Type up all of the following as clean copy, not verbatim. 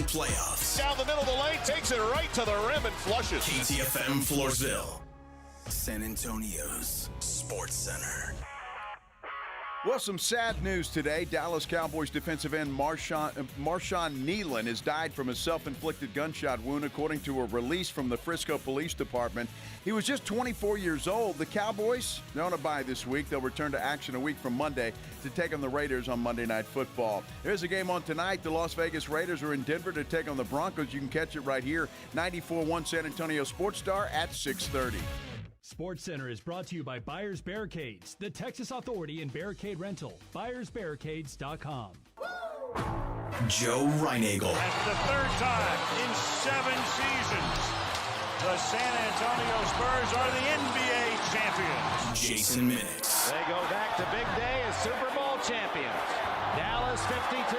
playoffs. Down the middle of the lane, takes it right to the rim and flushes. KTFM Floresville. San Antonio's Sports Center. Well, some sad news today. Dallas Cowboys defensive end Marshawn Kneeland has died from a self-inflicted gunshot wound, according to a release from the Frisco Police Department. He was just 24 years old. The Cowboys, they're on a bye this week. They'll return to action a week from Monday to take on the Raiders on Monday Night Football. There's a game on tonight. The Las Vegas Raiders are in Denver to take on the Broncos. You can catch it right here, 94.1 San Antonio Sports Star at 6:30. Sports Center is brought to you by Buyers Barricades, the Texas authority in barricade rental. BuyersBarricades.com. Joe Reinagel. And the third time in 7 seasons, the San Antonio Spurs are the NBA champions. Jason Minix. They go back to big day as Super Bowl champions. Dallas 52,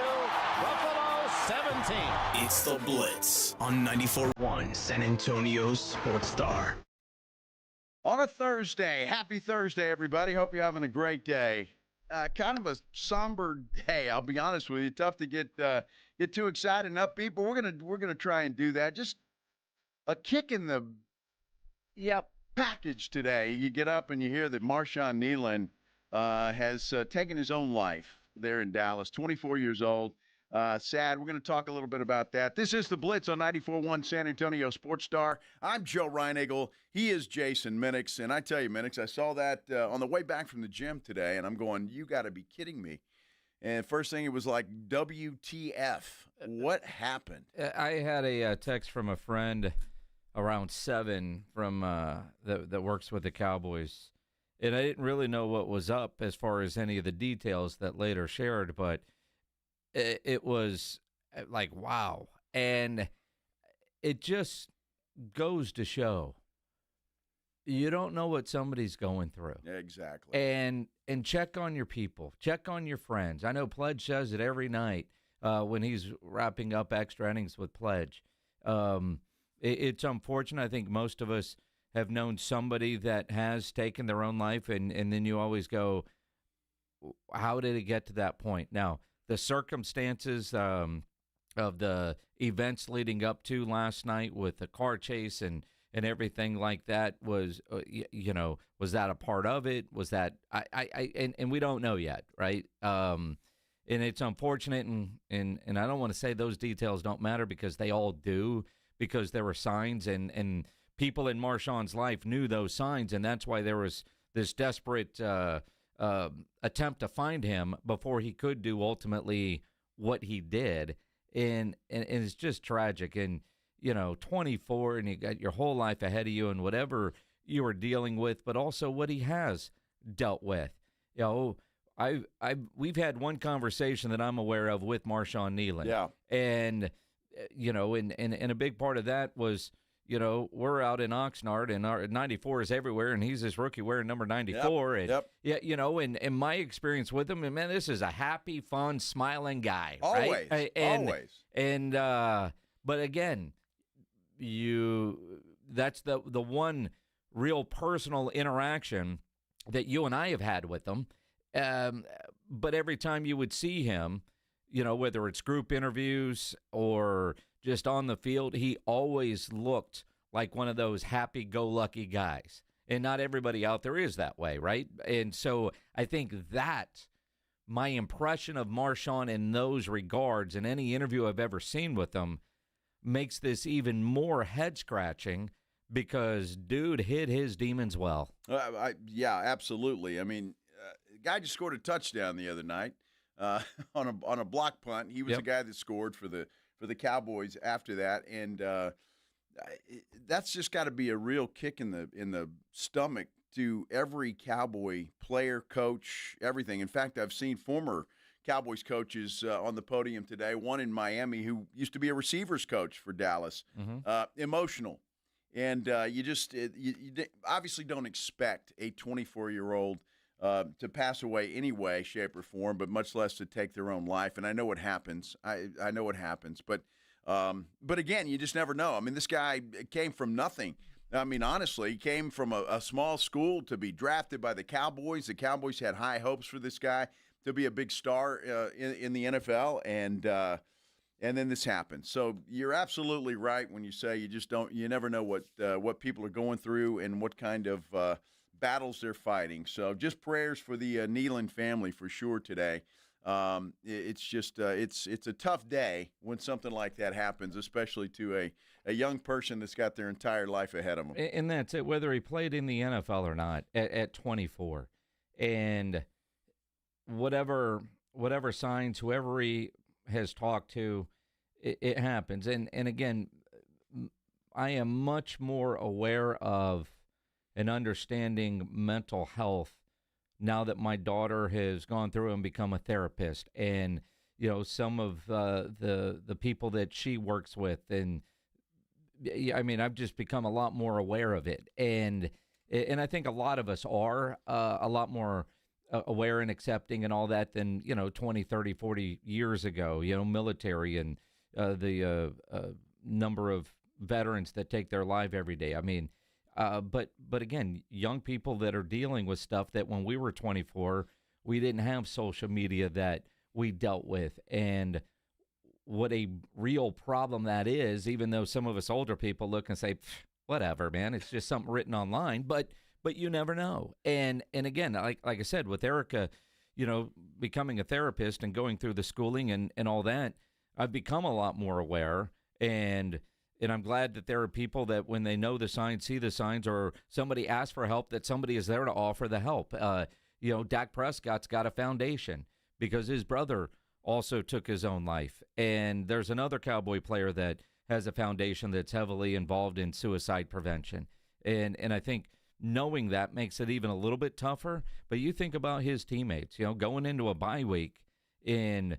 Buffalo 17. It's the Blitz on 94.1 San Antonio's Sports Star. On a Thursday. Happy Thursday, everybody. Hope you're having a great day. Kind of a somber day, I'll be honest with you. Tough to get too excited and upbeat, but we're gonna try and do that. Just a kick in the package today. You get up and you hear that Marshawn Kneeland has taken his own life there in Dallas. 24 years old. Sad. We're going to talk a little bit about that. This is the Blitz on 94.1 San Antonio Sports Star. I'm Joe Reinagel. He is Jason Minix. And I tell you, Minix, I saw that on the way back from the gym today, and I'm going, you got to be kidding me. And first thing, it was like, WTF. What happened? I had a text from a friend around 7 from that works with the Cowboys. And I didn't really know what was up as far as any of the details that later shared, but it was like, wow. And it just goes to show you don't know what somebody's going through. Exactly. And check on your people. Check on your friends. I know Pledge says it every night when he's wrapping up extra innings with Pledge. It's unfortunate. I think most of us have known somebody that has taken their own life, and then you always go, how did it get to that point? Now, the circumstances of the events leading up to last night with the car chase and everything like that was, was that a part of it? Was that and we don't know yet, right? And it's unfortunate, and I don't want to say those details don't matter because they all do, because there were signs and people in Marshawn's life knew those signs, and that's why there was this desperate attempt to find him before he could do ultimately what he did. And it's just tragic. And, 24 and you got your whole life ahead of you and whatever you were dealing with, but also what he has dealt with. We've had one conversation that I'm aware of with Marshawn Kneeland. Yeah. And, and a big part of that was, we're out in Oxnard, and our 94 is everywhere, and he's this rookie wearing number 94. Yep. And, and my experience with him, and man, this is a happy, fun, smiling guy. Always. Right? Always. And but again, that's the one real personal interaction that you and I have had with him. But every time you would see him, whether it's group interviews or just on the field, he always looked like one of those happy-go-lucky guys. And not everybody out there is that way, right? And so I think that my impression of Marshawn in those regards, in any interview I've ever seen with him, makes this even more head-scratching because dude hid his demons well. Yeah, absolutely. I mean, the guy just scored a touchdown the other night on a block punt. He was the guy that scored for the Cowboys after that, and that's just got to be a real kick in the stomach to every Cowboy player, coach, everything. In fact, I've seen former Cowboys coaches on the podium today, one in Miami who used to be a receivers coach for Dallas, emotional. And you obviously don't expect a 24-year-old to pass away any way, shape, or form, but much less to take their own life. And I know what happens. I know what happens. But again, you just never know. I mean, this guy came from nothing. I mean, honestly, he came from a small school to be drafted by the Cowboys. The Cowboys had high hopes for this guy to be a big star in the NFL, and and then this happens. So you're absolutely right when you say you never know what people are going through and what kind of battles they're fighting. So just prayers for the Kneeland family for sure today. It's just it's a tough day when something like that happens, especially to a young person that's got their entire life ahead of them. And that's it, whether he played in the NFL or not at 24. And whatever signs, whoever he has talked to, it happens. And again, I am much more aware of and understanding mental health now that my daughter has gone through and become a therapist, and some of the people that she works with, and I mean, I've just become a lot more aware of it, and I think a lot of us are a lot more aware and accepting and all that than 20, 30, 40 years ago. Military and the number of veterans that take their life every day. I mean. But again, young people that are dealing with stuff that when we were 24, we didn't have social media that we dealt with, and what a real problem that is, even though some of us older people look and say, whatever, man, it's just something written online, but you never know. And again, like I said, with Erica, becoming a therapist and going through the schooling and all that, I've become a lot more aware, and I'm glad that there are people that when they know the signs, see the signs, or somebody asks for help, that somebody is there to offer the help. Dak Prescott's got a foundation because his brother also took his own life. And there's another Cowboy player that has a foundation that's heavily involved in suicide prevention. And I think knowing that makes it even a little bit tougher. But you think about his teammates, going into a bye week in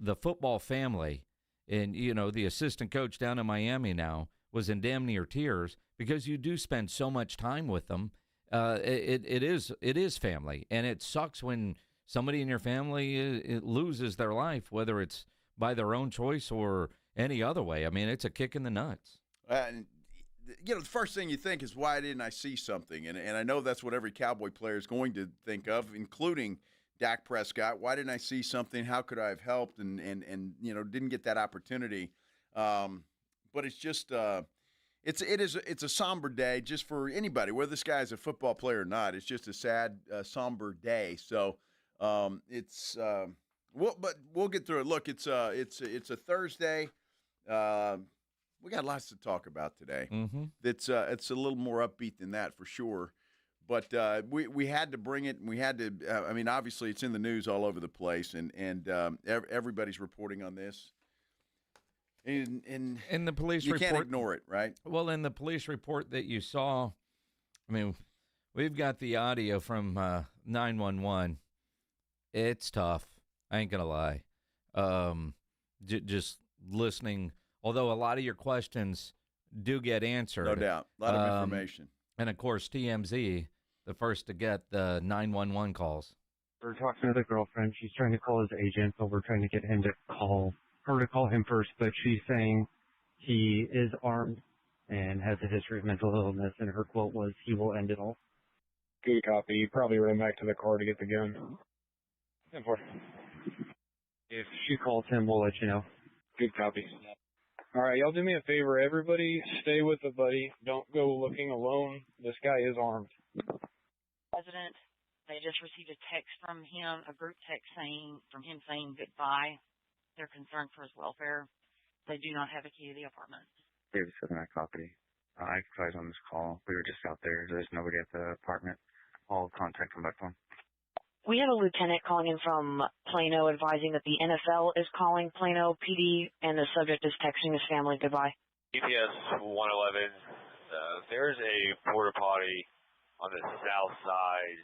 the football family. And, the assistant coach down in Miami now was in damn near tears because you do spend so much time with them. It is family, and it sucks when somebody in your family it loses their life, whether it's by their own choice or any other way. I mean, it's a kick in the nuts. The first thing you think is, why didn't I see something? And I know that's what every Cowboy player is going to think of, including Dak Prescott. Why didn't I see something? How could I have helped? And didn't get that opportunity. But it's just it's a somber day just for anybody, whether this guy is a football player or not. It's just a sad, somber day. So but we'll get through it. Look, it's a Thursday. We got lots to talk about today. Mm-hmm. It's a little more upbeat than that for sure. But we had to bring it, and we had to. Obviously, it's in the news all over the place, and everybody's reporting on this. And the police you report, can't ignore it, right? Well, in the police report that you saw, we've got the audio from 911. It's tough. I ain't gonna lie. Just listening, although a lot of your questions do get answered. No doubt, a lot of information. And, of course, TMZ, the first to get the 911 calls. We're talking to the girlfriend. She's trying to call his agent, but we're trying to get him to call him first. But she's saying he is armed and has a history of mental illness, and her quote was, "He will end it all." Good copy. You probably ran back to the car to get the gun. 10-4. If she calls him, we'll let you know. Good copy. All right, y'all do me a favor. Everybody stay with a buddy. Don't go looking alone. This guy is armed. President, they just received a text from him, a group text from him saying goodbye. They're concerned for his welfare. They do not have a key to the apartment. David 7, I copy. I advise on this call. We were just out there. There's nobody at the apartment. I'll contact him by phone. We have a lieutenant calling in from Plano advising that the NFL is calling Plano PD, and the subject is texting his family goodbye. EPS 111, there's a porta potty on the south side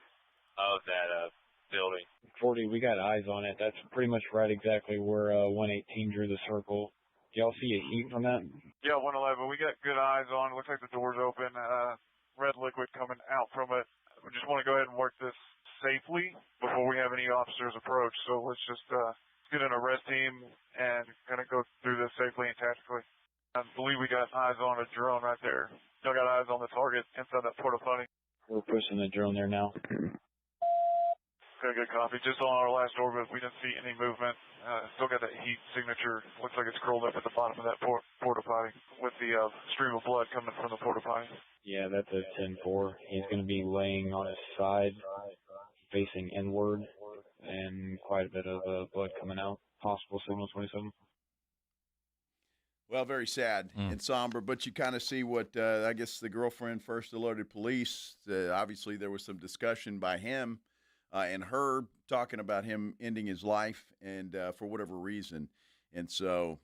of that building. 40, we got eyes on it. That's pretty much right exactly where 118 drew the circle. Y'all see a heat from that? Yeah, 111, we got good eyes on. Looks like the door's open. Red liquid coming out from it. We just want to go ahead and work this safely before we have any officers approach. So let's just get an arrest team and kind of go through this safely and tactically. I believe we got eyes on a drone right there. Y'all got eyes on the target inside that porta potty. We're pushing the drone there now. Got a good copy. Just on our last orbit, we didn't see any movement. Still got that heat signature. Looks like it's curled up at the bottom of that porta potty with the stream of blood coming from the porta potty. Yeah, that's a 10-4. He's going to be laying on his side, facing inward, and quite a bit of blood coming out. Possible signal 27. Well, very sad and somber, but you kind of see what I guess the girlfriend first alerted police. Obviously, there was some discussion by him and her talking about him ending his life, and for whatever reason. And so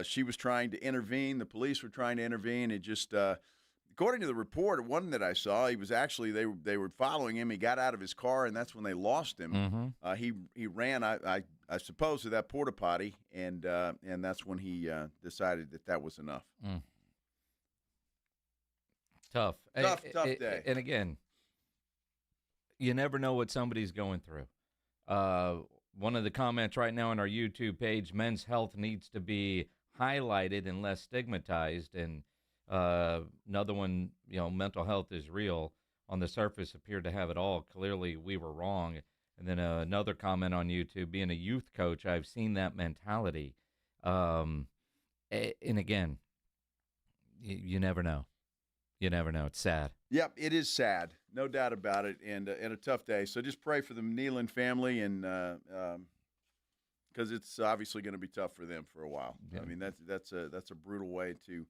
she was trying to intervene. The police were trying to intervene. It just, according to the report, one that I saw, he was actually they were following him. He got out of his car, and that's when they lost him. He ran, I suppose, to that porta potty, and that's when he decided that was enough. Tough day. And again, you never know what somebody's going through. One of the comments right now on our YouTube page: men's health needs to be highlighted and less stigmatized. And another one, mental health is real. On the surface, appeared to have it all. Clearly, we were wrong. And then another comment on YouTube: being a youth coach, I've seen that mentality. And again, you never know. You never know. It's sad. Yep, it is sad, no doubt about it, and a tough day. So just pray for the Kneeland family, and because it's obviously going to be tough for them for a while. Yeah. I mean, that's a brutal way to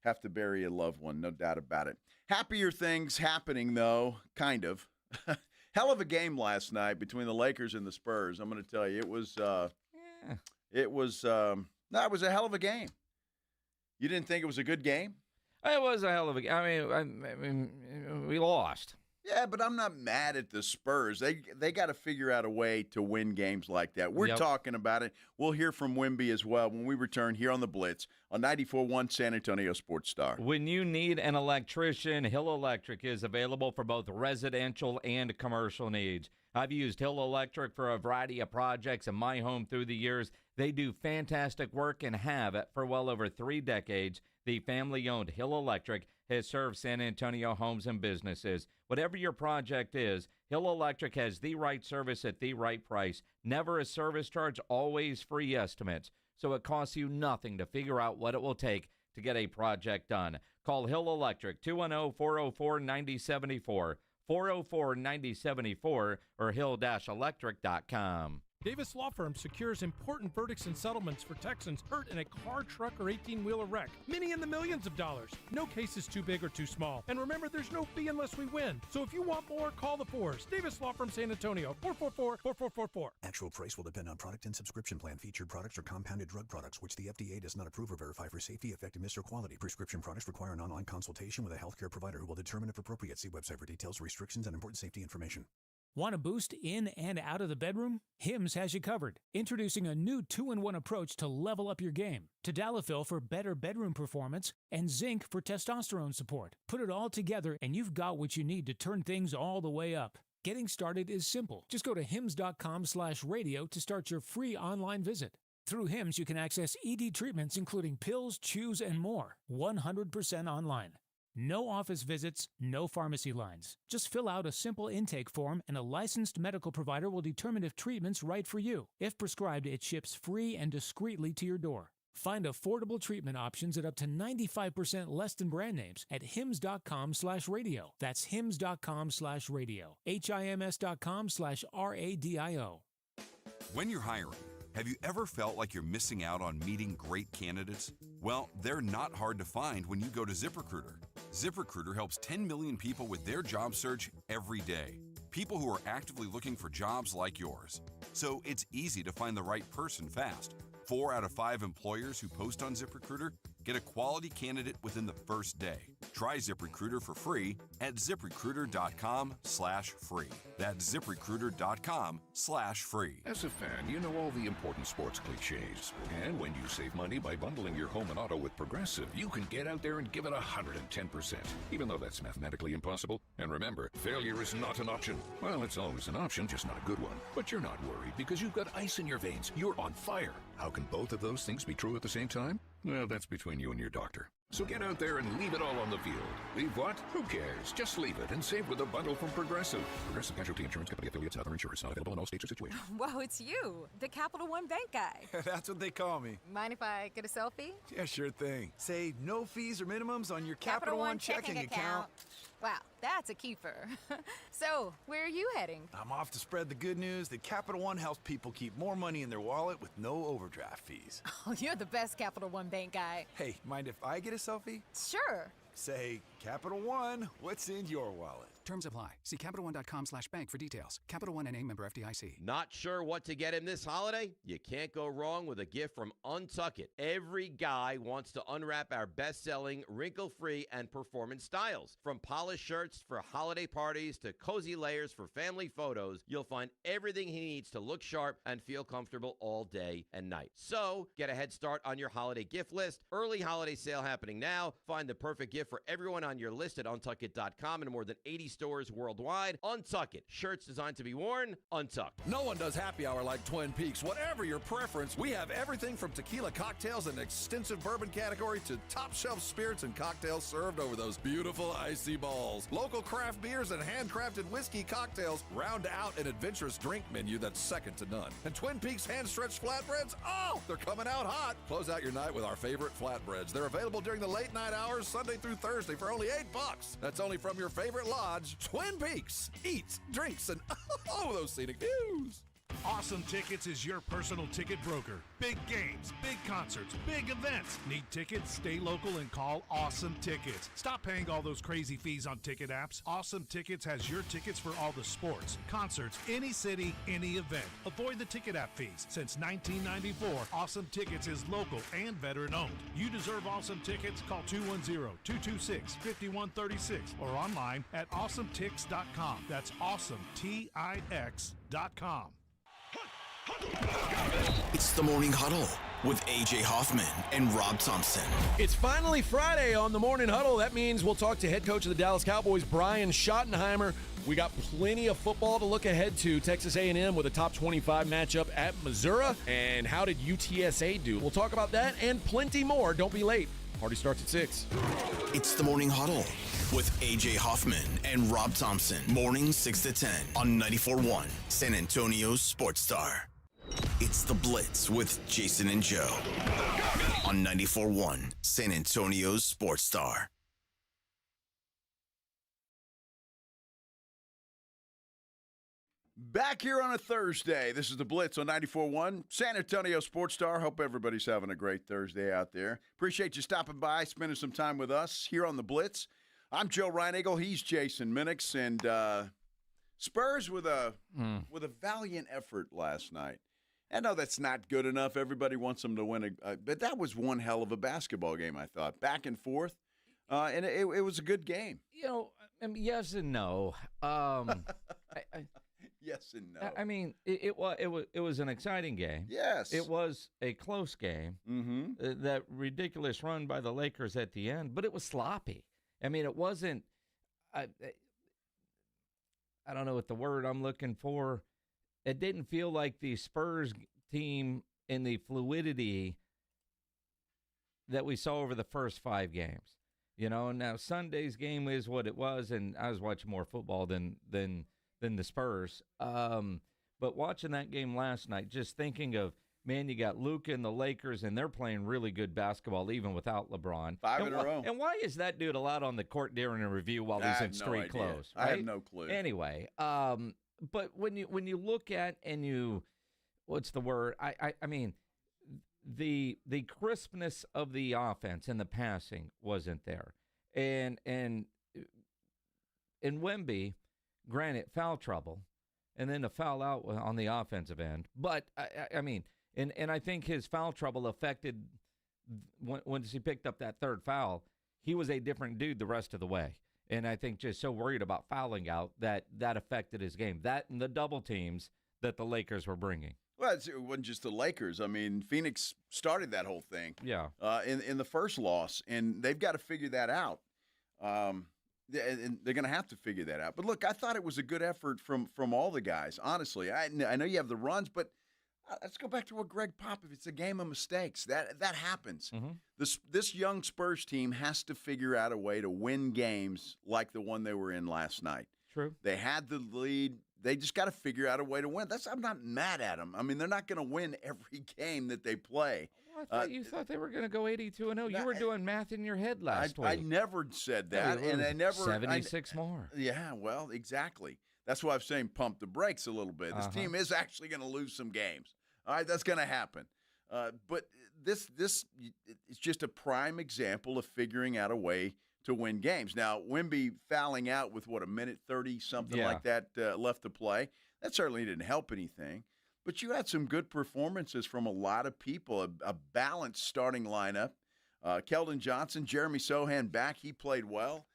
have to bury a loved one, no doubt about it. Happier things happening, though, kind of. Hell of a game last night between the Lakers and the Spurs. I'm going to tell you, it was a hell of a game. You didn't think it was a good game? It was a hell of a game. I mean, we lost. Yeah, but I'm not mad at the Spurs. They got to figure out a way to win games like that. We're talking about it. We'll hear from Wimby as well when we return here on the Blitz on 94.1 San Antonio Sports Star. When you need an electrician, Hill Electric is available for both residential and commercial needs. I've used Hill Electric for a variety of projects in my home through the years. They do fantastic work and have for well over 3 decades. The family-owned Hill Electric has served San Antonio homes and businesses. Whatever your project is, Hill Electric has the right service at the right price. Never a service charge, always free estimates. So it costs you nothing to figure out what it will take to get a project done. Call Hill Electric, 210-404-9074, 404-9074, or hill-electric.com. Davis Law Firm secures important verdicts and settlements for Texans hurt in a car, truck, or 18-wheeler wreck. Many in the millions of dollars. No case is too big or too small. And remember, there's no fee unless we win. So if you want more, call the Fours. Davis Law Firm San Antonio, 444-4444. Actual price will depend on product and subscription plan. Featured products or compounded drug products, which the FDA does not approve or verify for safety, effectiveness, or quality. Prescription products require an online consultation with a healthcare provider who will determine if appropriate. See website for details, restrictions, and important safety information. Want a boost in and out of the bedroom? Hims has you covered. Introducing a new 2-in-1 approach to level up your game. Tadalafil for better bedroom performance and zinc for testosterone support. Put it all together and you've got what you need to turn things all the way up. Getting started is simple. Just go to hims.com/radio to start your free online visit. Through Hims, you can access ED treatments including pills, chews, and more. 100% online. No office visits, no pharmacy lines. Just fill out a simple intake form and a licensed medical provider will determine if treatment's right for you. If prescribed, it ships free and discreetly to your door. Find affordable treatment options at up to 95% less than brand names at hims.com/radio. That's hims.com/radio. HIMS.com/RADIO. When you're hiring, have you ever felt like you're missing out on meeting great candidates? Well, they're not hard to find when you go to ZipRecruiter. ZipRecruiter helps 10 million people with their job search every day. People who are actively looking for jobs like yours. So it's easy to find the right person fast. 4 out of 5 employers who post on ZipRecruiter get a quality candidate within the first day. Try ZipRecruiter for free at ZipRecruiter.com/free. That's ZipRecruiter.com/free. As a fan, you know all the important sports cliches. And when you save money by bundling your home and auto with Progressive, you can get out there and give it 110%, even though that's mathematically impossible. And remember, failure is not an option. Well, it's always an option, just not a good one. But you're not worried because you've got ice in your veins. You're on fire. How can both of those things be true at the same time? Well, that's between you and your doctor. So get out there and leave it all on the field. Leave what? Who cares? Just leave it and save with a bundle from Progressive. Progressive Casualty Insurance Company affiliates, other insurers. Not available in all states or situations. Whoa, it's you, the Capital One Bank guy. That's what they call me. Mind if I get a selfie? Yeah, sure thing. Say no fees or minimums on your Capital One checking account. Wow, that's a keeper. So, where are you heading? I'm off to spread the good news that Capital One helps people keep more money in their wallet with no overdraft fees. Oh, you're the best Capital One Bank guy. Hey, mind if I get a selfie? Sure. Say, Capital One, what's in your wallet? Terms apply. See CapitalOne.com/bank for details. Capital One NA, member FDIC. Not sure what to get him this holiday? You can't go wrong with a gift from Untuck It. Every guy wants to unwrap our best-selling, wrinkle-free, and performance styles. From polished shirts for holiday parties to cozy layers for family photos, you'll find everything he needs to look sharp and feel comfortable all day and night. So, get a head start on your holiday gift list. Early holiday sale happening now. Find the perfect gift for everyone on your list at untuckit.com and more than 80 stores worldwide. Untuck It. Shirts designed to be worn, untucked. No one does happy hour like Twin Peaks. Whatever your preference, we have everything from tequila cocktails and extensive bourbon category to top shelf spirits and cocktails served over those beautiful icy balls. Local craft beers and handcrafted whiskey cocktails round out an adventurous drink menu that's second to none. And Twin Peaks hand-stretched flatbreads, oh, they're coming out hot. Close out your night with our favorite flatbreads. They're available during the late night hours, Sunday through Thursday for only $8. That's only from your favorite lodge, Twin Peaks. Eats, drinks, and oh, those scenic views. Awesome Tickets is your personal ticket broker. Big games, big concerts, big events. Need tickets? Stay local and call Awesome Tickets. Stop paying all those crazy fees on ticket apps. Awesome Tickets has your tickets for all the sports, concerts, any city, any event. Avoid the ticket app fees. Since 1994, Awesome Tickets is local and veteran owned. You deserve Awesome Tickets. Call 210-226-5136 or online at awesometix.com. That's awesometix.com. It's the Morning Huddle with A.J. Hoffman and Rob Thompson. It's finally Friday on the Morning Huddle. That means we'll talk to head coach of the Dallas Cowboys, Brian Schottenheimer. We got plenty of football to look ahead to. Texas A&M with a top 25 matchup at Missouri. And how did UTSA do? We'll talk about that and plenty more. Don't be late. Party starts at 6. It's the Morning Huddle with A.J. Hoffman and Rob Thompson. Mornings 6 to 10 on 94.1 San Antonio's Sports Star. It's the Blitz with Jason and Joe on 94.1 San Antonio's Sports Star. Back here on a Thursday. This is the Blitz on 94.1 San Antonio Sports Star. Hope everybody's having a great Thursday out there. Appreciate you stopping by, spending some time with us here on the Blitz. I'm Joe Reinagle. He's Jason Minix. And Spurs with a valiant effort last night. I know that's not good enough. Everybody wants them to win, but that was one hell of a basketball game, I thought. Back and forth, and it was a good game. You know, I mean, yes and no. Yes and no. I mean, it was an exciting game. Yes. It was a close game. Mm-hmm. That ridiculous run by the Lakers at the end, but it was sloppy. I mean, it wasn't I don't know what the word I'm looking for. It didn't feel like the Spurs team in the fluidity that we saw over the first 5 games. You know, now Sunday's game is what it was, and I was watching more football than the Spurs. But watching that game last night, just thinking of, man, you got Luka and the Lakers, and they're playing really good basketball even without LeBron. 5 in a row. And why is that dude allowed on the court during a review while he's in street clothes? Right? I have no clue. Anyway, but when you look at and you, what's the word? I mean, the crispness of the offense and the passing wasn't there, and in Wemby, granted, foul trouble, and then a foul out on the offensive end. But I mean, and I think his foul trouble affected once he picked up that third foul. He was a different dude the rest of the way. And I think just so worried about fouling out that affected his game. That and the double teams that the Lakers were bringing. Well, it wasn't just the Lakers. I mean, Phoenix started that whole thing. Yeah. In the first loss, and they've got to figure that out. And they're going to have to figure that out. But look, I thought it was a good effort from all the guys. Honestly, I know you have the runs, but Let's go back to what Greg Popovich. It's a game of mistakes. That happens. Mm-hmm. This young Spurs team has to figure out a way to win games like the one they were in last night. True. They had the lead. They just got to figure out a way to win. I'm not mad at them. I mean, they're not going to win every game that they play. Well, I thought you thought they were going to go 82-0. You were doing math in your head last week. I never said that, and I never 76 more. Yeah, well, exactly. That's why I'm saying pump the brakes a little bit. This team is actually going to lose some games. All right, that's going to happen. But this is just a prime example of figuring out a way to win games. Now, Wemby fouling out with, a minute 30, something like that left to play, that certainly didn't help anything. But you had some good performances from a lot of people, a balanced starting lineup. Keldon Johnson, Jeremy Sohan back. He played well.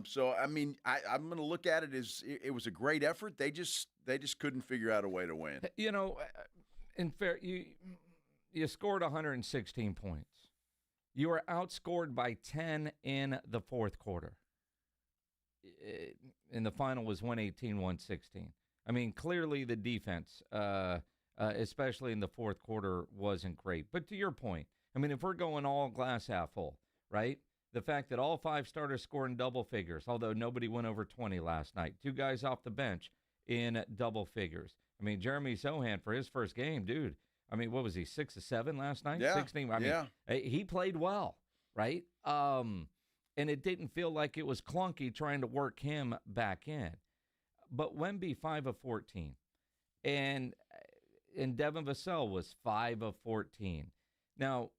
So, I mean, I'm going to look at it as it was a great effort. They just couldn't figure out a way to win. You know, in fair, you scored 116 points. You were outscored by 10 in the fourth quarter. And the final was 118-116. I mean, clearly the defense, especially in the fourth quarter, wasn't great. But to your point, I mean, if we're going all glass half full, right? The fact that all 5 starters scored in double figures, although nobody went over 20 last night. 2 guys off the bench in double figures. I mean, Jeremy Sohan, for his first game, dude, I mean, what was he, 6 of 7 last night? Yeah. 16. I mean, he played well, right? And it didn't feel like it was clunky trying to work him back in. But Wemby, 5 of 14. And Devin Vassell was 5 of 14. Now,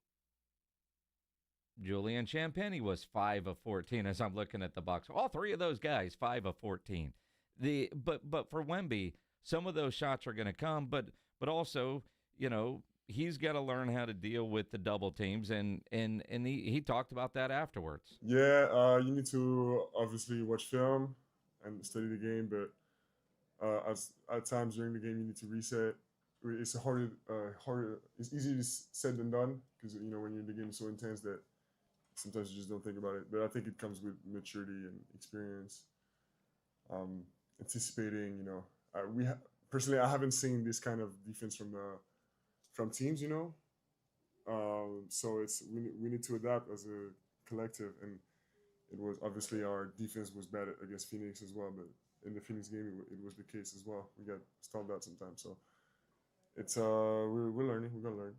Julian Champagnie was 5 of 14 as I'm looking at the box. All 3 of those guys, 5 of 14. But for Wemby, some of those shots are going to come, but also, you know, he's got to learn how to deal with the double teams, and he talked about that afterwards. Yeah, you need to obviously watch film and study the game, but at times during the game you need to reset. It's harder. It's easier said than done because you know when the game is so intense that sometimes you just don't think about it. But I think it comes with maturity and experience. Anticipating, you know, personally I haven't seen this kind of defense from teams, you know. So we need to adapt as a collective, and it was obviously our defense was bad against Phoenix as well, but in the Phoenix game it was the case as well. We got stalled out sometimes, so it's we're learning. We're gonna learn.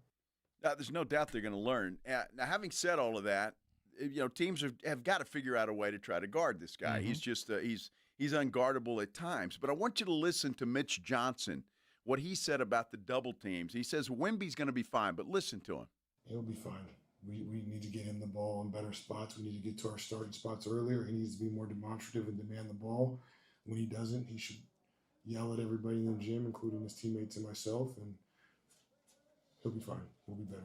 There's no doubt they're going to learn. Now, having said all of that, you know, teams have got to figure out a way to try to guard this guy. Mm-hmm. He's just he's unguardable at times. But I want you to listen to Mitch Johnson, what he said about the double teams. He says Wemby's going to be fine, but listen to him. He'll be fine. We need to get him the ball in better spots. We need to get to our starting spots earlier. He needs to be more demonstrative and demand the ball. When he doesn't, he should yell at everybody in the gym, including his teammates and myself, and he'll be fine. He'll be better.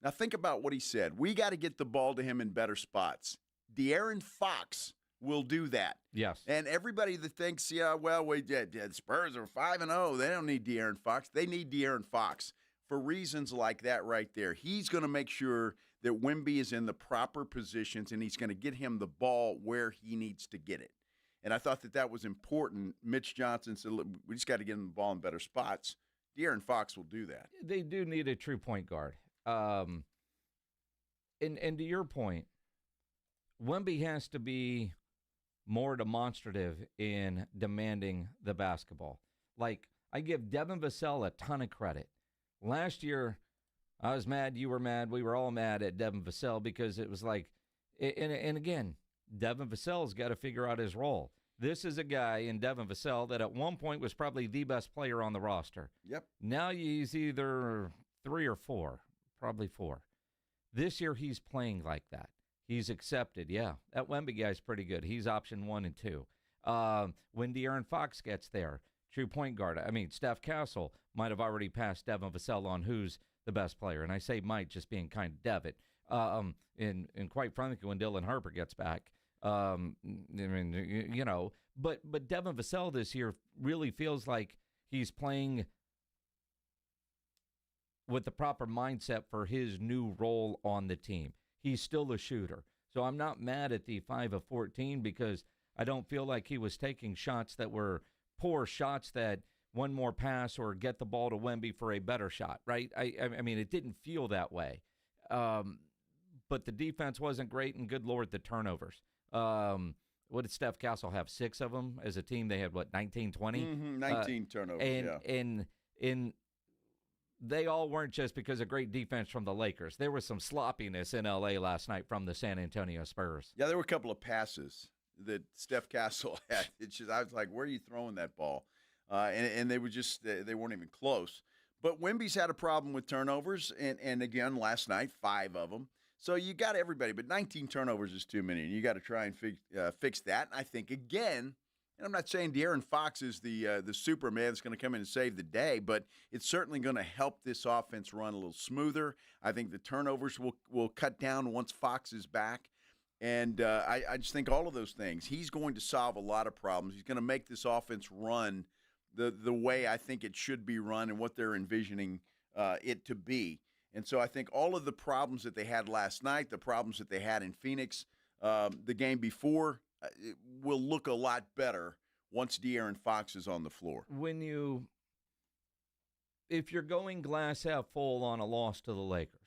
Now think about what he said. We got to get the ball to him in better spots. De'Aaron Fox will do that. Yes. And everybody that thinks, the Spurs are 5-0, they don't need De'Aaron Fox. They need De'Aaron Fox for reasons like that right there. He's going to make sure that Wemby is in the proper positions, and he's going to get him the ball where he needs to get it. And I thought that was important. Mitch Johnson said, look, we just got to get him the ball in better spots. De'Aaron Fox will do that. They do need a true point guard. And to your point, Wemby has to be more demonstrative in demanding the basketball. Like, I give Devin Vassell a ton of credit. Last year, I was mad, you were mad, we were all mad at Devin Vassell because it was like, and again, Devin Vassell's got to figure out his role. This is a guy in Devin Vassell that at one point was probably the best player on the roster. Yep. Now he's either 3 or 4, probably 4. This year he's playing like that. He's accepted. Yeah, that Wemby guy's pretty good. He's option 1 and 2. When De'Aaron Fox gets there, true point guard. I mean, Steph Castle might have already passed Devin Vassell on who's the best player. And I say might just being kind of Devitt. And quite frankly, when Dylan Harper gets back, I mean, you know, but Devin Vassell this year really feels like he's playing with the proper mindset for his new role on the team. He's still a shooter. So I'm not mad at the 5 of 14 because I don't feel like he was taking shots that were poor shots that one more pass or get the ball to Wemby for a better shot, right? I mean, it didn't feel that way. But the defense wasn't great, and good Lord, the turnovers. What did Steph Castle have, 6 of them as a team? They had, 19, 20? 19 turnovers, And they all weren't just because of great defense from the Lakers. There was some sloppiness in L.A. last night from the San Antonio Spurs. Yeah, there were a couple of passes that Steph Castle had. It's just, I was like, where are you throwing that ball? And they were just, they weren't even close. But Wemby's had a problem with turnovers, and again, last night, 5 of them. So you got everybody, but 19 turnovers is too many, and you got to try and fix that. And I think, again, and I'm not saying De'Aaron Fox is the Superman that's going to come in and save the day, but it's certainly going to help this offense run a little smoother. I think the turnovers will cut down once Fox is back. And I just think all of those things. He's going to solve a lot of problems. He's going to make this offense run the way I think it should be run and what they're envisioning it to be. And so I think all of the problems that they had last night, the problems that they had in Phoenix, the game before, it will look a lot better once De'Aaron Fox is on the floor. If you're going glass half full on a loss to the Lakers,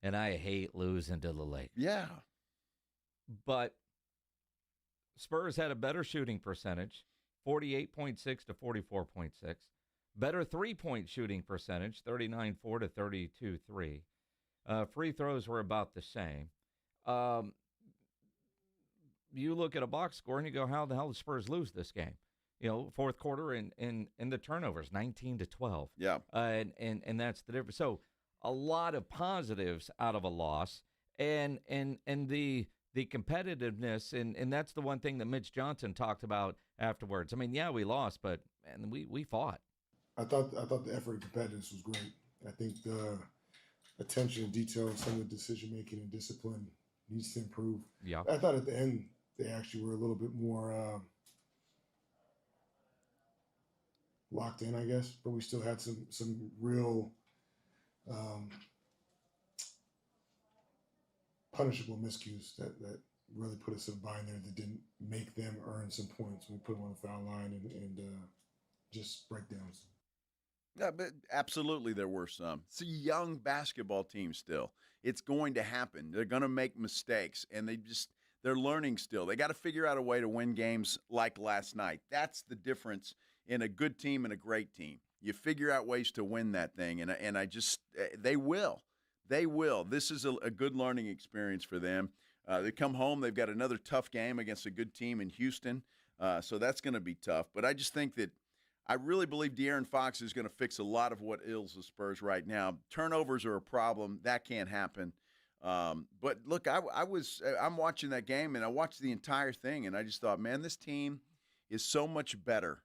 and I hate losing to the Lakers. Yeah. But Spurs had a better shooting percentage, 48.6 to 44.6. Better three-point shooting percentage, 39.4 to 32.3. Free throws were about the same. You look at a box score and you go, how the hell did Spurs lose this game? Fourth quarter and the turnovers, 19 to 12. Yeah. And that's the difference. So a lot of positives out of a loss, and the competitiveness, and that's the one thing that Mitch Johnson talked about afterwards. I mean, yeah, we lost, but man, we fought. I thought the effort and competitiveness was great. I think the attention to detail and some of the decision making and discipline needs to improve. Yeah. I thought at the end they actually were a little bit more locked in, I guess, but we still had some real punishable miscues that really put us in a bind there that didn't make them earn some points. We put them on the foul line and just breakdowns. Yeah, but absolutely there were some. It's a young basketball team still. It's going to happen. They're going to make mistakes, and they're learning still. They got to figure out a way to win games like last night. That's the difference in a good team and a great team. You figure out ways to win that thing, and they will. They will. This is a good learning experience for them. They come home. They've got another tough game against a good team in Houston, so that's going to be tough. But I just think that I really believe De'Aaron Fox is going to fix a lot of what ails the Spurs right now. Turnovers are a problem. That can't happen. But look, I'm watching that game, and I watched the entire thing, and I just thought, man, this team is so much better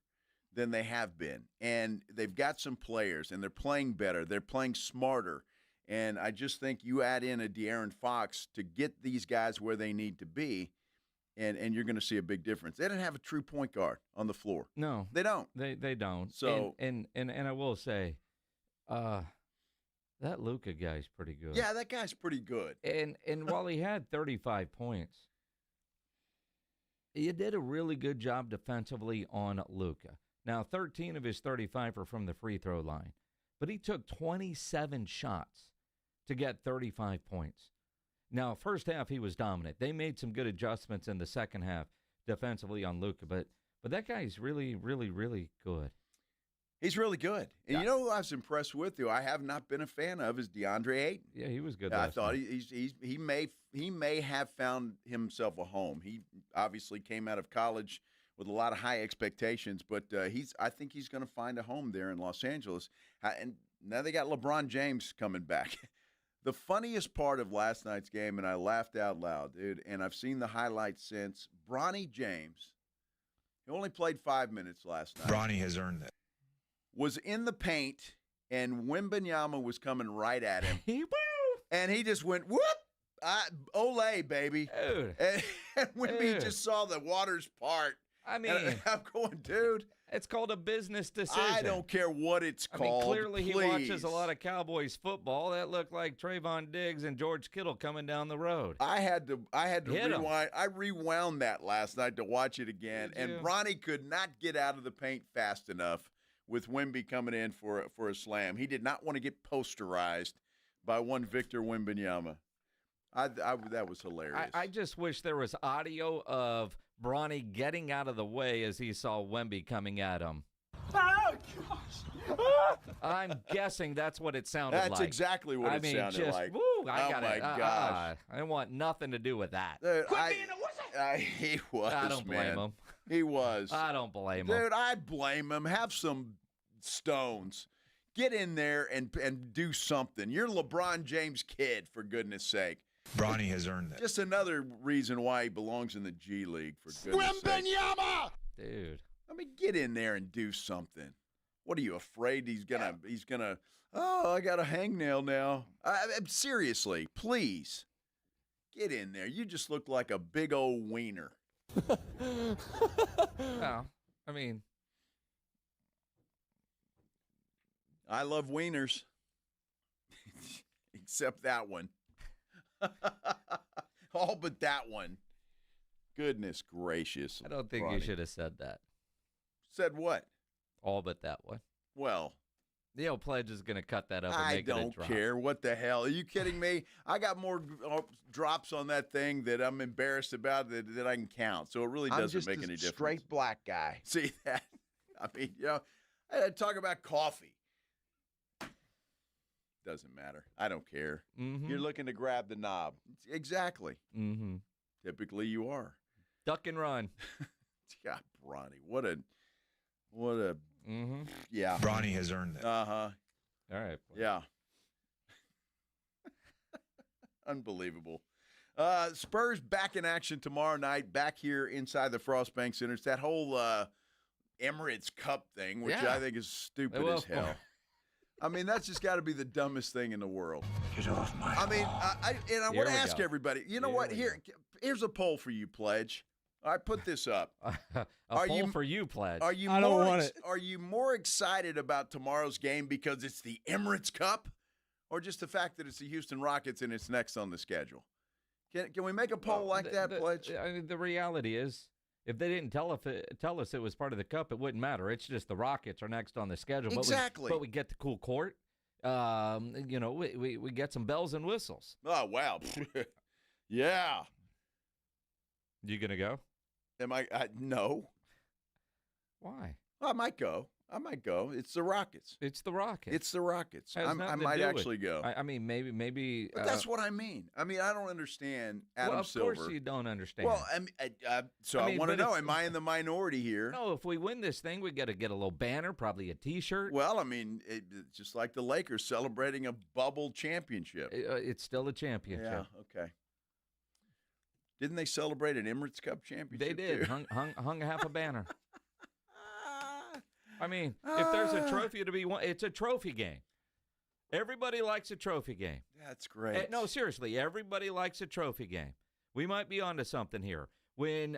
than they have been. And they've got some players, and they're playing better. They're playing smarter. And I just think you add in a De'Aaron Fox to get these guys where they need to be, and you're going to see a big difference. They didn't have a true point guard on the floor. No. They don't. They don't. So and I will say, that Luka guy's pretty good. Yeah, that guy's pretty good. And while he had 35 points, you did a really good job defensively on Luka. Now, 13 of his 35 are from the free throw line, but he took 27 shots to get 35 points. Now, first half, he was dominant. They made some good adjustments in the second half defensively on Luka, but that guy's really, really, really good. He's really good. And you know who I was impressed with, who I have not been a fan of, is DeAndre Ayton. Yeah, he was good. I thought he may have found himself a home. He obviously came out of college with a lot of high expectations, but I think he's going to find a home there in Los Angeles. And now they got LeBron James coming back. The funniest part of last night's game, and I laughed out loud, dude, and I've seen the highlights since, Bronny James, he only played 5 minutes last night. Bronny has earned that. Was in the paint, and Wembanyama was coming right at him. And he just went, whoop, Olay, baby. Dude. And Wemby just saw the waters part. I mean, I'm going, dude. It's called a business decision. I don't care what it's called. Clearly please. He watches a lot of Cowboys football. That looked like Trayvon Diggs and George Kittle coming down the road. I had to rewind. I rewound that last night to watch it again, and Bronny could not get out of the paint fast enough with Wemby coming in for a slam. He did not want to get posterized by one Victor Wembanyama. That was hilarious. I just wish there was audio of Bronny getting out of the way as he saw Wemby coming at him. Oh, gosh. I'm guessing that's what it sounded like. That's exactly what it sounded like. Woo, oh, my gosh. I want nothing to do with that. Dude, he was, I don't blame him. He was. I don't blame him. Dude, I blame him. Have some stones. Get in there and do something. You're LeBron James' kid, for goodness sake. Bronny has earned that. Just another reason why he belongs in the G League, for goodness sake. Dude. I mean, get in there and do something. What are you afraid he's gonna? Oh, I got a hangnail now. Seriously, please, get in there. You just look like a big old wiener. No, I mean, I love wieners, except that one. All but that one. Goodness gracious. I don't think you should have said that. Said what? All but that one. Well, Pledge is going to cut that up and I make it a don't drop. care. What the hell? Are you kidding me? I got more drops on that thing that I'm embarrassed about that I can count. So it really doesn't make any difference. Straight black guy. See that? I mean, talk about coffee. Doesn't matter. I don't care. Mm-hmm. You're looking to grab the knob. Exactly. Mm-hmm. Typically you are. Duck and run. God, Bronny. What a mm-hmm. Yeah. Bronny has earned that. Uh-huh. All right. Yeah. Unbelievable. Spurs back in action tomorrow night, back here inside the Frostbank Center. It's that whole Emirates Cup thing, which I think is stupid as hell. I mean, that's just got to be the dumbest thing in the world. Get off my I mean, I want to ask everybody, you know what? Here's a poll for you, Pledge. All right, put this up. A poll for you, Pledge. Are you Are you more excited about tomorrow's game because it's the Emirates Cup, or just the fact that it's the Houston Rockets and it's next on the schedule? Can we make a poll like that, Pledge? I mean, the reality is, if they didn't tell us it was part of the Cup, it wouldn't matter. It's just the Rockets are next on the schedule. Exactly. But we get the cool court. We get some bells and whistles. Oh, wow. Yeah. You going to go? Am I? No. Why? I might go. It's the Rockets. It's the Rockets. I might actually go. I mean, maybe. But that's what I mean. I mean, I don't understand Adam Silver. Of course you don't understand. Well, I want to know, am I in the minority here? No, if we win this thing, we got to get a little banner, probably a T-shirt. Well, I mean, it's just like the Lakers celebrating a bubble championship. It's still a championship. Yeah, okay. Didn't they celebrate an Emirates Cup championship? They did. Hung half a banner. I mean, if there's a trophy to be won, it's a trophy game. Everybody likes a trophy game. That's great. No, seriously, everybody likes a trophy game. We might be onto something here. When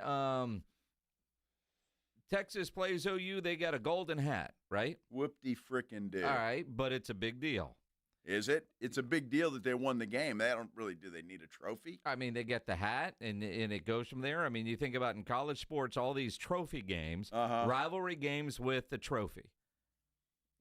Texas plays OU, they got a golden hat, right? Whoop-de-frickin' do. All right, but it's a big deal. Is it? It's a big deal that they won the game. Do they need a trophy? I mean, they get the hat, and it goes from there. I mean, you think about in college sports, all these trophy games, rivalry games with the trophy,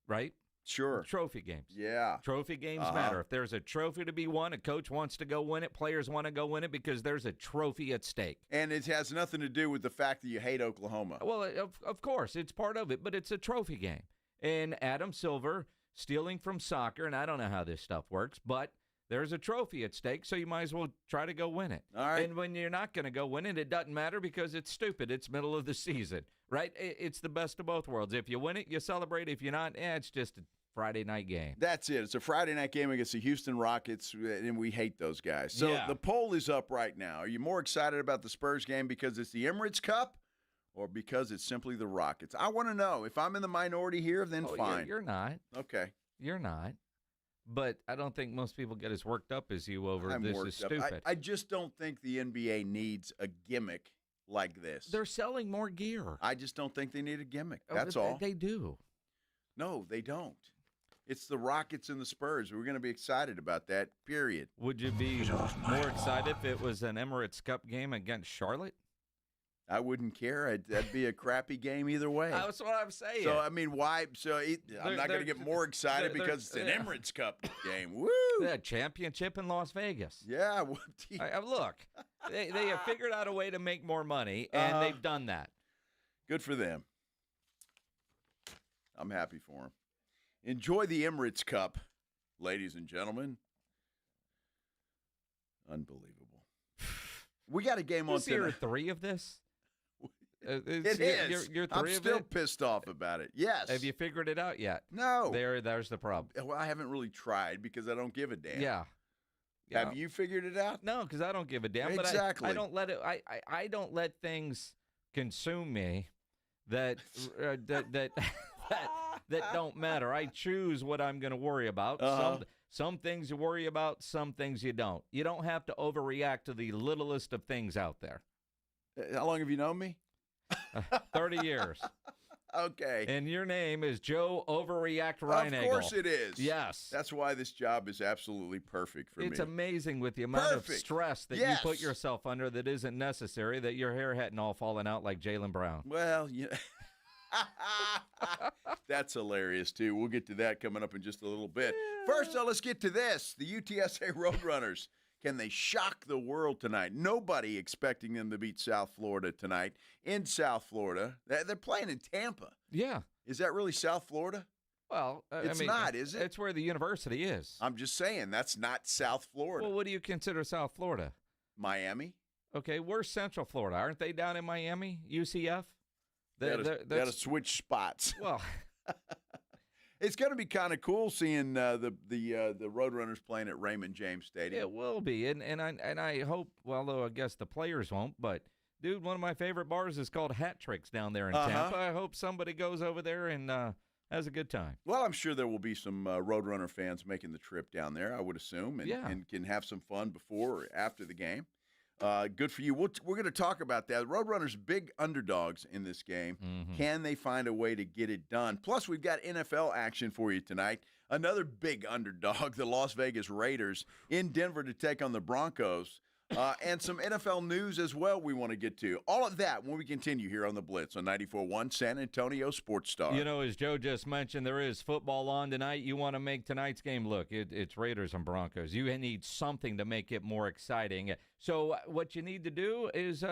right? Sure. Trophy games. Yeah. Trophy games matter. If there's a trophy to be won, a coach wants to go win it, players want to go win it because there's a trophy at stake. And it has nothing to do with the fact that you hate Oklahoma. Well, of course, it's part of it, but it's a trophy game. And Adam Silver stealing from soccer, and I don't know how this stuff works, but there's a trophy at stake, so you might as well try to go win it. All right. And when you're not going to go win it, it doesn't matter because it's stupid. It's middle of the season, right? It's the best of both worlds. If you win it, you celebrate. If you're not, it's just a Friday night game. That's it. It's a Friday night game against the Houston Rockets, and we hate those guys. So the poll is up right now. Are you more excited about the Spurs game because it's the Emirates Cup or because it's simply the Rockets? I want to know. If I'm in the minority here, then fine. You're not. Okay. You're not. But I don't think most people get as worked up as you over this is stupid. I just don't think the NBA needs a gimmick like this. They're selling more gear. I just don't think they need a gimmick. That's all. They do. No, they don't. It's the Rockets and the Spurs. We're going to be excited about that, period. Would you be more excited if it was an Emirates Cup game against Charlotte? I wouldn't care. That'd be a crappy game either way. That's what I'm saying. So, I mean, why? So, I'm not going to get more excited because it's an Emirates Cup game. Woo! Yeah, championship in Las Vegas. Yeah. Look, they have figured out a way to make more money, and they've done that. Good for them. I'm happy for them. Enjoy the Emirates Cup, ladies and gentlemen. Unbelievable. We got a game on tonight. Year 3 of this? It is. You're 3 I'm of still it? pissed off about it. Yes. Have you figured it out yet? No. There's the problem. Well, I haven't really tried because I don't give a damn. Yeah. Have you figured it out? No, because I don't give a damn. Exactly. But I don't let it. I don't let things consume me that that don't matter. I choose what I'm going to worry about. Some things you worry about, some things you don't. You don't have to overreact to the littlest of things out there. How long have you known me? 30 years. Okay. And your name is Joe Overreact Reinagel. Of course it is. Yes. That's why this job is absolutely perfect for me. It's amazing with the amount of stress that you put yourself under that isn't necessary, that your hair hadn't all fallen out like Jaylen Brown. Well, that's hilarious, too. We'll get to that coming up in just a little bit. First, let's get to this. The UTSA Roadrunners. Can they shock the world tonight? Nobody expecting them to beat South Florida tonight in South Florida. They're playing in Tampa. Yeah. Is that really South Florida? Well, it's not, is it? It's where the university is. I'm just saying, that's not South Florida. Well, what do you consider South Florida? Miami. Okay, where's Central Florida? Aren't they down in Miami, UCF? They had to switch spots. Well, it's going to be kind of cool seeing the Roadrunners playing at Raymond James Stadium. It will be, and I hope. Well, though I guess the players won't. But dude, one of my favorite bars is called Hat Tricks down there in Tampa. I hope somebody goes over there and has a good time. Well, I'm sure there will be some Roadrunner fans making the trip down there. I would assume, and can have some fun before or after the game. Good for you. We're going to talk about that. Roadrunners, big underdogs in this game. Mm-hmm. Can they find a way to get it done? Plus, we've got NFL action for you tonight. Another big underdog, the Las Vegas Raiders, in Denver to take on the Broncos. And some NFL news as well we want to get to. All of that when we continue here on The Blitz on 94.1 San Antonio Sports Star. You know, as Joe just mentioned, there is football on tonight. You want to make tonight's game look. It's Raiders and Broncos. You need something to make it more exciting. So what you need to do is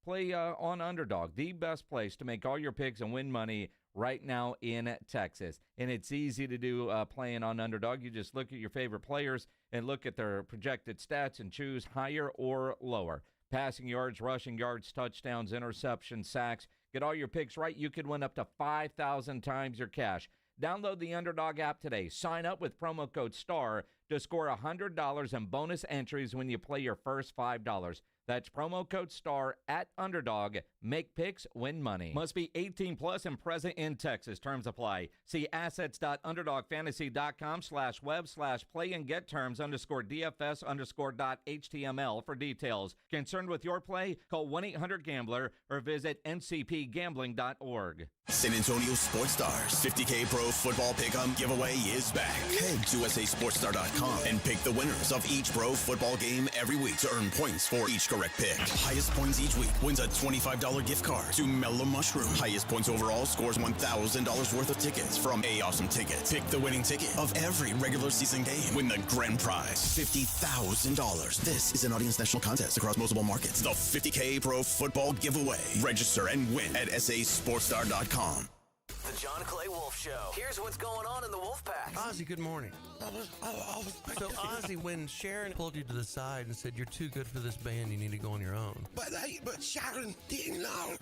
play on Underdog, the best place to make all your picks and win money right now in Texas. And it's easy to do playing on Underdog. You just look at your favorite players and look at their projected stats and choose higher or lower. Passing yards, rushing yards, touchdowns, interceptions, sacks. Get all your picks right. You could win up to 5,000 times your cash. Download the Underdog app today. Sign up with promo code STAR to score $100 in bonus entries when you play your first $5. That's promo code STAR at Underdog. Make picks, win money. Must be 18 plus and present in Texas. Terms apply. See assets.underdogfantasy.com/web/play and get terms _DFS_.html for details. Concerned with your play? Call 1-800-GAMBLER or visit ncpgambling.org. San Antonio Sports Stars 50K Pro Football Pick'em giveaway is back. Head to SASportsStar.com and pick the winners of each pro football game every week to earn points for each correct pick. Highest points each week wins a $25 gift card to Mellow Mushroom. Highest points overall scores $1,000 worth of tickets from A Awesome Tickets. Pick the winning ticket of every regular season game. Win the grand prize, $50,000. This is an audience national contest across multiple markets. The 50K Pro Football Giveaway. Register and win at SASportsStar.com. The John Clay Wolf Show. Here's what's going on in the Wolf Pack. Ozzy, good morning. So, Ozzy, when Sharon pulled you to the side and said, you're too good for this band, you need to go on your own. But Sharon didn't know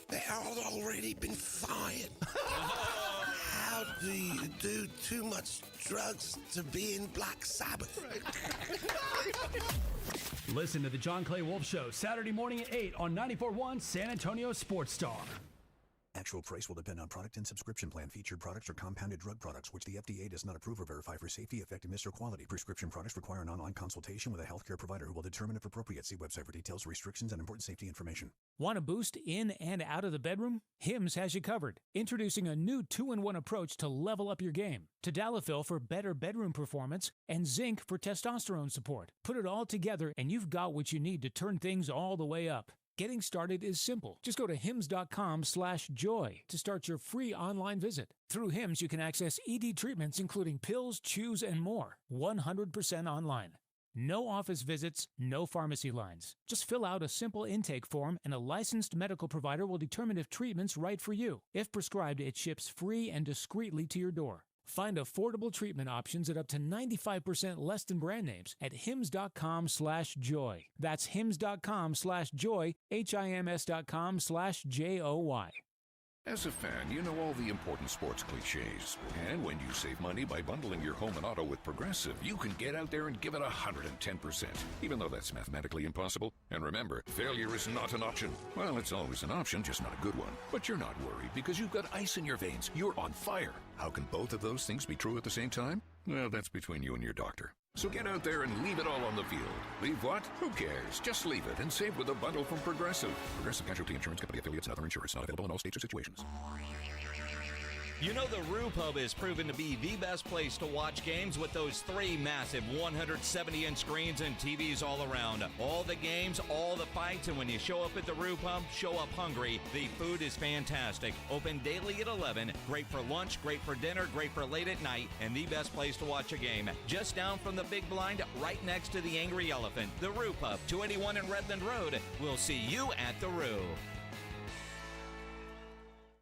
that I had already been fired. How do you do too much drugs to be in Black Sabbath? Listen to the John Clay Wolf Show, Saturday morning at 8 on 94.1 San Antonio Sports Star. Actual price will depend on product and subscription plan. Featured products are compounded drug products, which the FDA does not approve or verify for safety, effectiveness, or quality. Prescription products require an online consultation with a healthcare provider who will determine if appropriate. See website for details, restrictions, and important safety information. Want a boost in and out of the bedroom? Hims has you covered. Introducing a new 2-in-1 approach to level up your game. Tadalafil for better bedroom performance and zinc for testosterone support. Put it all together and you've got what you need to turn things all the way up. Getting started is simple. Just go to hims.com/joy to start your free online visit. Through Hims, you can access ED treatments including pills, chews, and more, 100% online. No office visits, no pharmacy lines. Just fill out a simple intake form and a licensed medical provider will determine if treatment's right for you. If prescribed, it ships free and discreetly to your door. Find affordable treatment options at up to 95% less than brand names at hims.com/joy. That's hims.com/joy, hims.com/joy. As a fan, you know all the important sports cliches. And when you save money by bundling your home and auto with Progressive, you can get out there and give it 110%, even though that's mathematically impossible. And remember, failure is not an option. Well, it's always an option, just not a good one. But you're not worried because you've got ice in your veins. You're on fire. How can both of those things be true at the same time? Well, that's between you and your doctor. So get out there and leave it all on the field. Leave what? Who cares? Just leave it and save with a bundle from Progressive. Progressive Casualty Insurance Company affiliates and other insurers. Not available in all states or situations. You know the Roo Pub is proven to be the best place to watch games with those 3 massive 170-inch screens and TVs all around. All the games, all the fights, and when you show up at the Roo Pub, show up hungry. The food is fantastic. Open daily at 11. Great for lunch, great for dinner, great for late at night, and the best place to watch a game. Just down from the big blind, right next to the Angry Elephant. The Roo Pub, 281 in Redland Road. We'll see you at the Roo.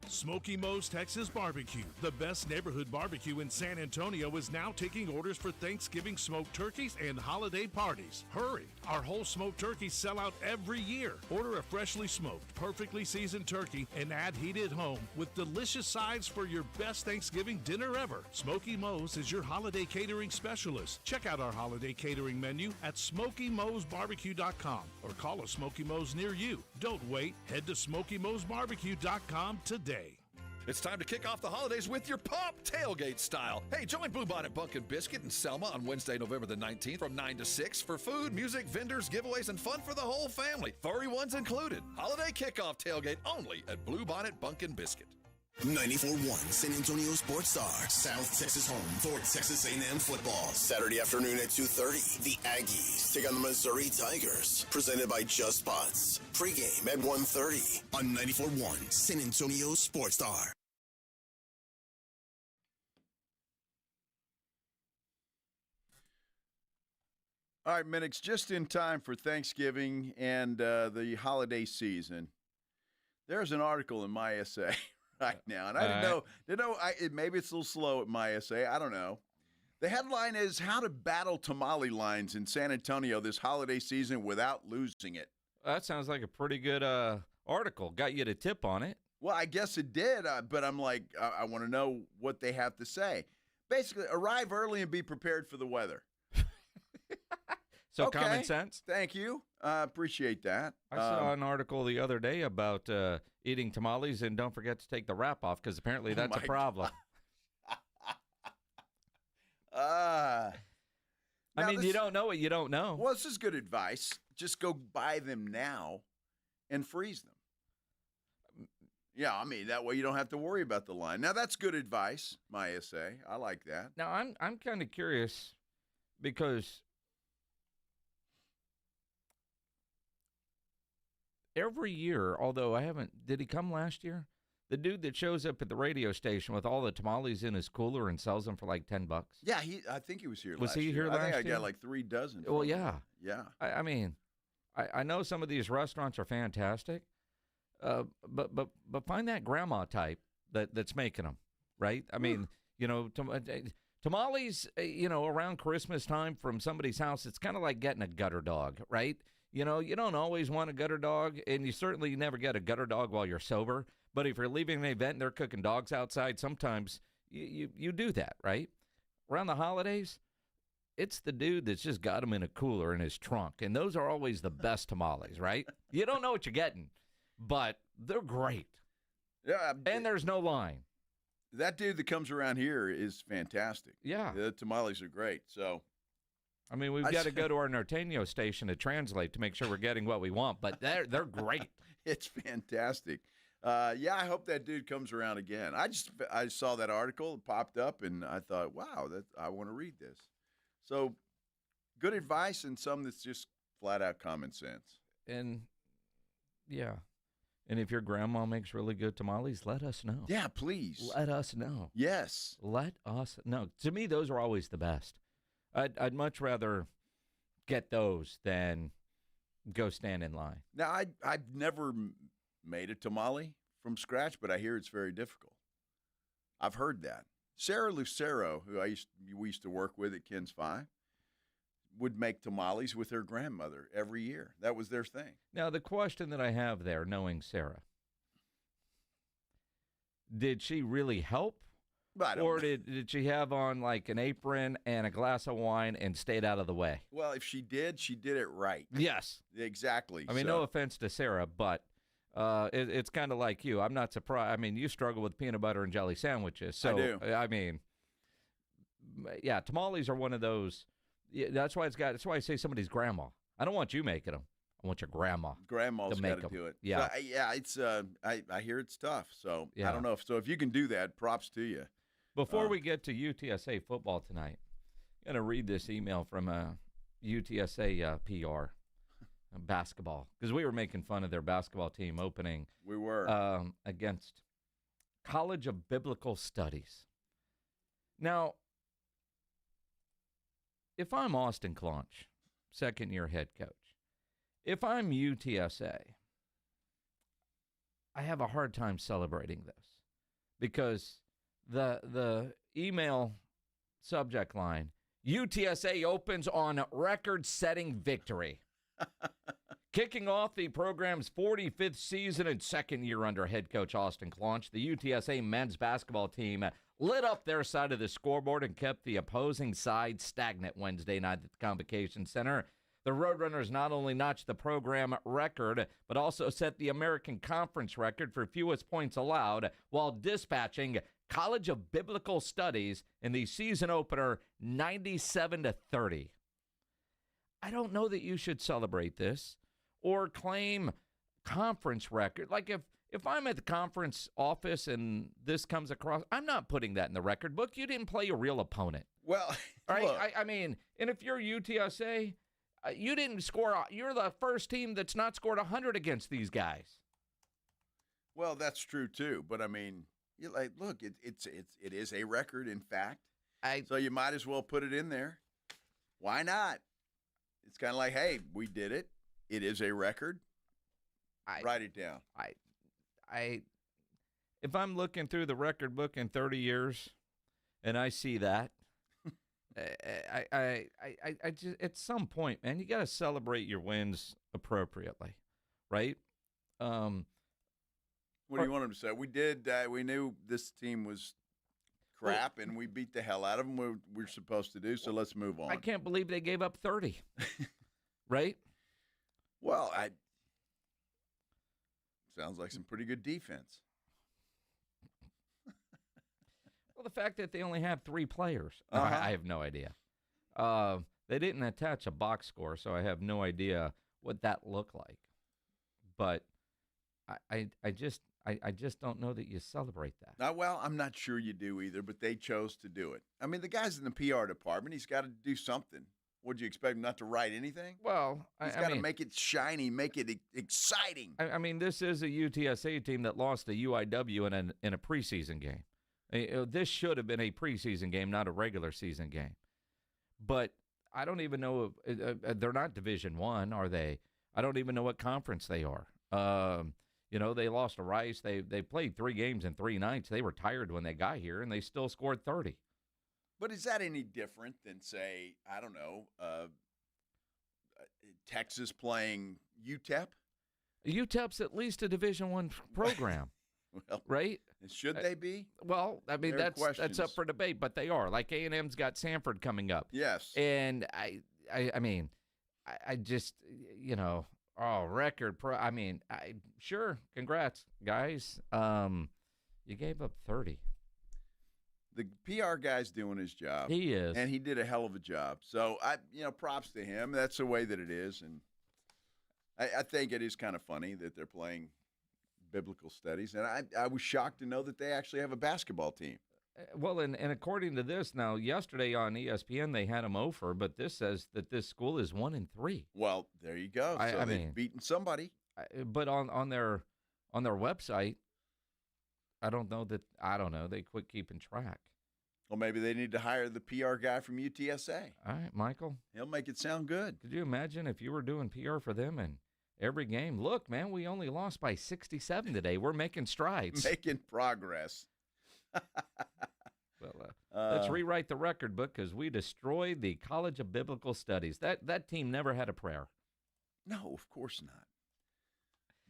Smoky Moe's Texas Barbecue, the best neighborhood barbecue in San Antonio, is now taking orders for Thanksgiving smoked turkeys and holiday parties. Hurry! Our whole smoked turkeys sell out every year. Order a freshly smoked, perfectly seasoned turkey and add heat at home with delicious sides for your best Thanksgiving dinner ever. Smoky Moe's is your holiday catering specialist. Check out our holiday catering menu at SmokyMoe'sBarbecue.com or call a Smoky Moe's near you. Don't wait. Head to SmokyMoe'sBarbecue.com today. It's time to kick off the holidays with your Pop Tailgate style. Hey, join Bluebonnet Bunkin' Biscuit and Selma on Wednesday, November the 19th from 9 to 6 for food, music, vendors, giveaways, and fun for the whole family. Furry ones included. Holiday kickoff tailgate only at Bluebonnet Bunkin' Biscuit. 94.1 San Antonio Sports Star, South Texas home for Texas A&M football. Saturday afternoon at 2:30, the Aggies take on the Missouri Tigers. Presented by Just Spots. Pregame at 1:30 on 94.1 San Antonio Sports Star. All right, Minix, just in time for Thanksgiving and the holiday season. There's an article in My SA right now, and I didn't know. Maybe it's a little slow at My SA. I don't know. The headline is "How to Battle Tamale Lines in San Antonio This Holiday Season Without Losing It." That sounds like a pretty good article. Got you to tip on it. Well, I guess it did, but I'm like, I want to know what they have to say. Basically, arrive early and be prepared for the weather. So okay. Common sense. Thank you. Appreciate that. I saw an article the other day about eating tamales, and don't forget to take the wrap off because apparently that's a problem. I mean, you don't know what you don't know. Well, this is good advice. Just go buy them now and freeze them. Yeah, I mean, that way you don't have to worry about the line. Now, that's good advice, My SA. I like that. Now, I'm kind of curious because every year, although I haven't, did he come last year? The dude that shows up at the radio station with all the tamales in his cooler and sells them for like $10. Yeah, I think he was here last year. Was he here last year? I think I got like 3 dozen. Well, yeah. Yeah. I mean, I know some of these restaurants are fantastic, but find that grandma type that's making them, right? I mean, you know, tamales, you know, around Christmas time from somebody's house, it's kind of like getting a gutter dog, right? You know, you don't always want a gutter dog, and you certainly never get a gutter dog while you're sober. But if you're leaving an event and they're cooking dogs outside, sometimes you do that, right? Around the holidays, it's the dude that's just got them in a cooler in his trunk. And those are always the best tamales, right? You don't know what you're getting, but they're great. Yeah. And there's no line. That dude that comes around here is fantastic. Yeah. The tamales are great, so. I mean, we've got to go to our Norteño station to translate to make sure we're getting what we want, but they're great. It's fantastic. Yeah, I hope that dude comes around again. I saw that article, it popped up, and I thought, wow, I want to read this. So, good advice and some that's just flat out common sense. And Yeah. And if your grandma makes really good tamales, let us know. Yeah, please. Let us know. Yes. Let us know. To me, those are always the best. I'd much rather get those than go stand in line. Now, I've never made a tamale from scratch, but I hear it's very difficult. I've heard that. Sarah Lucero, who we used to work with at Ken's 5, would make tamales with her grandmother every year. That was their thing. Now, the question that I have there, knowing Sarah, did she really help? Or did she have on like an apron and a glass of wine and stayed out of the way? Well, if she did it right. Yes. Exactly. I mean, no offense to Sarah, but it's kind of like you. I'm not surprised. I mean, you struggle with peanut butter and jelly sandwiches. So, I do. I mean, yeah, tamales are one of those. Yeah, that's why I say somebody's grandma. I don't want you making them. I want your grandma. Grandma's got to do it. Yeah. So, it's I hear it's tough. So Yeah. I don't know if you can do that, props to you. Before we get to UTSA football tonight, I'm going to read this email from UTSA PR basketball, because we were making fun of their basketball team opening. We were. Against College of Biblical Studies. Now, if I'm Austin Claunch, second-year head coach, if I'm UTSA, I have a hard time celebrating this because the email subject line, UTSA opens on record-setting victory. Kicking off the program's 45th season and second year under head coach Austin Claunch, the UTSA men's basketball team lit up their side of the scoreboard and kept the opposing side stagnant Wednesday night at the Convocation Center. The Roadrunners not only notched the program record, but also set the American Conference record for fewest points allowed while dispatching College of Biblical Studies in the season opener 97-30. I don't know that you should celebrate this or claim conference record. Like if I'm at the conference office and this comes across, I'm not putting that in the record book. You didn't play a real opponent. Well, right? I mean, and if you're UTSA, you didn't score. You're the first team that's not scored 100 against these guys. Well, that's true too. But I mean, look, it is a record, in fact. So you might as well put it in there. Why not? It's kind of like, hey, we did it. It is a record. Write it down. If I'm looking through the record book in 30 years, and I see that, I just at some point, man, you got to celebrate your wins appropriately, right? What do you want him to say? We did. We knew this team was crap, and we beat the hell out of them. We're supposed to do. So let's move on. I can't believe they gave up 30. Right? Well, sounds like some pretty good defense. Well, the fact that they only have 3 players, Uh-huh. I have no idea. They didn't attach a box score, so I have no idea what that looked like. But I just don't know that you celebrate that. Well, I'm not sure you do either, but they chose to do it. I mean, the guy's in the PR department. He's got to do something. Would you expect him not to write anything? Well, he's got to make it shiny, make it exciting. I mean, this is a UTSA team that lost to UIW in a preseason game. This should have been a preseason game, not a regular season game. But I don't even know if they're not Division I, are they? I don't even know what conference they are. They lost to Rice. They played 3 games in 3 nights. They were tired when they got here, and they still scored 30. But is that any different than, say, I don't know, Texas playing UTEP? UTEP's at least a Division I program, well, right? Should they be? Well, I mean, that's up for debate, but they are. Like A&M's got Sanford coming up. Yes. And I mean, I just, record pro. I mean, sure, congrats, guys. You gave up 30. The PR guy's doing his job. He is. And he did a hell of a job. So, props to him. That's the way that it is. And I think it is kind of funny that they're playing biblical studies. And I was shocked to know that they actually have a basketball team. Well, and according to this, now, yesterday on ESPN, they had them over, but this says that this school is 1-3. Well, there you go. So they've beaten somebody. but on their website, I don't know. They quit keeping track. Well, maybe they need to hire the PR guy from UTSA. All right, Michael. He'll make it sound good. Could you imagine if you were doing PR for them and every game? Look, man, we only lost by 67 today. We're making strides. Making progress. Well, let's rewrite the record book because we destroyed the College of Biblical Studies. That team never had a prayer. No, of course not.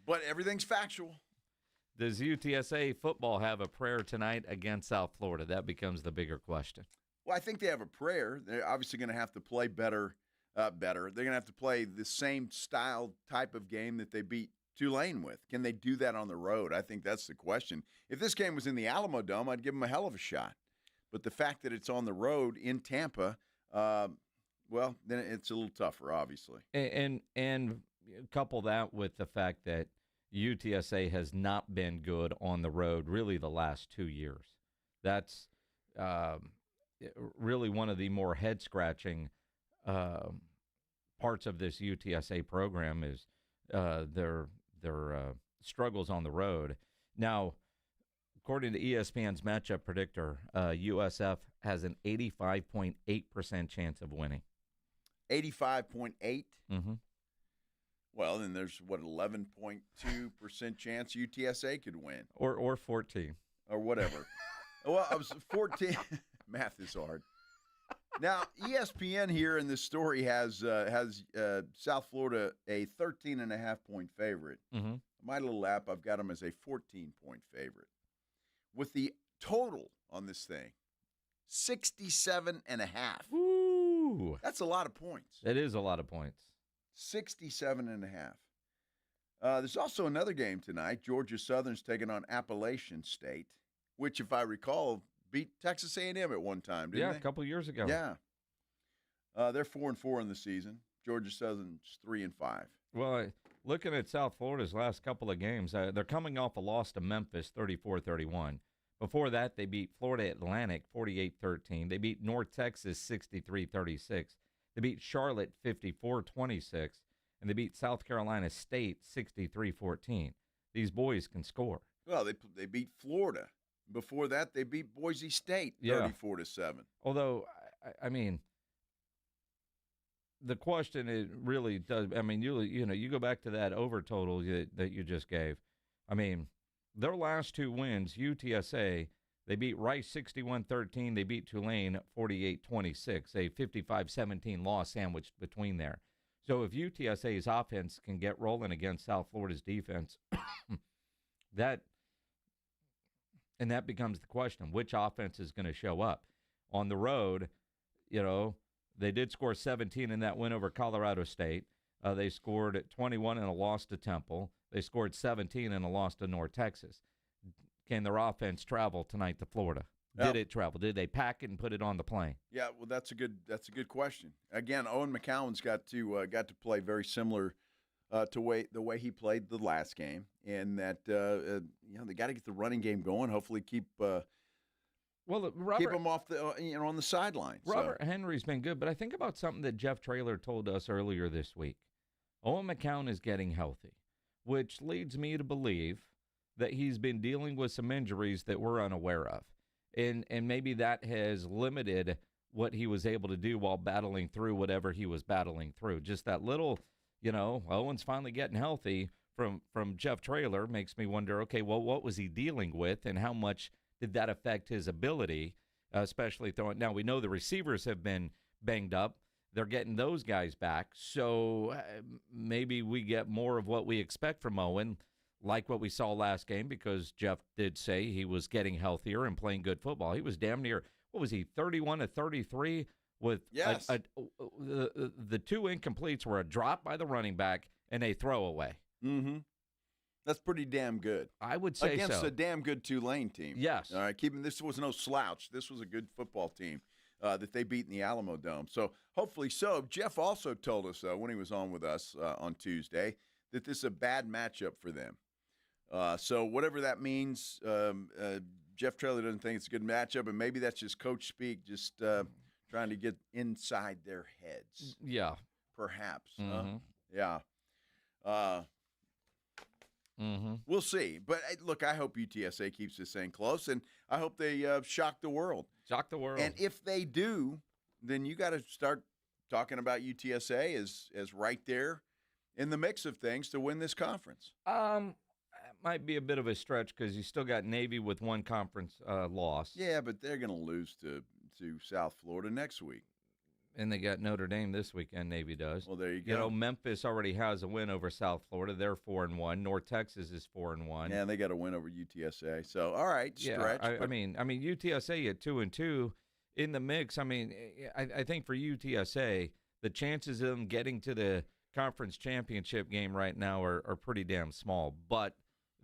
But everything's factual. Does UTSA football have a prayer tonight against South Florida? That becomes the bigger question. Well, I think they have a prayer. They're obviously going to have to play better. They're going to have to play the same style type of game that they beat Tulane with. Can they do that on the road? I think that's the question. If this game was in the Alamo Dome, I'd give them a hell of a shot. But the fact that it's on the road in Tampa, well, then it's a little tougher, obviously. And couple that with the fact that UTSA has not been good on the road really the last 2 years. That's really one of the more head-scratching parts of this UTSA program is their struggles on the road. Now, according to ESPN's matchup predictor, USF has an 85.8% chance of winning. 85.8? Mm-hmm. Well, then there's, 11.2% chance UTSA could win. Or 14. Or whatever. Well, I was 14. Math is hard. Now, ESPN here in this story has South Florida a 13.5-point favorite. Mm-hmm. My little app, I've got them as a 14-point favorite. With the total on this thing, 67.5. Ooh. That's a lot of points. It is a lot of points. 67.5. There's also another game tonight. Georgia Southern's taking on Appalachian State, which, if I recall, beat Texas A&M at one time, didn't they? Yeah, a couple years ago. Yeah. They're 4-4 in the season. Georgia Southern's 3-5. Well, looking at South Florida's last couple of games, they're coming off a loss to Memphis, 34-31. Before that, they beat Florida Atlantic, 48-13. They beat North Texas, 63-36. They beat Charlotte, 54-26. And they beat South Carolina State, 63-14. These boys can score. Well, they beat Florida. Before that, they beat Boise State, 34-7. Although, I mean, the question it really does. I mean, you go back to that over total that you just gave. I mean, their last two wins, UTSA, they beat Rice 61-13. They beat Tulane 48-26. A 55-17 loss sandwiched between there. So if UTSA's offense can get rolling against South Florida's defense, that becomes the question: which offense is going to show up on the road? They did score 17 in that win over Colorado State. They scored 21 in a loss to Temple. They scored 17 in a loss to North Texas. Can their offense travel tonight to Florida? Did it travel? Did they pack it and put it on the plane? Yeah, well, that's a good question. Again, Owen McCowan's got to play very similar to the way he played the last game, and that they got to get the running game going. Hopefully, keep them off the on the sidelines. Robert Henry's been good, but I think about something that Jeff Traylor told us earlier this week. Owen McCowan is getting healthy, which leads me to believe that he's been dealing with some injuries that we're unaware of. And maybe that has limited what he was able to do while battling through whatever he was battling through. Just that little, Owen's finally getting healthy from Jeff Traylor makes me wonder, okay, well, what was he dealing with and how much did that affect his ability, especially throwing? Now, we know the receivers have been banged up. They're getting those guys back. So maybe we get more of what we expect from Owen, like what we saw last game, because Jeff did say he was getting healthier and playing good football. He was damn near, 31-33 with yes. The two incompletes were a drop by the running back and a throwaway. Mm-hmm. That's pretty damn good. I would say against so. a damn good Tulane team. Yes. All right, this was no slouch. This was a good football team that they beat in the Alamo Dome. So hopefully so. Jeff also told us when he was on with us on Tuesday that this is a bad matchup for them. So whatever that means, Jeff Traylor doesn't think it's a good matchup, and maybe that's just coach speak, just trying to get inside their heads. Yeah. Perhaps. Mm-hmm. Yeah. We'll see. But look, I hope UTSA keeps this thing close, and I hope they shock the world. Shock the world. And if they do, then you got to start talking about UTSA as right there in the mix of things to win this conference. It might be a bit of a stretch because you still got Navy with one conference loss. Yeah, but they're going to lose to South Florida next week. And they got Notre Dame this weekend, Navy does. Well, there you go. You know, Memphis already has a win over South Florida. They're 4-1. North Texas is 4-1. Yeah, and they got a win over UTSA. So, all right, stretch. I mean, UTSA at 2-2 in the mix. I mean, I think for UTSA, the chances of them getting to the conference championship game right now are pretty damn small. But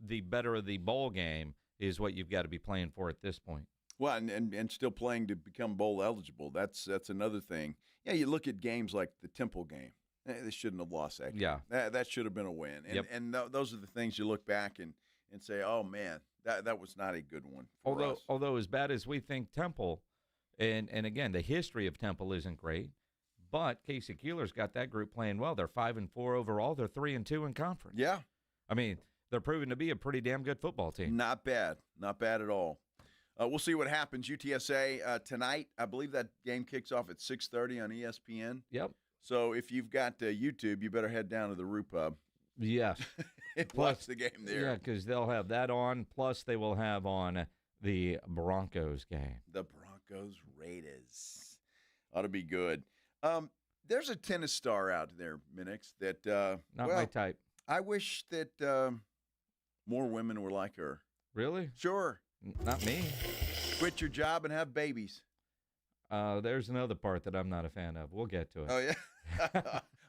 the better of the bowl game is what you've got to be playing for at this point. Well, and still playing to become bowl eligible. That's another thing. Yeah, you look at games like the Temple game. They shouldn't have lost that game. Yeah. That should have been a win. And those are the things you look back and say, oh, man, that was not a good one for us. Although as bad as we think Temple, and again, the history of Temple isn't great, but Casey Keeler's got that group playing well. They're 5-4 overall. They're 3-2 in conference. Yeah. I mean, they're proving to be a pretty damn good football team. Not bad. Not bad at all. We'll see what happens. UTSA tonight, I believe that game kicks off at 6:30 on ESPN. Yep. So if you've got YouTube, you better head down to the Rue Pub. Yes. And watch the game there. Yeah, because they'll have that on, plus they will have on the Broncos game. The Broncos Raiders. Ought to be good. There's a tennis star out there, Minix, that Not my type. I wish that more women were like her. Really? Sure. Not me. Quit your job and have babies. There's another part that I'm not a fan of. We'll get to it. Oh, yeah?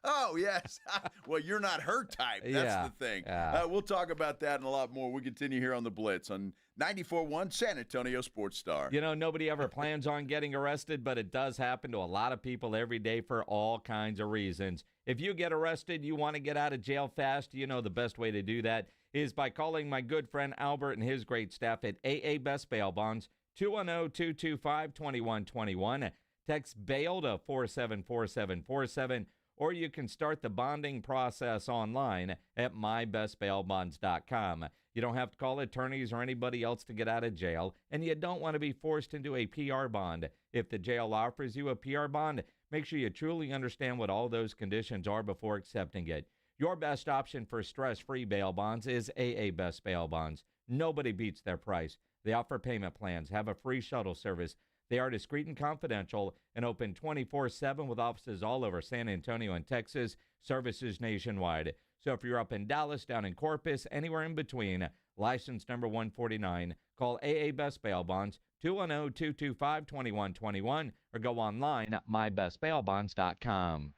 Oh, yes. Well, you're not her type. That's the thing. Yeah. We'll talk about that and a lot more. We continue here on The Blitz on 94.1 San Antonio Sports Star. You know, nobody ever plans on getting arrested, but it does happen to a lot of people every day for all kinds of reasons. If you get arrested, you want to get out of jail fast, you know the best way to do that is by calling my good friend Albert and his great staff at AA Best Bail Bonds, 210-225-2121. Text bail to 474747, or you can start the bonding process online at mybestbailbonds.com. You don't have to call attorneys or anybody else to get out of jail, and you don't want to be forced into a PR bond. If the jail offers you a PR bond, make sure you truly understand what all those conditions are before accepting it. Your best option for stress-free bail bonds is AA Best Bail Bonds. Nobody beats their price. They offer payment plans, have a free shuttle service. They are discreet and confidential and open 24/7 with offices all over San Antonio and Texas, services nationwide. So if you're up in Dallas, down in Corpus, anywhere in between, license number 149, call AA Best Bail Bonds, 210-225-2121, or go online at mybestbailbonds.com.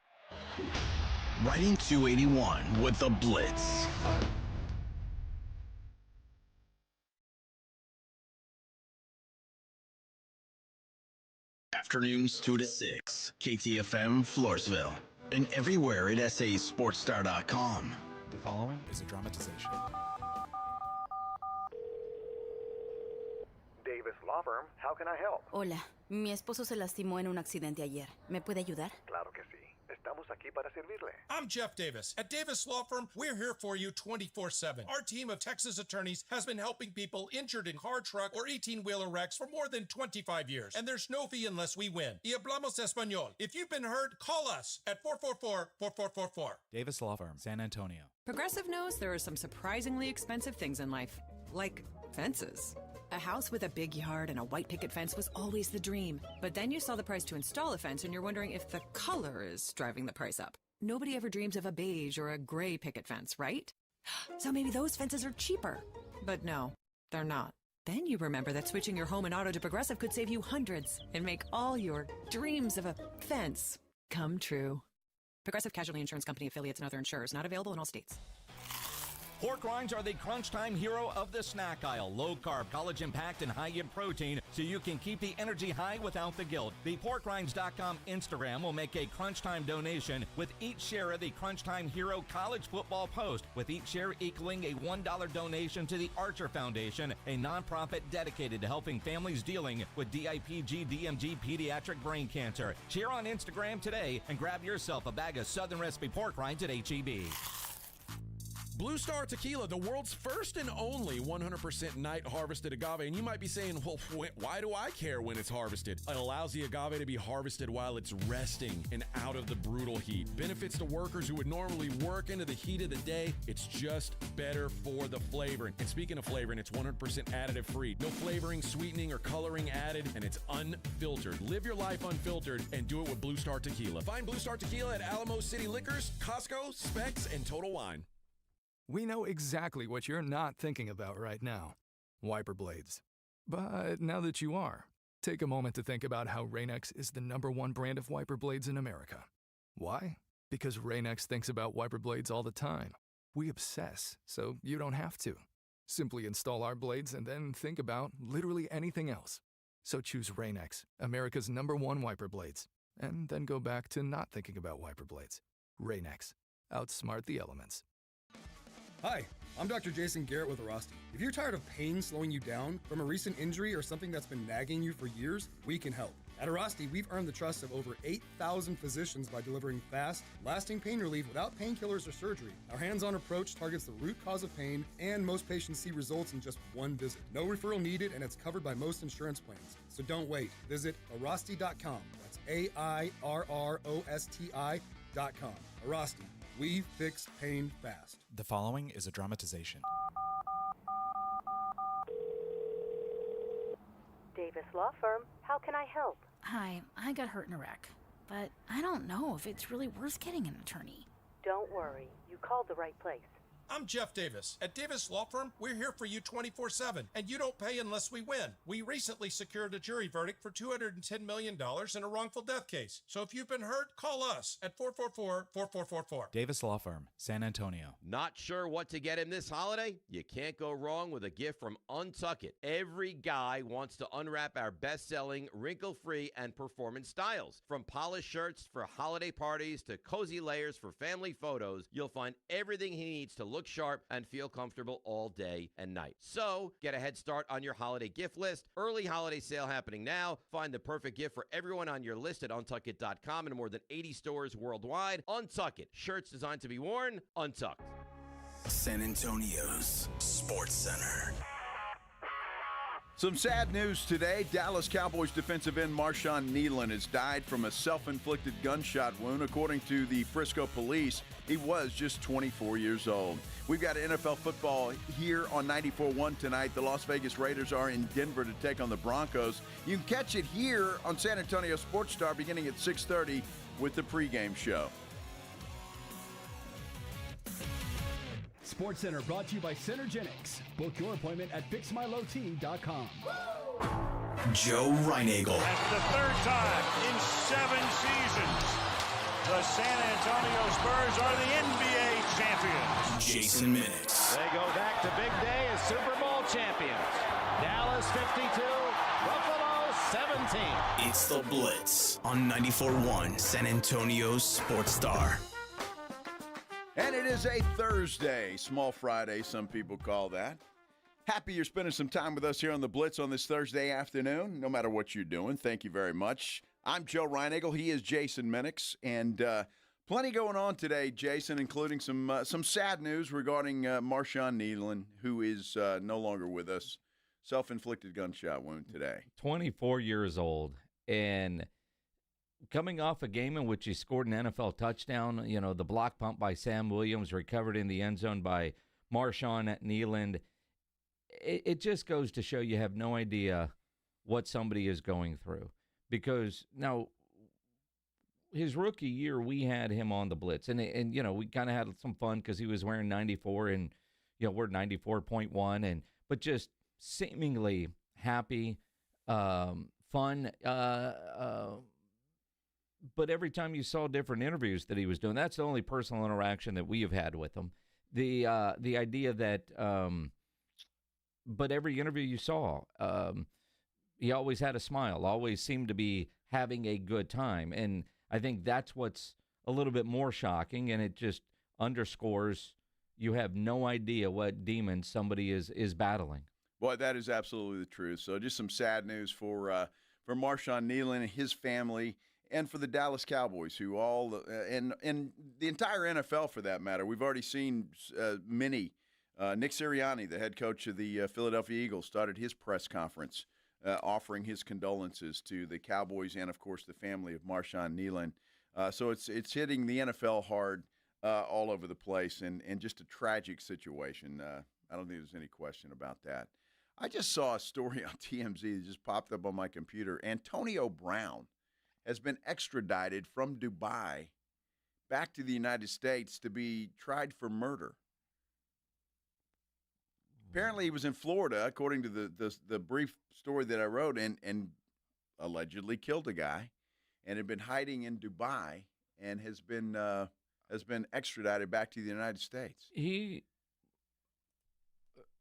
Riding 281 with the Blitz. Afternoons 2 to 6. KTFM Floresville. And everywhere at sasportstar.com. The following is a dramatization. Davis Law Firm, how can I help? Hola, mi esposo se lastimó en un accidente ayer. ¿Me puede ayudar? Claro que sí. Estamos aquí para servirle. I'm Jeff Davis. At Davis Law Firm, we're here for you 24/7. Our team of Texas attorneys has been helping people injured in car, truck, or 18-wheeler wrecks for more than 25 years. And there's no fee unless we win. Y hablamos español. If you've been hurt, call us at 444-4444. Davis Law Firm, San Antonio. Progressive knows there are some surprisingly expensive things in life, like fences. A house with a big yard and a white picket fence was always the dream. But then you saw the price to install a fence and you're wondering if the color is driving the price up. Nobody ever dreams of a beige or a gray picket fence, right? So maybe those fences are cheaper. But no, they're not. Then you remember that switching your home and auto to Progressive could save you hundreds and make all your dreams of a fence come true. Progressive Casualty Insurance Company affiliates and other insurers, not available in all states. Pork rinds are the crunch time hero of the snack aisle. Low carb, collagen packed, and high in protein, so you can keep the energy high without the guilt. The PorkRinds.com Instagram will make a crunch time donation with each share of the Crunch Time Hero college football post, with each share equaling a $1 donation to the Archer Foundation, a nonprofit dedicated to helping families dealing with DIPG, DMG, pediatric brain cancer. Share on Instagram today and grab yourself a bag of Southern Recipe pork rinds at H-E-B. Blue Star Tequila, the world's first and only 100% night harvested agave. And you might be saying, well, why do I care when it's harvested? It allows the agave to be harvested while it's resting and out of the brutal heat. Benefits to workers who would normally work into the heat of the day. It's just better for the flavoring. And speaking of flavoring, it's 100% additive free. No flavoring, sweetening, or coloring added, and it's unfiltered. Live your life unfiltered and do it with Blue Star Tequila. Find Blue Star Tequila at Alamo City Liquors, Costco, Specs, and Total Wine. We know exactly what you're not thinking about right now. Wiper blades. But now that you are, take a moment to think about how Rain-X is the #1 brand of wiper blades in America. Why? Because Rain-X thinks about wiper blades all the time. We obsess, so you don't have to. Simply install our blades and then think about literally anything else. So choose Rain-X, America's #1 wiper blades, and then go back to not thinking about wiper blades. Rain-X. Outsmart the elements. Hi, I'm Dr. Jason Garrett with Arasti. If you're tired of pain slowing you down from a recent injury or something that's been nagging you for years, we can help. At Arasti, we've earned the trust of over 8,000 physicians by delivering fast, lasting pain relief without painkillers or surgery. Our hands-on approach targets the root cause of pain, and most patients see results in just one visit. No referral needed, and it's covered by most insurance plans. So don't wait. Visit Arasti.com. That's AIRROSTI.com. Arasti. We fix pain fast. The following is a dramatization. Davis Law Firm, how can I help? Hi, I got hurt in a wreck, but I don't know if it's really worth getting an attorney. Don't worry, you called the right place. I'm Jeff Davis. At Davis Law Firm, we're here for you 24/7, and you don't pay unless we win. We recently secured a jury verdict for $210 million in a wrongful death case. So if you've been hurt, call us at 444-4444. Davis Law Firm, San Antonio. Not sure what to get him this holiday? You can't go wrong with a gift from Untuck It. Every guy wants to unwrap our best-selling, wrinkle-free, and performance styles. From polished shirts for holiday parties to cozy layers for family photos, you'll find everything he needs to look sharp and feel comfortable all day and night. So, get a head start on your holiday gift list. Early holiday sale happening now. Find the perfect gift for everyone on your list at untuckit.com and more than 80 stores worldwide. Untuck It. Shirts designed to be worn, untucked. San Antonio's Sports Center. Some sad news today. Dallas Cowboys defensive end Marshawn Kneeland has died from a self-inflicted gunshot wound. According to the Frisco police, he was just 24 years old. We've got NFL football here on 94.1 tonight. The Las Vegas Raiders are in Denver to take on the Broncos. You can catch it here on San Antonio Sports Star beginning at 6:30 with the pregame show. Sports Center brought to you by Centergenics. Book your appointment at fixmylowt.com. Joe Reinagel. That's the third time in 7 seasons. The San Antonio Spurs are the NBA champions. Jason Minix. They go back to big day as Super Bowl champions. Dallas 52, Buffalo 17. It's the Blitz on 94.1 San Antonio's Sports Star. And it is a Thursday, Small Friday, some people call that. Happy you're spending some time with us here on the Blitz on this Thursday afternoon, no matter what you're doing. Thank you very much. I'm Joe Reinagel. He is Jason Minix. And plenty going on today, Jason, including some sad news regarding Marshawn Kneeland, who is no longer with us. Self-inflicted gunshot wound today. 24 years old. And coming off a game in which he scored an NFL touchdown, you know, the block punt by Sam Williams, recovered in the end zone by Marshawn Kneeland. It just goes to show you have no idea what somebody is going through. Because now, his rookie year, we had him on the Blitz. And you know, we kind of had some fun because he was wearing 94 and, you know, we're 94.1. But just seemingly happy, fun, but every time you saw different interviews that he was doing, that's the only personal interaction that we have had with him. The idea that, but every interview you saw, he always had a smile, always seemed to be having a good time. And I think that's what's a little bit more shocking, and it just underscores you have no idea what demons somebody is battling. Boy, that is absolutely the truth. So just some sad news for Marshawn Kneeland and his family. and for the Dallas Cowboys, who and the entire NFL for that matter. We've already seen many. Nick Sirianni, the head coach of the Philadelphia Eagles, started his press conference offering his condolences to the Cowboys and, of course, the family of Marshawn Kneeland. So it's hitting the NFL hard all over the place, and just a tragic situation. I don't think there's any question about that. I just saw a story on TMZ that just popped up on my computer. Antonio Brown has been extradited from Dubai back to the United States to be tried for murder. Apparently, he was in Florida, according to the brief story that I wrote, and allegedly killed a guy, and had been hiding in Dubai, and has been extradited back to the United States. He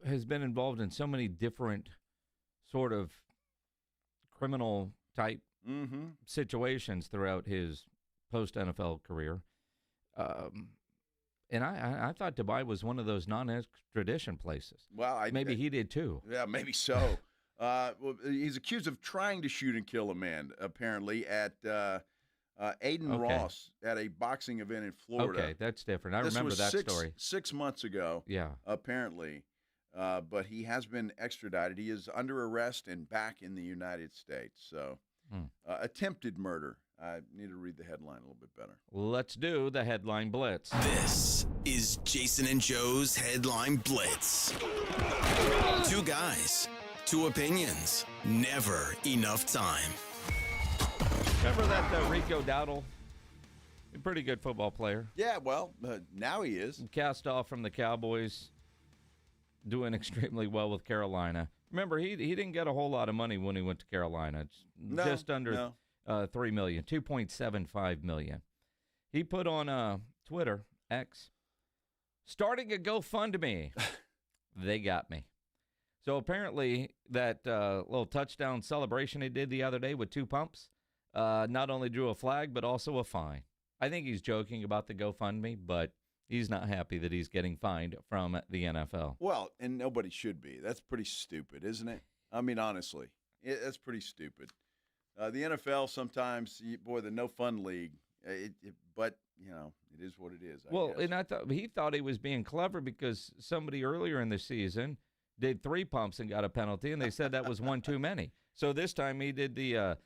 has been involved in so many different sort of criminal type situations throughout his post-NFL career. And I thought Dubai was one of those non-extradition places. Well, maybe he did too. Yeah, maybe so. Well, he's accused of trying to shoot and kill a man, apparently, at Aiden Ross at a boxing event in Florida. Okay, that's different. I remember that story. 6 months ago, yeah, apparently. But he has been extradited. He is under arrest and back in the United States. So, attempted murder. I need to read the headline a little bit better. Let's do the headline blitz. This is Jason and Joe's Headline Blitz. Two guys, two opinions, never enough time. Remember that Rico Dowdle? A pretty good football player. Yeah, well, now he is. Cast off from the Cowboys, doing extremely well with Carolina. Remember, he didn't get a whole lot of money when he went to Carolina. Just under $3 million, $2.75 million. He put on Twitter, X, starting a GoFundMe. They got me. So apparently that little touchdown celebration he did the other day with 2 pumps not only drew a flag, but also a fine. I think he's joking about the GoFundMe, but he's not happy that he's getting fined from the NFL. Well, and nobody should be. That's pretty stupid, isn't it? I mean, honestly, that's pretty stupid. The NFL sometimes, boy, the no fun league. But you know, it is what it is. I guess. And I thought he thought he was being clever because somebody earlier in the season did 3 pumps and got a penalty, and they said that was one too many. So this time he did the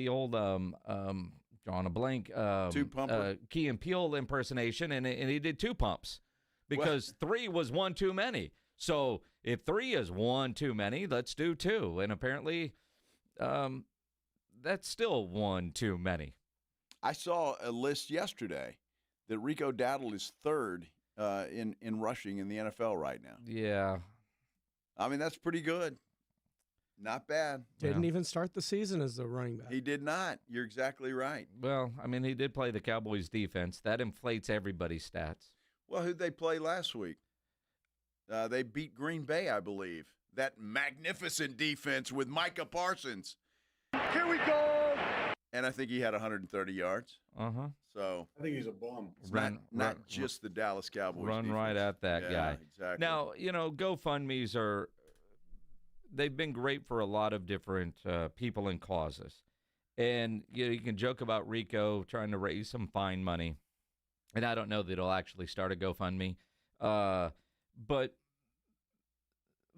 old drawing a blank 2-pumper Key and Peele impersonation, and he did 2 pumps because 3 was one too many. So if 3 is one too many, let's do 2. And apparently, that's still one too many. I saw a list yesterday that Rico Dowdle is 3rd in rushing in the NFL right now. Yeah. I mean, that's pretty good. Not bad. Didn't even start the season as a running back. He did not. You're exactly right. Well, I mean, he did play the Cowboys defense. That inflates everybody's stats. Well, who'd they play last week? They beat Green Bay, I believe. That magnificent defense with Micah Parsons. Here we go. And I think he had 130 yards. Uh-huh. So I think he's a bum. It's not just the Dallas Cowboys Run defense. right at that guy. Exactly. Now, you know, GoFundMes they've been great for a lot of different people and causes. And you can joke about Rico trying to raise some fine money. And I don't know that he'll actually start a GoFundMe. But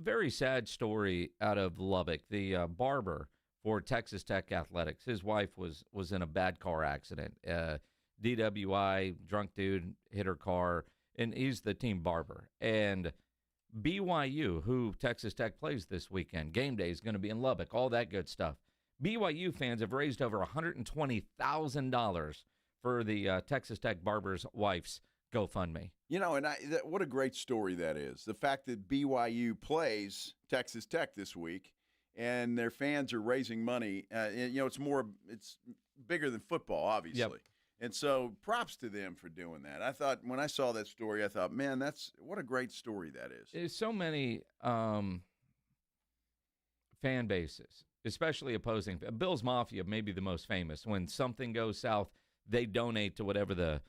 very sad story out of Lubbock. The barber for Texas Tech Athletics, his wife was in a bad car accident. DWI, drunk dude, hit her car, and he's the team barber. And BYU, who Texas Tech plays this weekend, game day is going to be in Lubbock, all that good stuff. BYU fans have raised over $120,000 for the Texas Tech barber's wife's GoFundMe. You know, and what a great story that is. The fact that BYU plays Texas Tech this week and their fans are raising money. And, you know, it's bigger than football, obviously. Yep. And so props to them for doing that. I thought when I saw that story, I thought, man, what a great story that is. There's so many fan bases, especially opposing. Bills Mafia may be the most famous. When something goes south, they donate to whatever the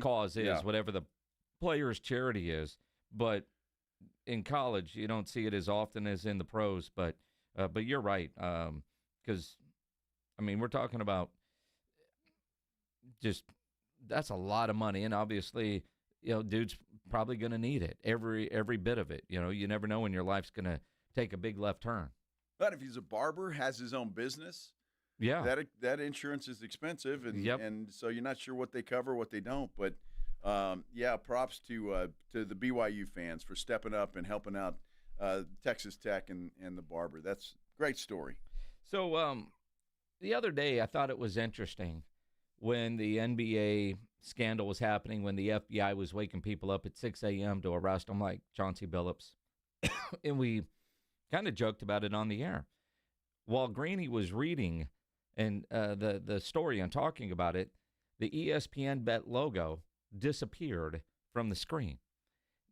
cause is, whatever the player's charity is. But in college, you don't see it as often as in the pros. But you're right, because, I mean, we're talking about that's a lot of money. And obviously, dude's probably going to need it, every bit of it. You never know when your life's going to take a big left turn. But if he's a barber, has his own business, that insurance is expensive, and so you're not sure what they cover, what they don't. But props to the BYU fans for stepping up and helping out Texas Tech and the barber. That's a great story. So the other day, I thought it was interesting when the NBA scandal was happening, when the FBI was waking people up at 6 a.m. to arrest them like Chauncey Billups, and we kind of joked about it on the air. While Greeny was reading and the story and talking about it, the ESPN Bet logo disappeared from the screen.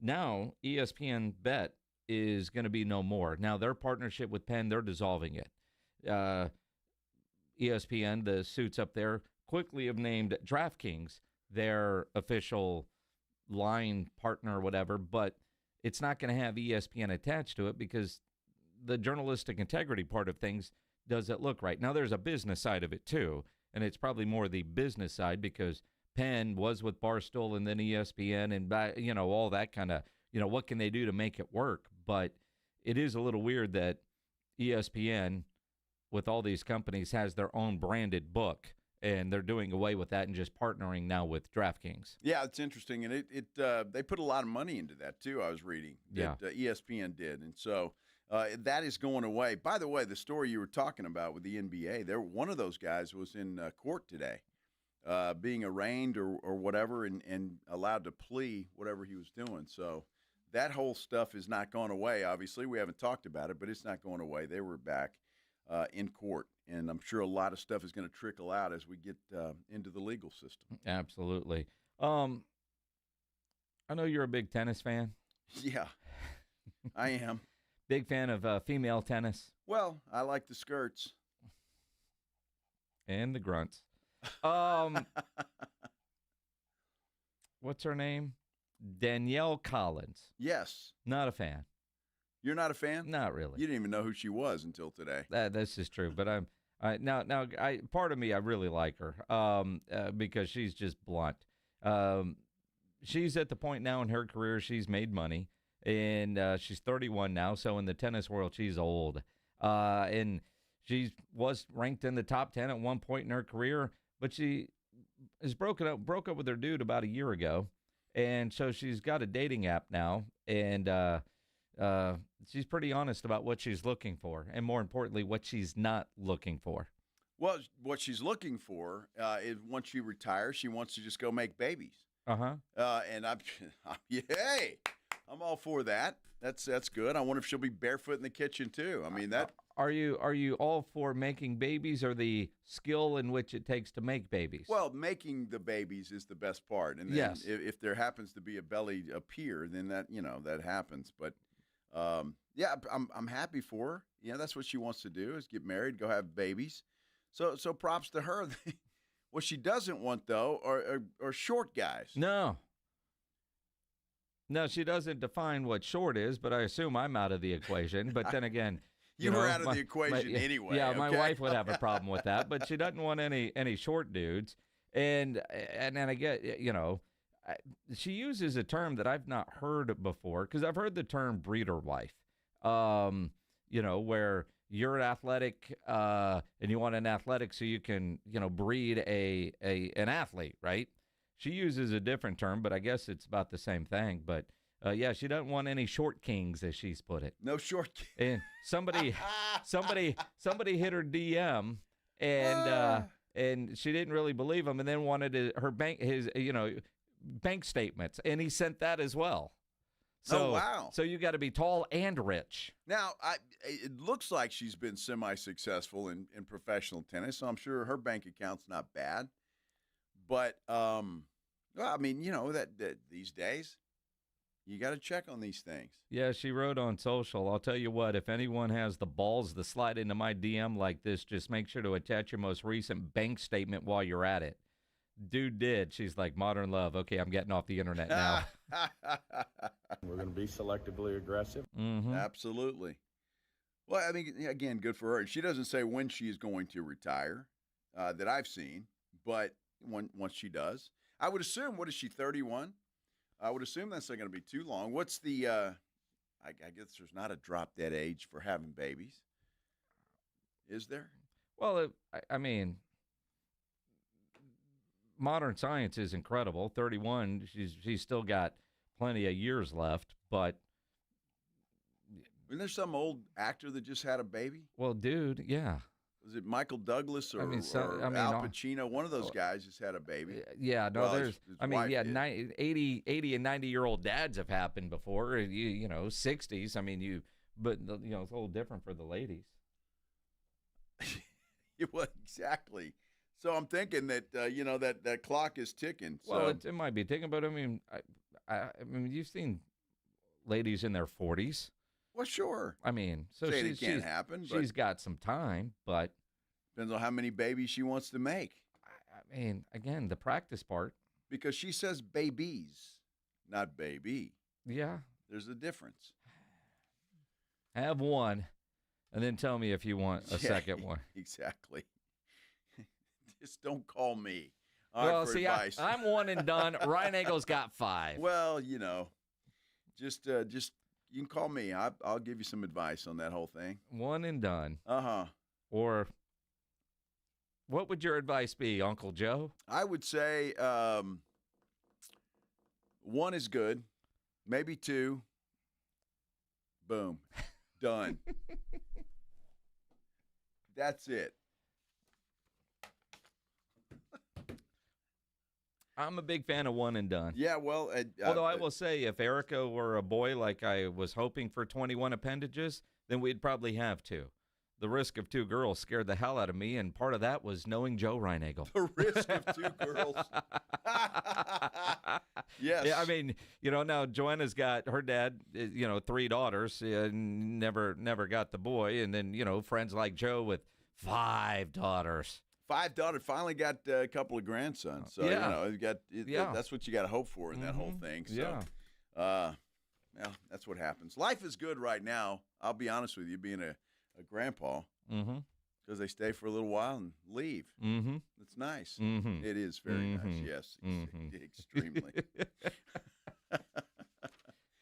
Now, ESPN Bet is going to be no more. Now, their partnership with Penn, they're dissolving it. ESPN, the suits up there, quickly have named DraftKings their official line partner or whatever, but it's not going to have ESPN attached to it because the journalistic integrity part of things doesn't look right. Now, there's a business side of it, too, and it's probably more the business side because Penn was with Barstool and then ESPN and, all that kind of, what can they do to make it work? But it is a little weird that ESPN, with all these companies, has their own branded book, and they're doing away with that and just partnering now with DraftKings. Yeah, it's interesting, and they put a lot of money into that, too, I was reading, that ESPN did, and so that is going away. By the way, the story you were talking about with the NBA, one of those guys was in court today, being arraigned or whatever and allowed to plea whatever he was doing. So that whole stuff is not going away, obviously. We haven't talked about it, but it's not going away. They were back in court, and I'm sure a lot of stuff is going to trickle out as we get into the legal system. Absolutely. I know you're a big tennis fan. Yeah, I am. Big fan of female tennis. Well, I like the skirts. And the grunts. What's her name? Danielle Collins. Yes. Not a fan. You're not a fan? Not really. You didn't even know who she was until today. This is true, but part of me, I really like her because she's just blunt. She's at the point now in her career, she's made money. And she's 31 now, so in the tennis world, she's old. And she was ranked in the top 10 at one point in her career, but she is broke up with her dude about a year ago, and so she's got a dating app now, and she's pretty honest about what she's looking for, and more importantly, what she's not looking for. Well, what she's looking for is once she retires, she wants to just go make babies. And hey. I'm all for that. That's good. I wonder if she'll be barefoot in the kitchen too. I mean that. Are you all for making babies or the skill in which it takes to make babies? Well, making the babies is the best part, and then yes, if there happens to be a belly appear, then that that happens. But I'm happy for her. That's what she wants to do is get married, go have babies. So props to her. What she doesn't want though are short guys. No, she doesn't define what short is, but I assume I'm out of the equation. But then again, you were out of the equation anyway. Yeah, okay? My wife would have a problem with that, but she doesn't want any short dudes. And then I get, she uses a term that I've not heard before because I've heard the term breeder wife, where you're athletic and you want an athletic so you can, breed an athlete, right? She uses a different term, but I guess it's about the same thing. But, she doesn't want any short kings, as she's put it. No short kings. And somebody hit her DM, and she didn't really believe him, and then wanted her bank statements, and he sent that as well. So, wow. So you got to be tall and rich. Now, it looks like she's been semi-successful in professional tennis, so I'm sure her bank account's not bad. But, that these days, you got to check on these things. Yeah, she wrote on social, I'll tell you what, if anyone has the balls to slide into my DM like this, just make sure to attach your most recent bank statement while you're at it. Dude did. She's like, modern love. Okay, I'm getting off the internet now. We're going to be selectively aggressive. Mm-hmm. Absolutely. Well, again, good for her. And she doesn't say when she's going to retire that I've seen. But, once she does. I would assume, what is she, 31? I would assume that's not going to be too long. What's the, I guess there's not a drop-dead age for having babies. Is there? Well, I mean, modern science is incredible. 31, she's still got plenty of years left, but. Isn't there some old actor that just had a baby? Well, dude, yeah. Was it Michael Douglas or Al Pacino? One of those guys just had a baby. Yeah, no, well, there's. his 80 and 90-year-old dads have happened before. You know, 60s. I mean, but it's a little different for the ladies. Well, exactly. So I'm thinking that that clock is ticking. So. Well, it might be ticking, but I mean, I mean, you've seen ladies in their 40s. Well, sure. I mean, so it can't happen. She's got some time, but depends on how many babies she wants to make. I mean, again, the practice part. Because she says babies, not baby. Yeah, there's a difference. Have one, and then tell me if you want a second one. Exactly. Just don't call me. Well, see, I'm one and done. Ryan Engel's got 5. Well, just. You can call me. I'll give you some advice on that whole thing. One and done. Uh-huh. Or what would your advice be, Uncle Joe? I would say 1 is good. Maybe 2. Boom. Done. That's it. I'm a big fan of one and done. Yeah, well. Although I will say, if Erica were a boy like I was hoping for 21 appendages, then we'd probably have 2. The risk of 2 girls scared the hell out of me, and part of that was knowing Joe Reinagel. The risk of 2 girls. Yes. Yeah, I mean, now Joanna's got her dad, 3 daughters, never got the boy, and then, friends like Joe with 5 daughters. 5 daughters, finally got a couple of grandsons. So, that's what you got to hope for in that whole thing. So, that's what happens. Life is good right now. I'll be honest with you, being a grandpa, because they stay for a little while and leave. Mm-hmm. It's nice. Mm-hmm. It is very nice, yes, extremely.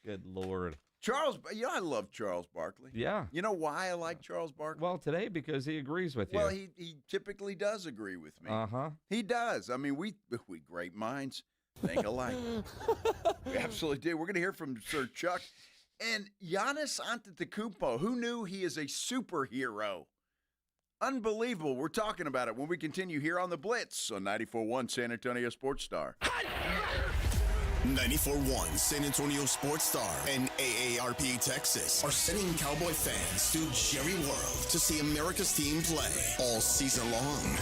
Good Lord. Charles, I love Charles Barkley. Yeah. You know why I like Charles Barkley? Well, today, because he agrees with you. Well, he typically does agree with me. Uh-huh. He does. I mean, we great minds think alike. We absolutely do. We're going to hear from Sir Chuck. And Giannis Antetokounmpo, who knew he is a superhero? Unbelievable. We're talking about it when we continue here on The Blitz on 94.1 San Antonio Sports Star. 94.1 San Antonio Sports Star and AARP Texas are sending Cowboy fans to Jerry World to see America's team play all season long.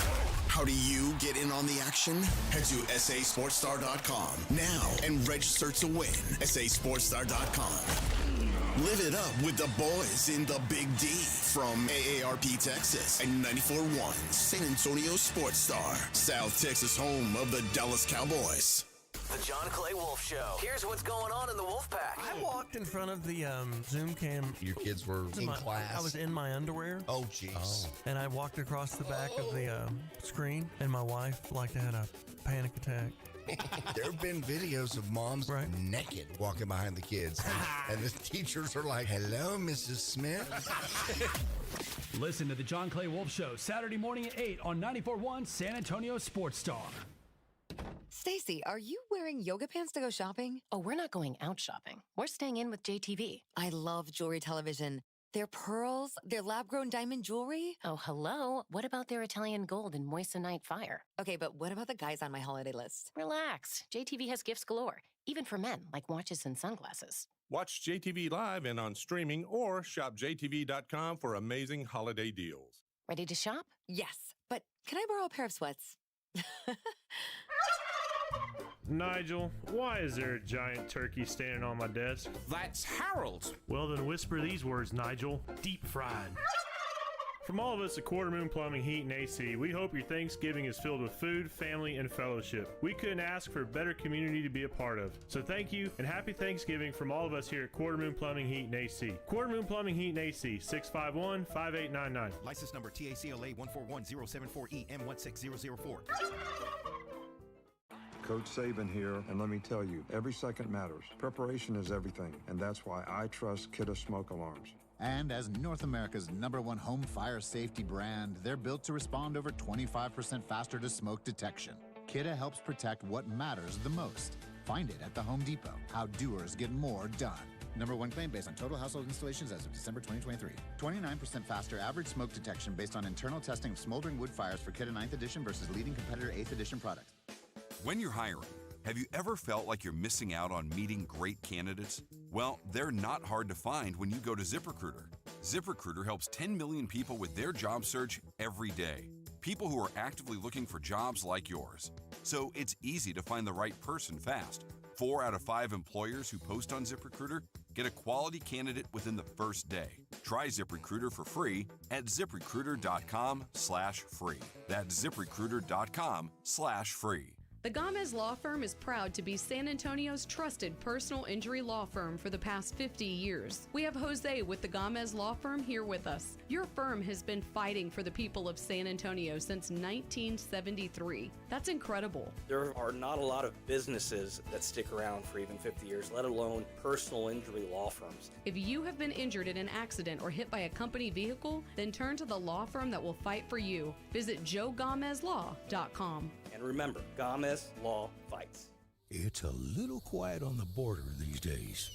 How do you get in on the action? Head to sasportstar.com now and register to win. sasportstar.com. Live it up with the boys in the Big D from AARP Texas and 94.1 San Antonio Sports Star, South Texas home of the Dallas Cowboys. The John Clay Wolf Show. Here's what's going on in the Wolf Pack. I walked in front of the Zoom cam. Your kids were in class? I was in my underwear. Oh, jeez. Oh. And I walked across the back of the screen, and my wife had a panic attack. There have been videos of moms naked walking behind the kids. And the teachers are like, hello, Mrs. Smith. Listen to the John Clay Wolf Show Saturday morning at 8 on 94.1 San Antonio Sports Star. Stacy, are you wearing yoga pants to go shopping? Oh, we're not going out shopping. We're staying in with JTV. I love jewelry television. Their pearls, their lab-grown diamond jewelry. Oh, hello. What about their Italian gold and moissanite fire? Okay, but what about the guys on my holiday list? Relax. JTV has gifts galore, even for men, like watches and sunglasses. Watch JTV live and on streaming or shop jtv.com for amazing holiday deals. Ready to shop? Yes, but can I borrow a pair of sweats? Nigel, why is there a giant turkey standing on my desk? That's Harold. Well, then whisper these words, Nigel. Deep fried. From all of us at Quarter Moon Plumbing, Heat, and AC, we hope your Thanksgiving is filled with food, family, and fellowship. We couldn't ask for a better community to be a part of. So thank you, and happy Thanksgiving from all of us here at Quarter Moon Plumbing, Heat, and AC. Quarter Moon Plumbing, Heat, and AC, 651-5899. License number TACLA 141074E M16004. Coach Saban here, and let me tell you, every second matters. Preparation is everything, and that's why I trust Kidde Smoke Alarms. And as North America's #1 home fire safety brand, they're built to respond over 25% faster to smoke detection. Kidde helps protect what matters the most. Find it at the Home Depot. How doers get more done. #1 claim based on total household installations as of December 2023. 29% faster average smoke detection based on internal testing of smoldering wood fires for Kidde 9th edition versus leading competitor 8th edition products. When you're hiring, have you ever felt like you're missing out on meeting great candidates? Well, they're not hard to find when you go to ZipRecruiter. ZipRecruiter helps 10 million people with their job search every day. People who are actively looking for jobs like yours. So it's easy to find the right person fast. 4 out of 5 employers who post on ZipRecruiter get a quality candidate within the first day. Try ZipRecruiter for free at ZipRecruiter.com/free. That's ZipRecruiter.com/free. The Gomez Law Firm is proud to be San Antonio's trusted personal injury law firm for the past 50 years. We have Jose with the Gomez Law Firm here with us. Your firm has been fighting for the people of San Antonio since 1973. That's incredible. There are not a lot of businesses that stick around for even 50 years, let alone personal injury law firms. If you have been injured in an accident or hit by a company vehicle, then turn to the law firm that will fight for you. Visit joegomezlaw.com. And remember, Gomez Law fights. It's a little quiet on the border these days.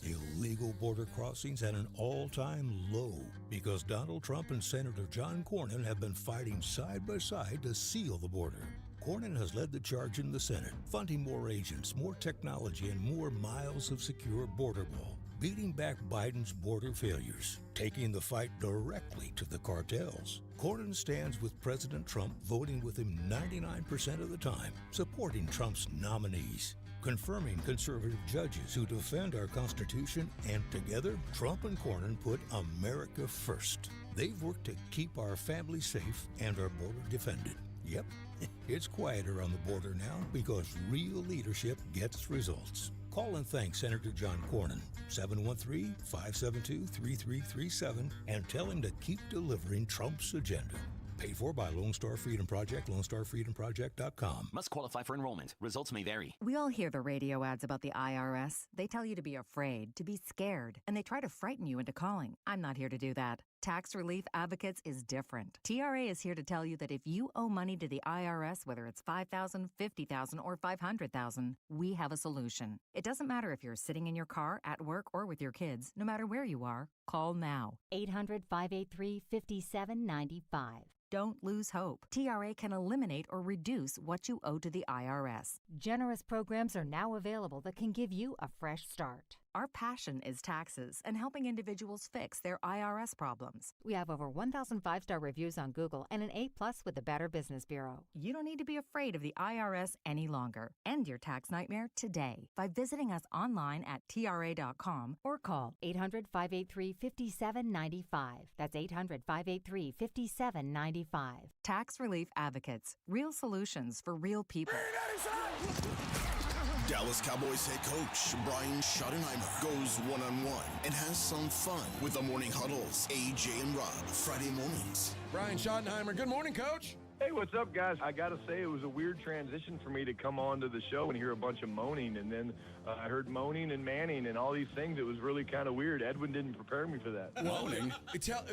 Illegal border crossings at an all-time low because Donald Trump and Senator John Cornyn have been fighting side by side to seal the border. Cornyn has led the charge in the Senate, funding more agents, more technology, and more miles of secure border wall, beating back Biden's border failures, taking the fight directly to the cartels. Cornyn stands with President Trump, voting with him 99% of the time, supporting Trump's nominees, confirming conservative judges who defend our Constitution, and together, Trump and Cornyn put America first. They've worked to keep our families safe and our border defended. Yep, it's quieter on the border now because real leadership gets results. Call and thank Senator John Cornyn, 713-572-3337, and tell him to keep delivering Trump's agenda. Paid for by Lone Star Freedom Project, LoneStarFreedomProject.com. Must qualify for enrollment. Results may vary. We all hear the radio ads about the IRS. They tell you to be afraid, to be scared, and they try to frighten you into calling. I'm not here to do that. Tax Relief Advocates is different. TRA is here to tell you that if you owe money to the IRS, whether it's $5,000, $50,000, or $500,000, we have a solution. It doesn't matter if you're sitting in your car, at work, or with your kids. No matter where you are, call now. 800-583-5795. Don't lose hope. TRA can eliminate or reduce what you owe to the IRS. Generous programs are now available that can give you a fresh start. Our passion is taxes and helping individuals fix their IRS problems. We have over 1,000 5-star reviews on Google and an A+ with the Better Business Bureau. You don't need to be afraid of the IRS any longer. End your tax nightmare today by visiting us online at TRA.com or call 800-583-5795. That's 800-583-5795. Tax Relief Advocates. Real solutions for real people. Dallas Cowboys head coach Brian Schottenheimer goes one-on-one and has some fun with the Morning Huddles, AJ and Rob, Friday mornings. Brian Schottenheimer, good morning, Coach. Hey, what's up, guys? I got to say, it was a weird transition for me to come on to the show and hear a bunch of moaning, and then I heard moaning and manning and all these things. It was really kind of weird. Edwin didn't prepare me for that. Moaning?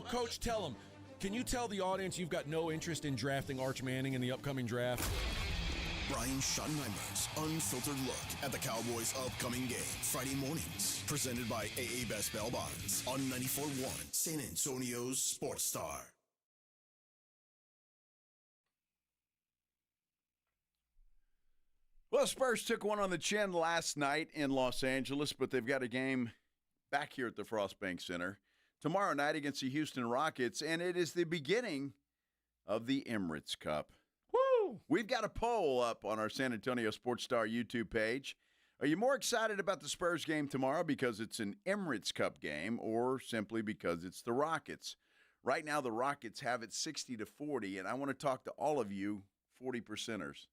Coach, tell him. Can you tell the audience you've got no interest in drafting Arch Manning in the upcoming draft? Brian Schottenheimer's unfiltered look at the Cowboys' upcoming game. Friday mornings. Presented by AA Best Bail Bonds on 94.1 San Antonio's Sports Star. Well, Spurs took one on the chin last night in Los Angeles, but they've got a game back here at the Frostbank Center tomorrow night against the Houston Rockets, and it is the beginning of the Emirates Cup. Woo! We've got a poll up on our San Antonio Sports Star YouTube page. Are you more excited about the Spurs game tomorrow because it's an Emirates Cup game or simply because it's the Rockets? Right now, the Rockets have it 60-40, and I want to talk to all of you 40%ers.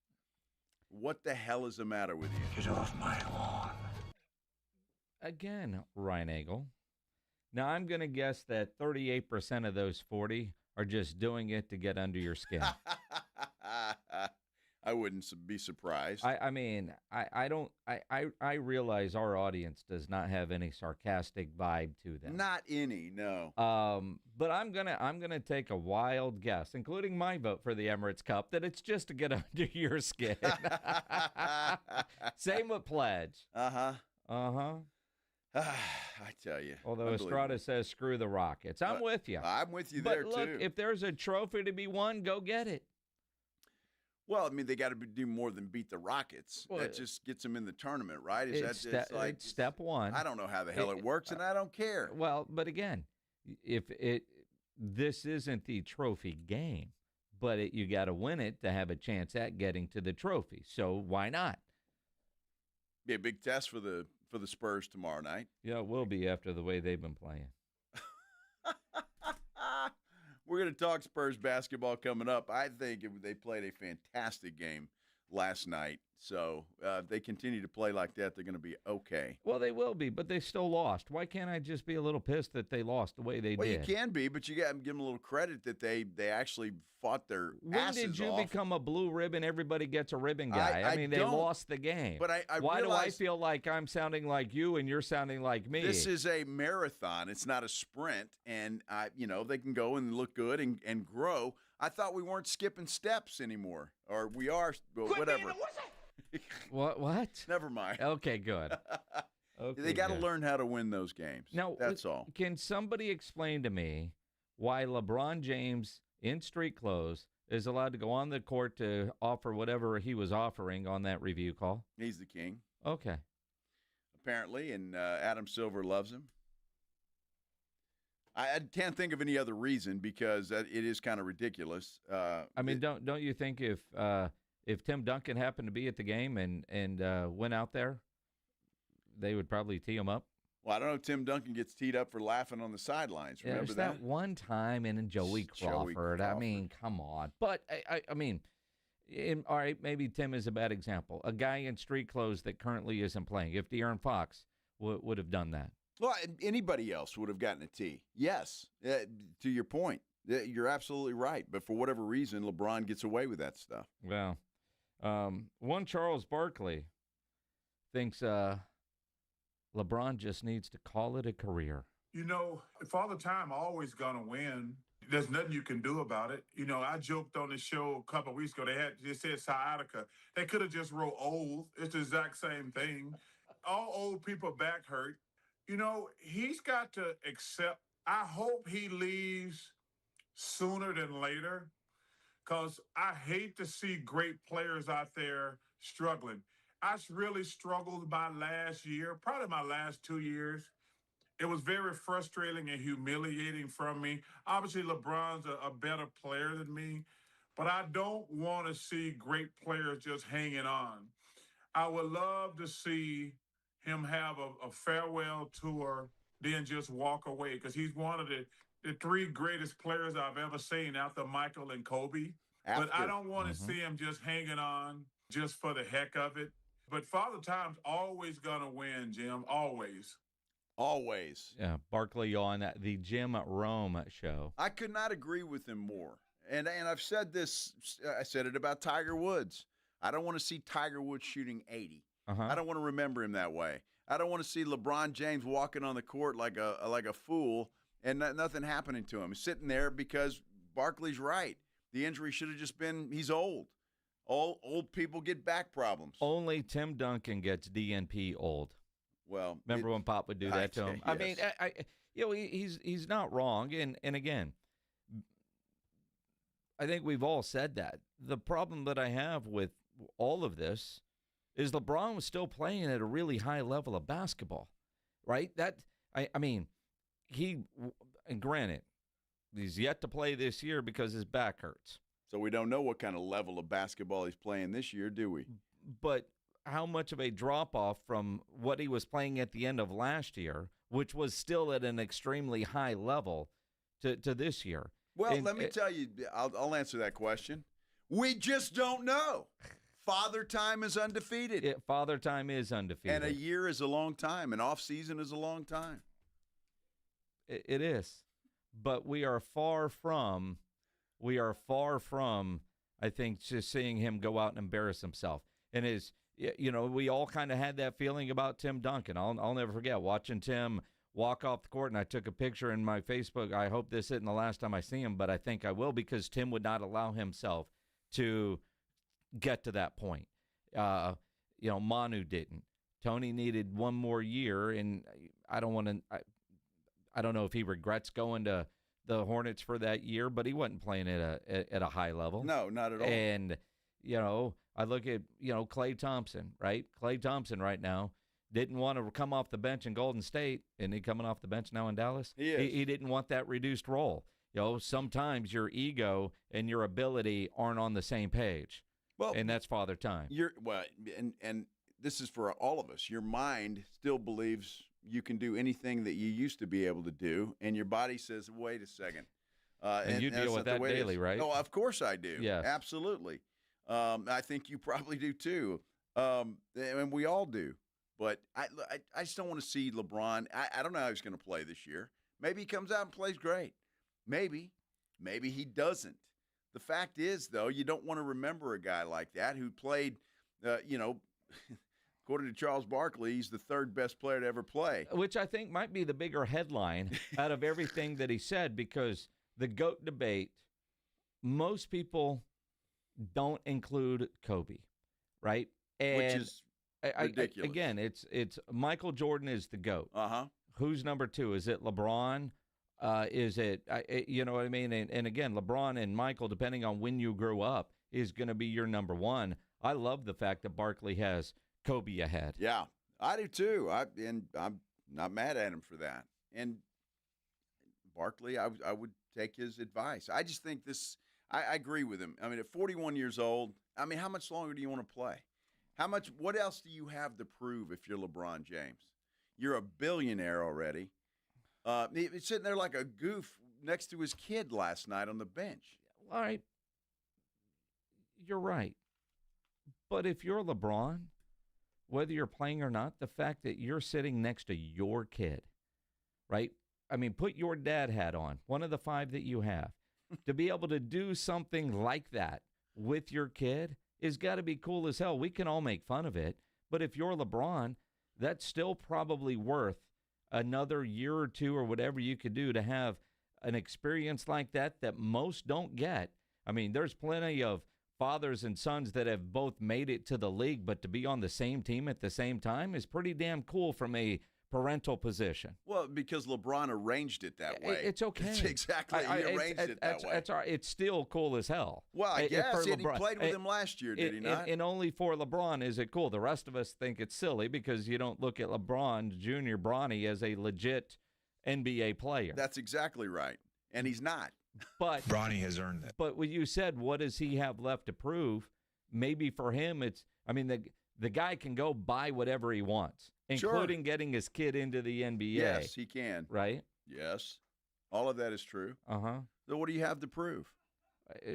What the hell is the matter with you? Get off my lawn. Again, Ryan Eagle. Now, I'm going to guess that 38% of those 40 are just doing it to get under your skin. I wouldn't be surprised. I mean, I realize our audience does not have any sarcastic vibe to them. Not any, no. But I'm gonna take a wild guess, including my vote for the Emirates Cup, that it's just to get under your skin. Same with Pledge. I tell you. Although Estrada says screw the Rockets. I'm with you. I'm with you but there, look, too. If there's a trophy to be won, go get it. Well, I mean, they got to do more than beat the Rockets. Well, that just gets them in the tournament, right? It's step one. I don't know how the hell it works, and I don't care. Well, but again, this isn't the trophy game, but you got to win it to have a chance at getting to the trophy. So why not? Be a big test for the Spurs tomorrow night. Yeah, it will be after the way they've been playing. We're going to talk Spurs basketball coming up. I think they played a fantastic game last night. So if they continue to play like that, they're going to be okay. Well, they will be, but they still lost. Why can't I just be a little pissed that they lost the way they did? Well, you can be, but you got to give them a little credit that they actually fought their asses off. When did you become a blue ribbon? Everybody gets a ribbon guy. I mean, they lost the game. But why do I feel like I'm sounding like you and you're sounding like me? This is a marathon. It's not a sprint. And, they can go and look good and grow. I thought we weren't skipping steps anymore. Or we are, but whatever. What? Never mind. Okay, good. Okay, they got to learn how to win those games. Now, that's all. Can somebody explain to me why LeBron James in street clothes is allowed to go on the court to offer whatever he was offering on that review call? He's the king. Okay. Apparently, and Adam Silver loves him. I can't think of any other reason because it is kind of ridiculous. I mean, don't you think if Tim Duncan happened to be at the game and went out there, they would probably tee him up? Well, I don't know if Tim Duncan gets teed up for laughing on the sidelines. Remember that one time in Joey Crawford. I mean, come on. But, I mean, all right, maybe Tim is a bad example. A guy in street clothes that currently isn't playing. If De'Aaron Fox would have done that. Well, anybody else would have gotten a tee. Yes, to your point. You're absolutely right. But for whatever reason, LeBron gets away with that stuff. Well, one Charles Barkley thinks LeBron just needs to call it a career. Father Time always going to win. There's nothing you can do about it. I joked on the show a couple of weeks ago. They said sciatica. They could have just wrote old. It's the exact same thing. All old people back hurt. He's got to accept. I hope he leaves sooner than later because I hate to see great players out there struggling. I really struggled my last year, probably my last 2 years. It was very frustrating and humiliating from me. Obviously, LeBron's a better player than me, but I don't want to see great players just hanging on. I would love to see him have a farewell tour, then just walk away because he's one of the three greatest players I've ever seen after Michael and Kobe. But I don't want to see him just hanging on just for the heck of it. But Father Time's always going to win, Jim, always. Always. Yeah, Barkley on the Jim Rome show. I could not agree with him more. And I've said this, I said it about Tiger Woods. I don't want to see Tiger Woods shooting 80. I don't want to remember him that way. I don't want to see LeBron James walking on the court like a fool and nothing happening to him. He's sitting there because Barkley's right. The injury should have just been he's old. Old people get back problems. Only Tim Duncan gets DNP old. Well, remember when Pop would do that to him? Yes. I mean, he's not wrong. And again, I think we've all said that. The problem that I have with all of this is LeBron was still playing at a really high level of basketball, right? I mean, and granted, he's yet to play this year because his back hurts. So we don't know what kind of level of basketball he's playing this year, do we? But how much of a drop-off from what he was playing at the end of last year, which was still at an extremely high level, to this year? Well, let me tell you, I'll answer that question. We just don't know. Father Time is undefeated. Father Time is undefeated. And a year is a long time. An off season is a long time. It is. But we are far from I think just seeing him go out and embarrass himself. And we all kind of had that feeling about Tim Duncan. I'll never forget watching Tim walk off the court, and I took a picture in my Facebook. I hope this isn't the last time I see him, but I think I will, because Tim would not allow himself to get to that point. Manu didn't. Tony needed one more year, and I don't know if he regrets going to the Hornets for that year, but he wasn't playing at a high level. No, not at all. And, I look at, Klay Thompson, right? Klay Thompson right now didn't want to come off the bench in Golden State. Isn't he coming off the bench now in Dallas? He is. He didn't want that reduced role. Sometimes your ego and your ability aren't on the same page. Well, and that's Father Time. And this is for all of us. Your mind still believes you can do anything that you used to be able to do, and your body says, wait a second. And you deal with that daily, right? Oh, of course I do. Yeah, absolutely. I think you probably do too, and we all do. But I just don't want to see LeBron. I don't know how he's going to play this year. Maybe he comes out and plays great. Maybe he doesn't. The fact is, though, you don't want to remember a guy like that who played, according to Charles Barkley, he's the third best player to ever play. Which I think might be the bigger headline out of everything that he said, because the GOAT debate, most people don't include Kobe, right? And which is ridiculous. Again, it's Michael Jordan is the GOAT. Uh-huh. Who's number two? Is it LeBron? Is it, you know what I mean? And again, LeBron and Michael, depending on when you grew up, is going to be your number one. I love the fact that Barkley has Kobe ahead. Yeah, I do too. I'm not mad at him for that. And Barkley, I would take his advice. I just think I agree with him. I mean, at 41 years old, how much longer do you want to play? What else do you have to prove if you're LeBron James? You're a billionaire already. He's sitting there like a goof next to his kid last night on the bench. All right. You're right. But if you're LeBron, whether you're playing or not, the fact that you're sitting next to your kid, right? Put your dad hat on, one of the 5 that you have. To be able to do something like that with your kid has got to be cool as hell. We can all make fun of it, but if you're LeBron, that's still probably worth another year or two or whatever you could do to have an experience like that most don't get. There's plenty of fathers and sons that have both made it to the league, but to be on the same team at the same time is pretty damn cool from a parental position. Well, because LeBron arranged it that way. It's okay. It's exactly. He arranged it that way. That's all right. It's still cool as hell. Well, I guess. And he played with him last year, did he not? And only for LeBron is it cool. The rest of us think it's silly because you don't look at LeBron Jr. Bronny as a legit NBA player. That's exactly right. And he's not. But Bronny has earned that. But what you said, what does he have left to prove? Maybe for him, the guy can go buy whatever he wants, including getting his kid into the NBA. Yes, he can. Right? Yes. All of that is true. Uh-huh. So what do you have to prove?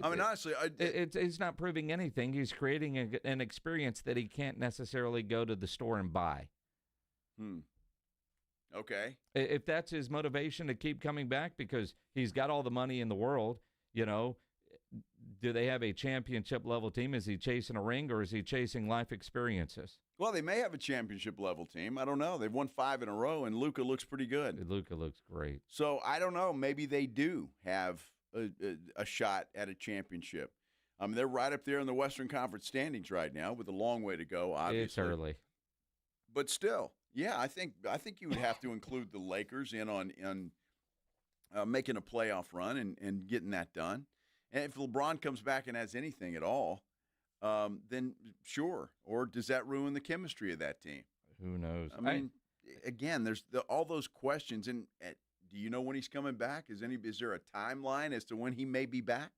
Honestly, it's not proving anything. He's creating an experience that he can't necessarily go to the store and buy. Okay. If that's his motivation to keep coming back because he's got all the money in the world, do they have a championship-level team? Is he chasing a ring or is he chasing life experiences? Well, they may have a championship-level team. I don't know. They've won 5 in a row, and Luka looks pretty good. Luka looks great. So I don't know. Maybe they do have a shot at a championship. They're right up there in the Western Conference standings right now with a long way to go, obviously. It's early. But still, yeah, I think you would have to include the Lakers in on making a playoff run and getting that done. And if LeBron comes back and has anything at all, then sure. Or does that ruin the chemistry of that team? Who knows? Again, there's all those questions. And do you know when he's coming back? Is there a timeline as to when he may be back?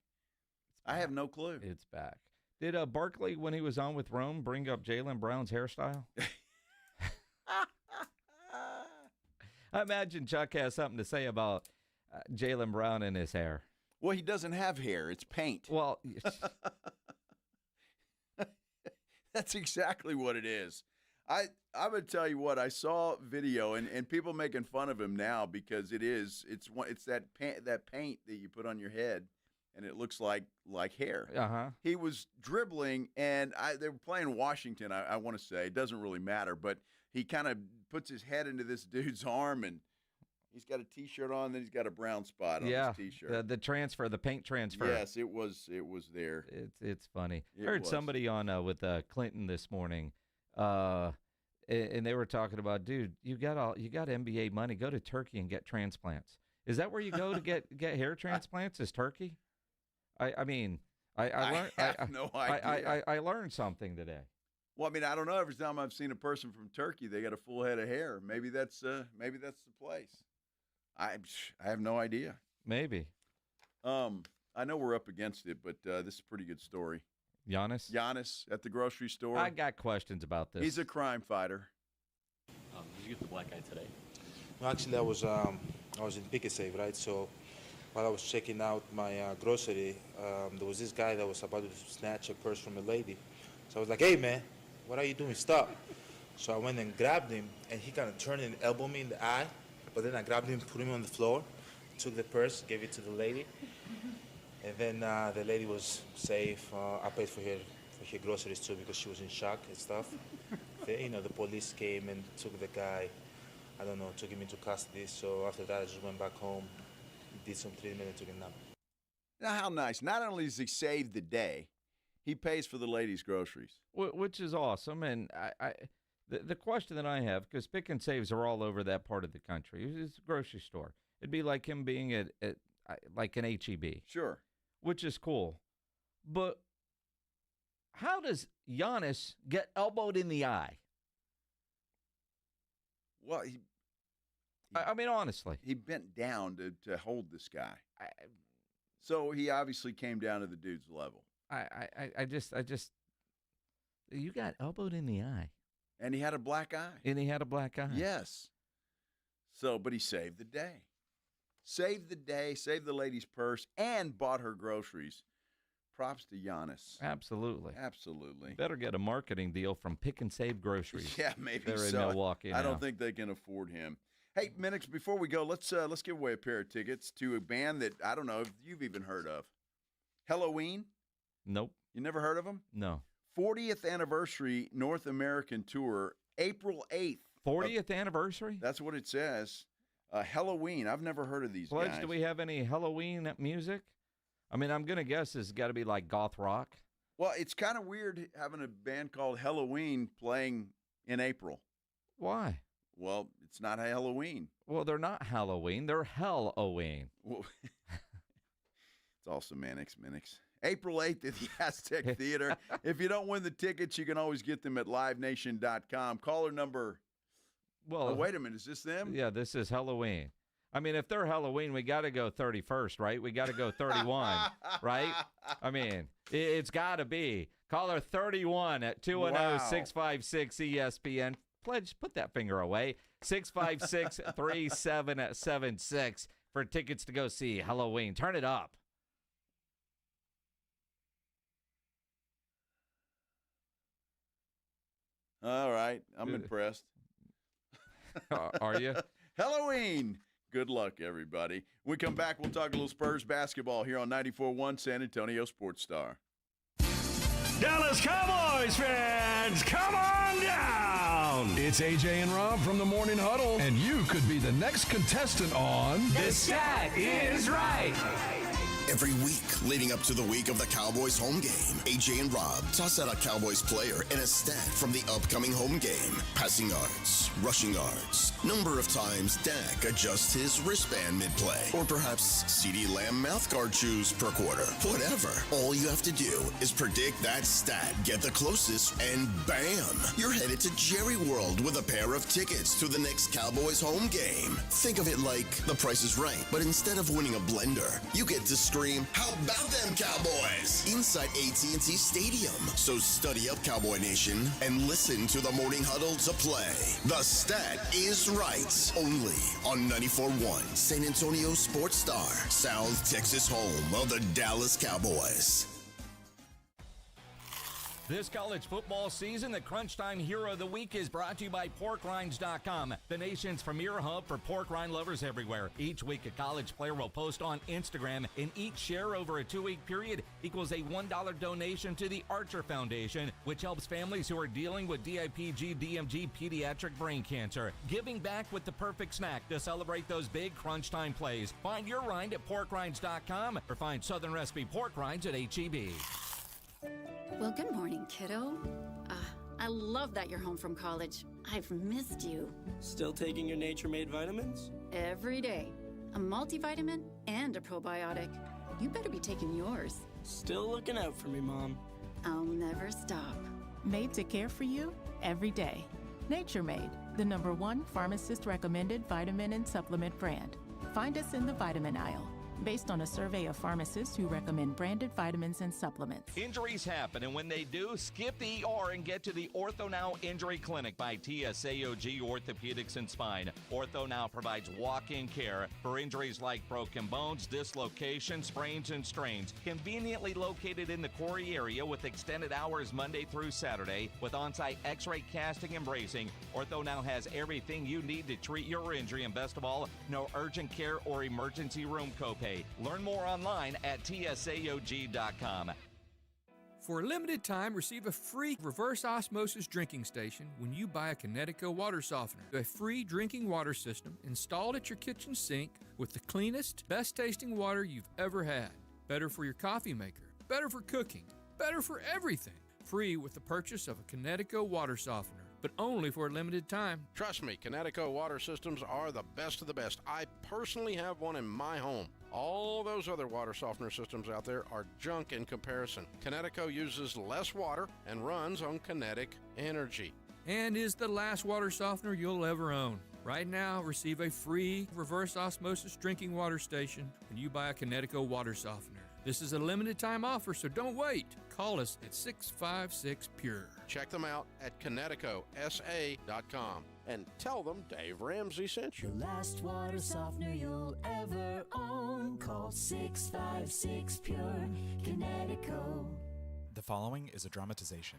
I have no clue. It's back. Did Barkley, when he was on with Rome, bring up Jaylen Brown's hairstyle? I imagine Chuck has something to say about Jaylen Brown and his hair. Well, he doesn't have hair. It's paint. Well, that's exactly what it is. I'm going to tell you what, I saw video and people making fun of him now because it's that paint that you put on your head and it looks like hair. Uh-huh. He was dribbling, and they were playing Washington, I want to say. It doesn't really matter, but he kind of puts his head into this dude's arm, and he's got a T-shirt on, then he's got a brown spot on his T-shirt. The transfer, the paint transfer. Yes, it was there. It's funny. I heard somebody on with Clinton this morning, and they were talking about, dude, you got NBA money. Go to Turkey and get transplants. Is that where you go to get hair transplants? Is Turkey? I mean, I learned. I have no idea. I learned something today. Well, I mean, I don't know. Every time I've seen a person from Turkey, they got a full head of hair. Maybe that's the place. I have no idea. Maybe. I know we're up against it, but this is a pretty good story. Giannis at the grocery store. I got questions about this. He's a crime fighter. Did you get the black guy today? No, actually, I was in Pick and Save, right? So while I was checking out my grocery, there was this guy that was about to snatch a purse from a lady. So I was like, "Hey, man, what are you doing? Stop!" So I went and grabbed him, and he kind of turned and elbowed me in the eye. But then I grabbed him, put him on the floor, took the purse, gave it to the lady, and then the lady was safe. I paid for her groceries too because she was in shock and stuff. The police came and took the guy. I don't know, took him into custody. So after that, I just went back home, did some treatment, and took a nap. Now, how nice! Not only does he save the day, he pays for the lady's groceries, which is awesome. And the question that I have, because pick and saves are all over that part of the country, it's a grocery store. It'd be like him being at like an HEB. Sure. Which is cool. But how does Giannis get elbowed in the eye? Well, I mean, honestly. He bent down to hold this guy. So he obviously came down to the dude's level. I just, you got elbowed in the eye. And he had a black eye. Yes. So, but he saved the day. Saved the lady's purse, and bought her groceries. Props to Giannis. Absolutely. Better get a marketing deal from Pick and Save Groceries. Yeah, maybe They're so. in Milwaukee I now. don't think they can afford him. Hey, Minix, before we go, let's give away a pair of tickets to a band that I don't know if you've even heard of. Halloween? Nope. You never heard of them? No. 40th anniversary North American tour, April 8th. 40th anniversary? That's what it says. Halloween. I've never heard of these Pledge, guys. do we have any Halloween music? I mean, I'm going to guess it's got to be like goth rock. Well, it's kind of weird having a band called Halloween playing in April. Why? Well, it's not Halloween. Well, they're not Halloween. They're Hell-oween. Well, it's all semantics, Minix. April 8th at the Aztec Theater. If you don't win the tickets, you can always get them at livenation.com. Caller number. Well, wait a minute. Is this them? Yeah, this is Halloween. I mean, if they're Halloween, we got to go 31st, right? We got to go 31, right? I mean, it's got to be. Caller 31 at 210-656-ESPN. Pledge, put that finger away. 656-3776 for tickets to go see Halloween. Turn it up. All right. I'm impressed. Are you? Halloween. Good luck, everybody. When we come back, we'll talk a little Spurs basketball here on 94.1 San Antonio Sports Star. Dallas Cowboys fans, come on down! It's AJ and Rob from the Morning Huddle, and you could be the next contestant on The Stat Is Right. Every week leading up to the week of the Cowboys home game, AJ and Rob toss out a Cowboys player and a stat from the upcoming home game. Passing yards, rushing yards, number of times Dak adjusts his wristband mid-play, or perhaps CeeDee Lamb mouthguard chews per quarter. Whatever. All you have to do is predict that stat, get the closest, and bam! You're headed to Jerry World with a pair of tickets to the next Cowboys home game. Think of it like The Price is Right, but instead of winning a blender, you get to scream, "How about them Cowboys?" inside AT&T Stadium. So study up, Cowboy Nation, and listen to the Morning Huddle to play. The Stat Is Right, only on 94.1 San Antonio Sports Star, South Texas home of the Dallas Cowboys. This college football season, the Crunch Time Hero of the Week is brought to you by PorkRinds.com, the nation's premier hub for pork rind lovers everywhere. Each week, a college player will post on Instagram, and each share over a 2-week period equals a $1 donation to the Archer Foundation, which helps families who are dealing with DIPG, DMG, pediatric brain cancer. Giving back with the perfect snack to celebrate those big Crunch Time plays. Find your rind at PorkRinds.com or find Southern Recipe Pork Rinds at H-E-B. Well, good morning, kiddo. I love that you're home from college. I've missed you. Still taking your Nature-Made vitamins? Every day. A multivitamin and a probiotic. You better be taking yours. Still looking out for me, Mom. I'll never stop. Made to care for you every day. Nature-Made, the #1 pharmacist-recommended vitamin and supplement brand. Find us in the vitamin aisle. Based on a survey of pharmacists who recommend branded vitamins and supplements. Injuries happen, and when they do, skip the ER and get to the Ortho Now Injury Clinic by TSAOG Orthopedics and Spine. Ortho Now provides walk-in care for injuries like broken bones, dislocations, sprains, and strains. Conveniently located in the Quarry area with extended hours Monday through Saturday with on-site x-ray casting and bracing, Ortho Now has everything you need to treat your injury, and best of all, no urgent care or emergency room copay. Learn more online at tsaog.com. For a limited time, receive a free reverse osmosis drinking station when you buy a Connecticut water softener. A free drinking water system installed at your kitchen sink with the cleanest, best tasting water you've ever had. Better for your coffee maker, better for cooking, better for everything. Free with the purchase of a Connecticut water softener, but only for a limited time. Trust me, Connecticut water systems are the best of the best. I personally have one in my home. All those other water softener systems out there are junk in comparison. Connecticut uses less water and runs on kinetic energy. And is the last water softener you'll ever own. Right now, receive a free reverse osmosis drinking water station when you buy a Connecticut water softener. This is a limited time offer, so don't wait. Call us at 656-PURE. Check them out at ConnecticutSA.com and tell them Dave Ramsey sent you. The last water softener you'll ever own. Call 656-PURE. Connecticut. The following is a dramatization.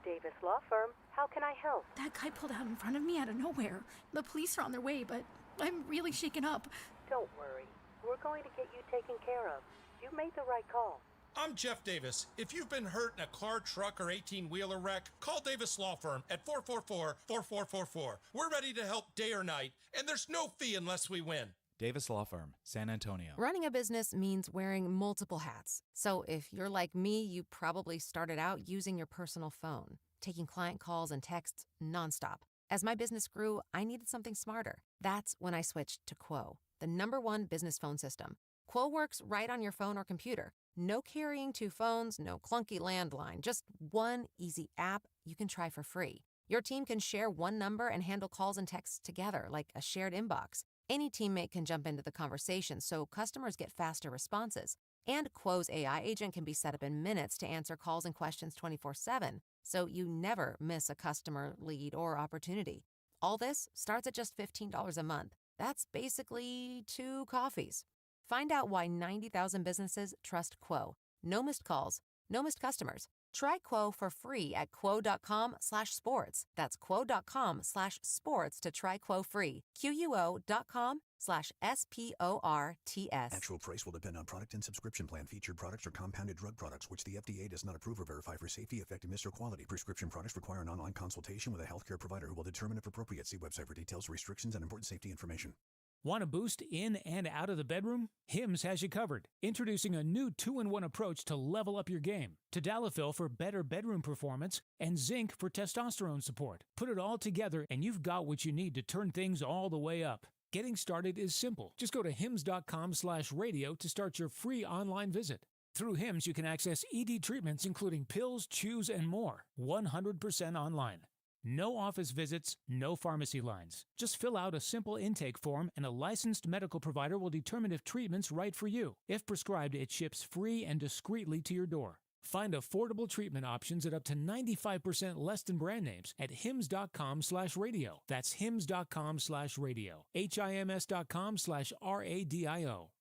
Davis Law Firm. How can I help? That guy pulled out in front of me out of nowhere. The police are on their way, but I'm really shaken up. Don't worry. We're going to get you taken care of. You made the right call. I'm Jeff Davis. If you've been hurt in a car, truck, or 18-wheeler wreck, call Davis Law Firm at 444-4444. We're ready to help day or night, and there's no fee unless we win. Davis Law Firm, San Antonio. Running a business means wearing multiple hats. So if you're like me, you probably started out using your personal phone, taking client calls and texts nonstop. As my business grew, I needed something smarter. That's when I switched to Quo, the #1 business phone system. Quo works right on your phone or computer. No carrying 2 phones, no clunky landline, just one easy app you can try for free. Your team can share one number and handle calls and texts together like a shared inbox. Any teammate can jump into the conversation so customers get faster responses. And Quo's AI agent can be set up in minutes to answer calls and questions 24/7, so you never miss a customer, lead, or opportunity. All this starts at just $15 a month. That's basically 2 coffees. Find out why 90,000 businesses trust Quo. No missed calls, no missed customers. Try Quo for free at quo.com/sports. That's quo.com/sports to try Quo free. QUO.com/SPORTS. Actual price will depend on product and subscription plan. Featured products are compounded drug products, which the FDA does not approve or verify for safety, effectiveness, or quality. Prescription products require an online consultation with a healthcare provider who will determine if appropriate. See website for details, restrictions, and important safety information. Want a boost in and out of the bedroom? Hims has you covered. Introducing a new 2-in-1 approach to level up your game. Tadalafil for better bedroom performance and zinc for testosterone support. Put it all together and you've got what you need to turn things all the way up. Getting started is simple. Just go to hims.com/radio to start your free online visit. Through Hims, you can access ED treatments including pills, chews, and more. 100% online. No office visits, no pharmacy lines. Just fill out a simple intake form and a licensed medical provider will determine if treatment's right for you. If prescribed, it ships free and discreetly to your door. Find affordable treatment options at up to 95% less than brand names at hims.com/radio. That's hims.com/radio. HIMS.com/RADIO.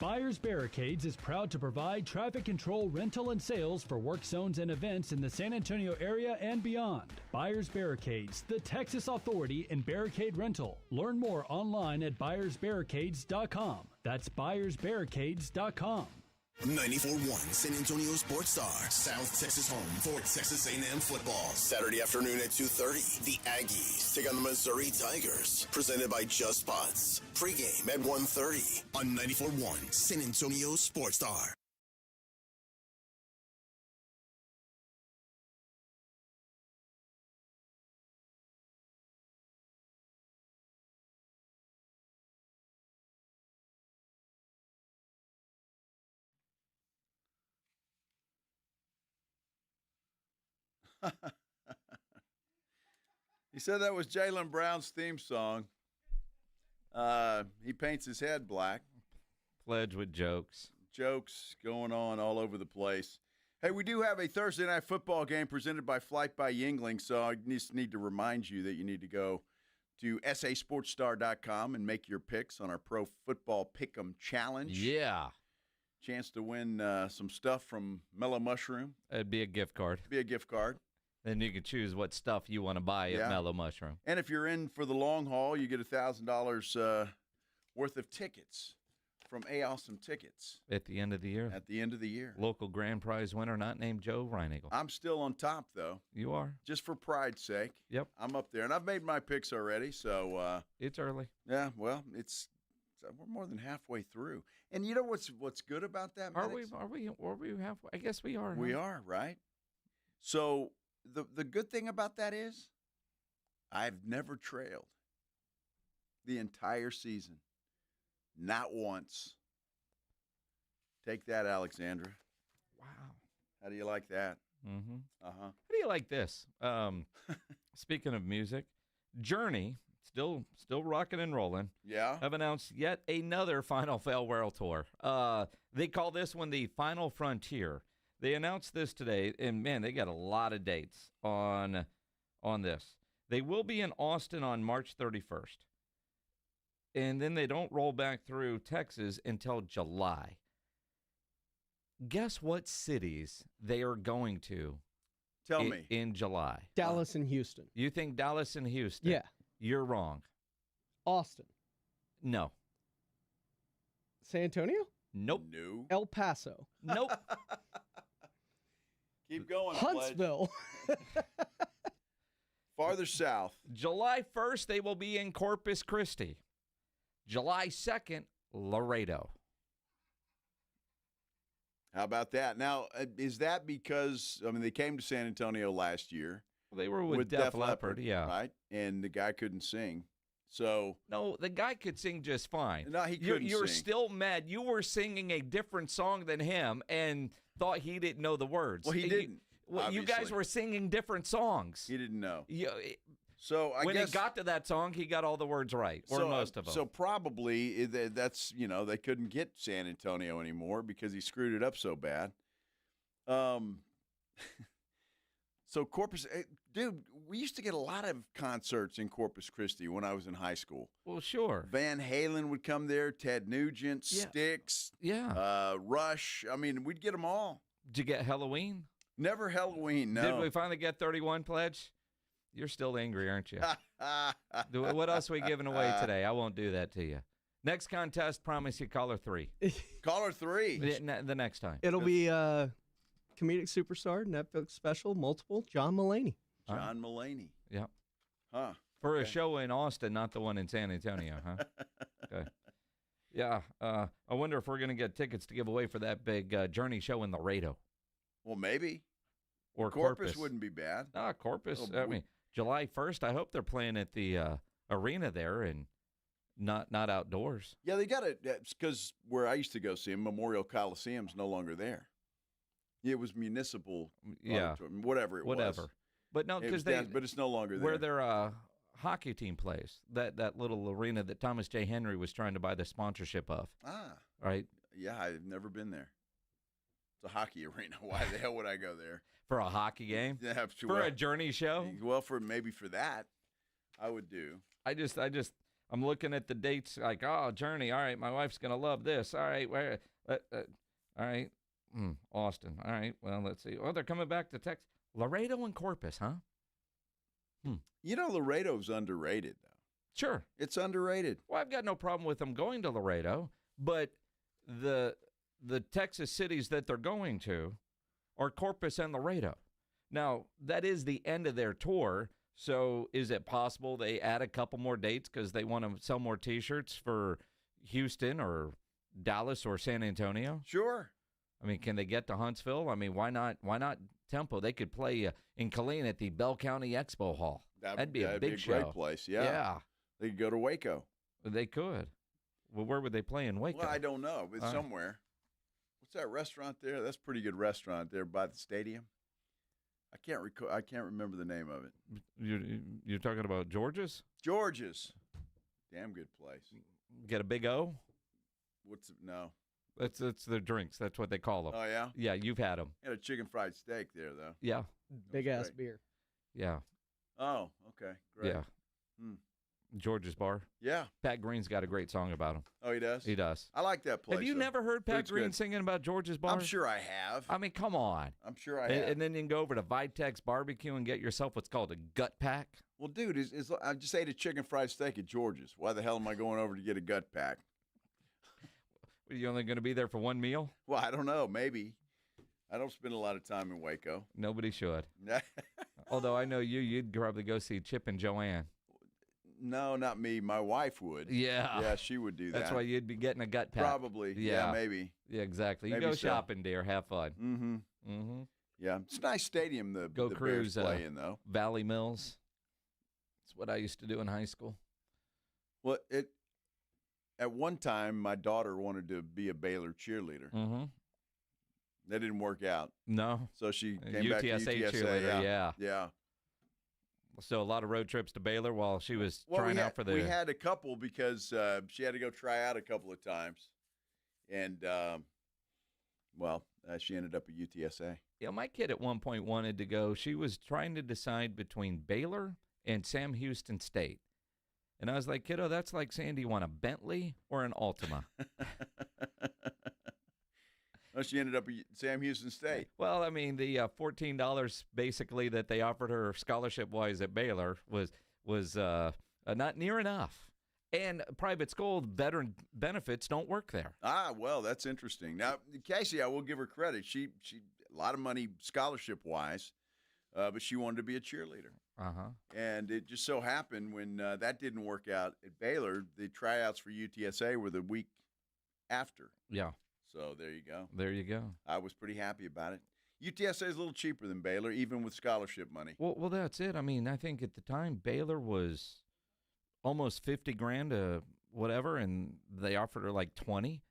Byers Barricades is proud to provide traffic control, rental, and sales for work zones and events in the San Antonio area and beyond. Byers Barricades, the Texas authority in barricade rental. Learn more online at byersbarricades.com. That's byersbarricades.com. 94.1 San Antonio Sports Star, South Texas home for Texas A&M football. Saturday afternoon at 2:30, the Aggies take on the Missouri Tigers. Presented by Just Pots. Pregame at 1:30 on 94.1 San Antonio Sports Star. He said that was Jaylen Brown's theme song. He paints his head black. Pledge with jokes. Jokes going on all over the place. Hey, we do have a Thursday night football game presented by Flight by Yingling, so I just need to remind you that you need to go to sasportstar.com and make your picks on our Pro Football Pick'em Challenge. Yeah. Chance to win some stuff from Mellow Mushroom. It'd be a gift card. Be a gift card. Then you can choose what stuff you want to buy at Mellow Mushroom. And if you're in for the long haul, you get $1,000 worth of tickets from Awesome Tickets. At the end of the year. At the end of the year. Local grand prize winner not named Joe Reinigle. I'm still on top, though. You are? Just for pride's sake. Yep. I'm up there. And I've made my picks already, so. It's early. Yeah, well, we're more than halfway through. And you know what's good about that, Maddox? Are we halfway? I guess we are. We are, right? So the good thing about that is I've never trailed the entire season. Not once. Take that, Alexandra. Wow. How do you like that? Mm-hmm. Uh-huh. How do you like this? Speaking of music, Journey, still rocking and rolling. Yeah. Have announced yet another Final Farewell tour. They call this one the Final Frontier. They announced this today, and man, they got a lot of dates on this. They will be in Austin on March 31st. And then they don't roll back through Texas until July. Guess what cities they are going to? Tell me. In July. Dallas and Houston. You think Dallas and Houston? Yeah. You're wrong. Austin. No. San Antonio? Nope. No. El Paso. Nope. Keep going, Huntsville. Farther south. July 1st, they will be in Corpus Christi. July 2nd, Laredo. How about that? Now, is that because, they came to San Antonio last year. They were with Def Leppard, yeah. Right? And the guy couldn't sing. So no, the guy could sing just fine. No, he couldn't You're sing. still mad. You were singing a different song than him and thought he didn't know the words. Well, he didn't. You guys were singing different songs. He didn't know. So I when guess, it got to that song, he got all the words right, or most of them. So probably that's, they couldn't get San Antonio anymore because he screwed it up so bad. So Corpus, dude, we used to get a lot of concerts in Corpus Christi when I was in high school. Well, sure. Van Halen would come there, Ted Nugent, Styx, Rush. We'd get them all. Did you get Halloween? Never Halloween, no. Did we finally get 31 Pledge? You're still angry, aren't you? What else are we giving away today? I won't do that to you. Next contest, promise you caller 3. Caller 3? The next time. It'll be comedic superstar, Netflix special, multiple, John Mulaney. John Mulaney. Yep. Huh. For a show in Austin, not the one in San Antonio, huh? Okay. Yeah. I wonder if we're going to get tickets to give away for that big Journey show in Laredo. Well, maybe. Or Corpus wouldn't be bad. Corpus. July 1st, I hope they're playing at the arena there and not outdoors. Yeah, they got it because where I used to go see them, Memorial Coliseum's no longer there. It was municipal, whatever it was. But no, because but it's no longer there. Where their hockey team plays, that little arena that Thomas J. Henry was trying to buy the sponsorship of. Right? Yeah, I've never been there. It's a hockey arena. Why the hell would I go there? For a hockey game? Yeah, for a Journey show? Well, maybe for that, I would do. I I'm looking at the dates like, oh, Journey. All right, my wife's going to love this. All right, where? All right, Austin. All right, well, let's see. Oh, they're coming back to Texas. Laredo and Corpus, huh? You know, Laredo's underrated, though. Sure. It's underrated. Well, I've got no problem with them going to Laredo, but the Texas cities that they're going to are Corpus and Laredo. Now, that is the end of their tour, so is it possible they add a couple more dates because they want to sell more T-shirts for Houston or Dallas or San Antonio? Sure. I mean, can they get to Huntsville? I mean, why not Temple? They could play in Killeen at the Bell County Expo Hall. That'd be a big show. Great place, yeah. They could go to Waco. They could. Well, where would they play in Waco? Well, I don't know, but somewhere. What's that restaurant there? That's a pretty good restaurant there by the stadium. I can't remember the name of it. You're talking about George's? George's. Damn good place. Get a big O? No. That's their drinks. That's what they call them. Oh, yeah? Yeah, you've had them. Had a chicken fried steak there, though. Yeah. Big-ass beer. Yeah. Oh, okay. Great. Yeah. George's Bar. Yeah. Pat Green's got a great song about him. Oh, he does? He does. I like that place. Have you never heard Pat Green singing about George's Bar? I'm sure I have. I mean, come on. I'm sure I have. And then you can go over to Vitex Barbecue and get yourself what's called a gut pack. Well, dude, I just ate a chicken fried steak at George's. Why the hell am I going over to get a gut pack? Are you only going to be there for one meal? Well, I don't know. Maybe. I don't spend a lot of time in Waco. Nobody should. Although I know you'd probably go see Chip and Joanne. No, not me. My wife would. Yeah. Yeah, she would do that. That's why you'd be getting a gut pack. Probably. Yeah, maybe. Yeah, exactly. You Maybe go so. shopping, dear. Have fun. Mm-hmm. Mm-hmm. Yeah. It's a nice stadium the cruise, Bears play in, though. Valley Mills. That's what I used to do in high school. Well, at one time, my daughter wanted to be a Baylor cheerleader. Mm-hmm. That didn't work out. No. So she came back to UTSA. Cheerleader, Yeah. So a lot of road trips to Baylor while she was trying out for the. We had a couple because she had to go try out a couple of times, and she ended up at UTSA. Yeah, my kid at one point wanted to go. She was trying to decide between Baylor and Sam Houston State, and I was like, "Kiddo, that's like saying, do you want a Bentley or an Altima?" Well, she ended up at Sam Houston State. Well, I mean, the $14 basically that they offered her scholarship-wise at Baylor was not near enough. And private school veteran benefits don't work there. Ah, well, that's interesting. Now, Casey, I will give her credit. She a lot of money scholarship-wise, but she wanted to be a cheerleader. Uh-huh. And it just so happened when that didn't work out at Baylor, the tryouts for UTSA were the week after. Yeah. So there you go. There you go. I was pretty happy about it. UTSA is a little cheaper than Baylor, even with scholarship money. Well, that's it. I mean, I think at the time Baylor was almost $50,000 whatever, and they offered her like 20.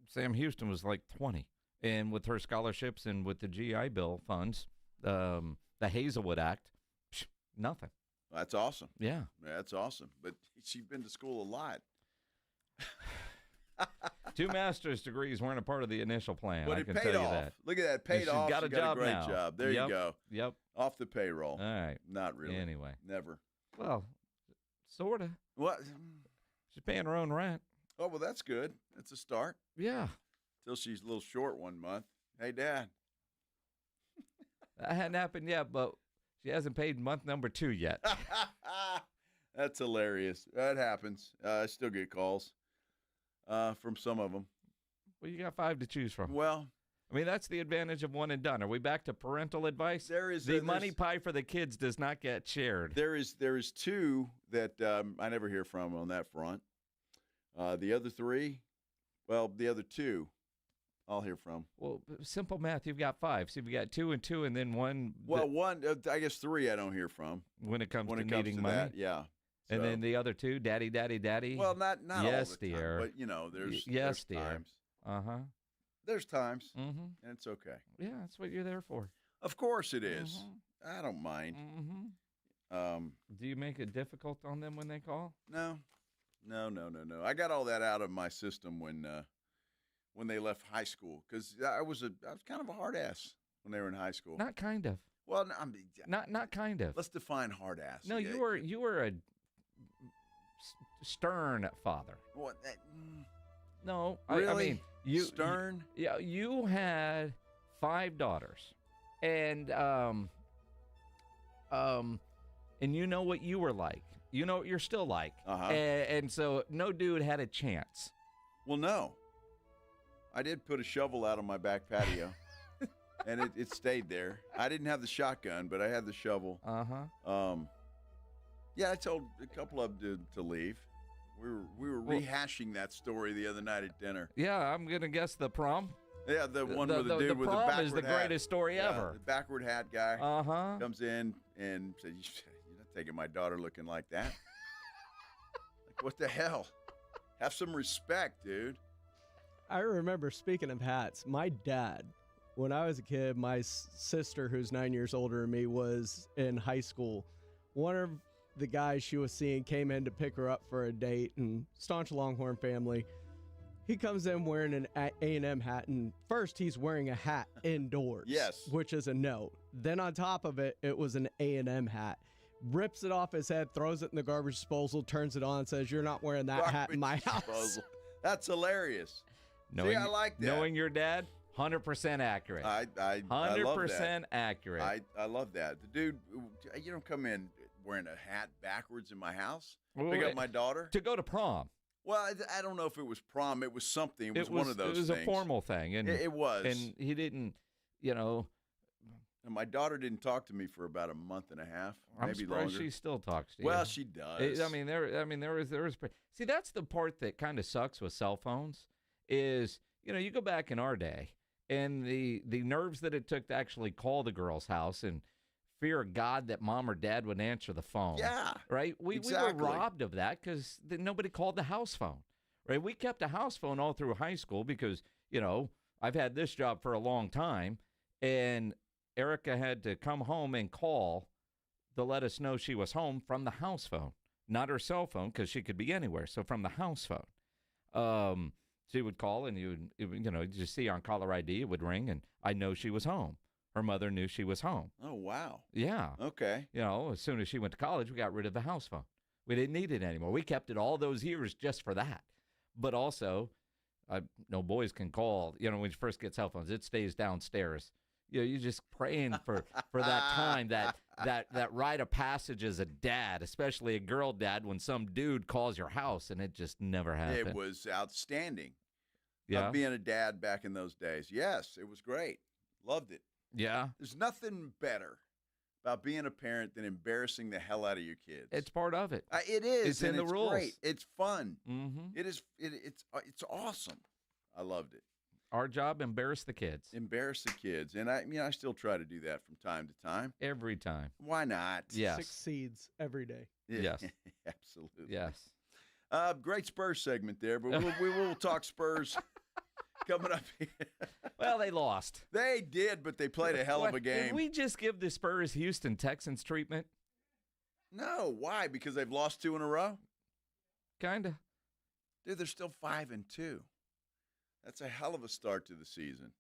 Sam Houston was like 20, and with her scholarships and with the GI Bill funds, the Hazelwood Act, nothing. That's awesome. Yeah, that's awesome. But she's been to school a lot. 2 master's degrees weren't a part of the initial plan. But I it can paid tell you off. that. Look at that. Paid off. She's got a job great now. job. There you go. Yep. Off the payroll. All right. Not really. Anyway. Never. Well, sort of. What? She's paying her own rent. Oh, well, that's good. That's a start. Yeah. Till she's a little short one month. Hey, Dad. That hadn't happened yet, but she hasn't paid month number 2 yet. That's hilarious. That happens. I still get calls from some of them. Well, you got 5 to choose from. Well, I mean, that's the advantage of one and done. Are we back to parental advice? There is the money pie for the kids does not get shared. There is 2 that I never hear from on that front. The other 3, the other 2, I'll hear from. Well, simple math. You've got 5, so you've got 2 and 2, and then 1. Well, 1. I guess 3 I don't hear from when it comes to needing money. That, yeah. And then the other 2, daddy. Well, not yes, all the dear. time, but there's yes, dear. Times. Uh-huh. There's times, and it's okay. Yeah, that's what you're there for. Of course it is. I don't mind. Do you make it difficult on them when they call? No. I got all that out of my system when they left high school because I was kind of a hard ass when they were in high school. Not kind of. Well, not kind of. Let's define hard ass. No, you were a stern father. What? No, really? I mean you stern. You had 5 daughters, and you know what you were like. You know what you're still like. And so no dude had a chance. Well, no. I did put a shovel out on my back patio, and it stayed there. I didn't have the shotgun, but I had the shovel. Yeah, I told a couple of them to leave. We were rehashing that story the other night at dinner. Yeah, I'm gonna guess the prom. Yeah, the one with the dude with the prom backward is the hat. greatest story ever. The backward hat guy comes in and said, "You're not taking my daughter looking like that." Like, what the hell? Have some respect, dude. I remember, speaking of hats, my dad, when I was a kid, my sister, who's 9 years older than me, was in high school. One of the guys she was seeing came in to pick her up for a date, and staunch Longhorn family. He comes in wearing an A&M hat, and first he's wearing a hat indoors. Yes. Which is a no. Then on top of it, it was an A&M hat. Rips it off his head, throws it in the garbage disposal, turns it on, and says, "You're not wearing that hat in my house." Disposal. That's hilarious. Knowing, See, I like that. Knowing your dad, 100% accurate. I 100% accurate. I love that. The dude, you don't come in wearing a hat backwards in my house. Well, pick up my daughter. To go to prom. Well, I don't know if it was prom. It was something. It was one of those things. It was a formal thing. And it was. And he didn't, And my daughter didn't talk to me for about a month and a half, I'm maybe surprised longer. she still talks to you. Well, she does. There was. See, that's the part that kind of sucks with cell phones. Is you go back in our day, and the nerves that it took to actually call the girl's house, and fear of God that mom or dad would answer the phone. Yeah. Right? We were robbed of that because nobody called the house phone. Right? We kept a house phone all through high school because, I've had this job for a long time, and Erica had to come home and call to let us know she was home from the house phone, not her cell phone because she could be anywhere. So from the house phone. She would call, and you just see on caller ID, it would ring, and I know she was home. Her mother knew she was home. Oh, wow. Yeah. Okay. As soon as she went to college, we got rid of the house phone. We didn't need it anymore. We kept it all those years just for that. But also, no boys can call. When you first get cell phones, it stays downstairs. You're just praying for that time, that rite of passage as a dad, especially a girl dad, when some dude calls your house, and it just never happened. It was outstanding. Yeah. Being a dad back in those days. Yes, it was great. Loved it. Yeah. There's nothing better about being a parent than embarrassing the hell out of your kids. It's part of it. It is. It's in the rules. Great. It's fun. Mm-hmm. It is. It's awesome. I loved it. Our job, embarrass the kids. Embarrass the kids. And I still try to do that from time to time. Every time. Why not? Yes. Succeeds every day. Yes. Absolutely. Yes. Great Spurs segment there, but we will talk Spurs coming up here. Well, they lost. They did, but they played a hell of a game. Did we just give the Spurs Houston Texans treatment? No. Why? Because they've lost 2 in a row? Kind of. Dude, they're still 5-2. That's a hell of a start to the season.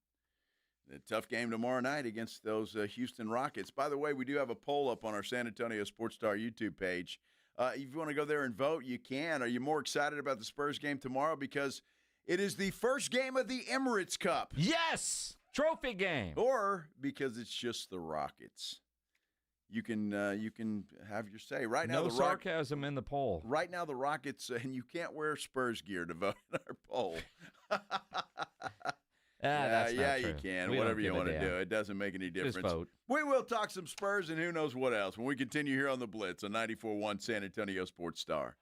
A tough game tomorrow night against those Houston Rockets. By the way, we do have a poll up on our San Antonio Sports Star YouTube page. If you want to go there and vote, you can. Are you more excited about the Spurs game tomorrow? Because it is the first game of the Emirates Cup. Yes! Trophy game. Or because it's just the Rockets. You can have your say. Right now, no sarcasm in the poll. Right now, the Rockets, and you can't wear Spurs gear to vote in our poll. That's not true. You can. We Whatever don't you give want a to damn. do. It doesn't make any difference. Just vote. We will talk some Spurs and who knows what else when we continue here on the Blitz on 94.1 San Antonio Sports Star.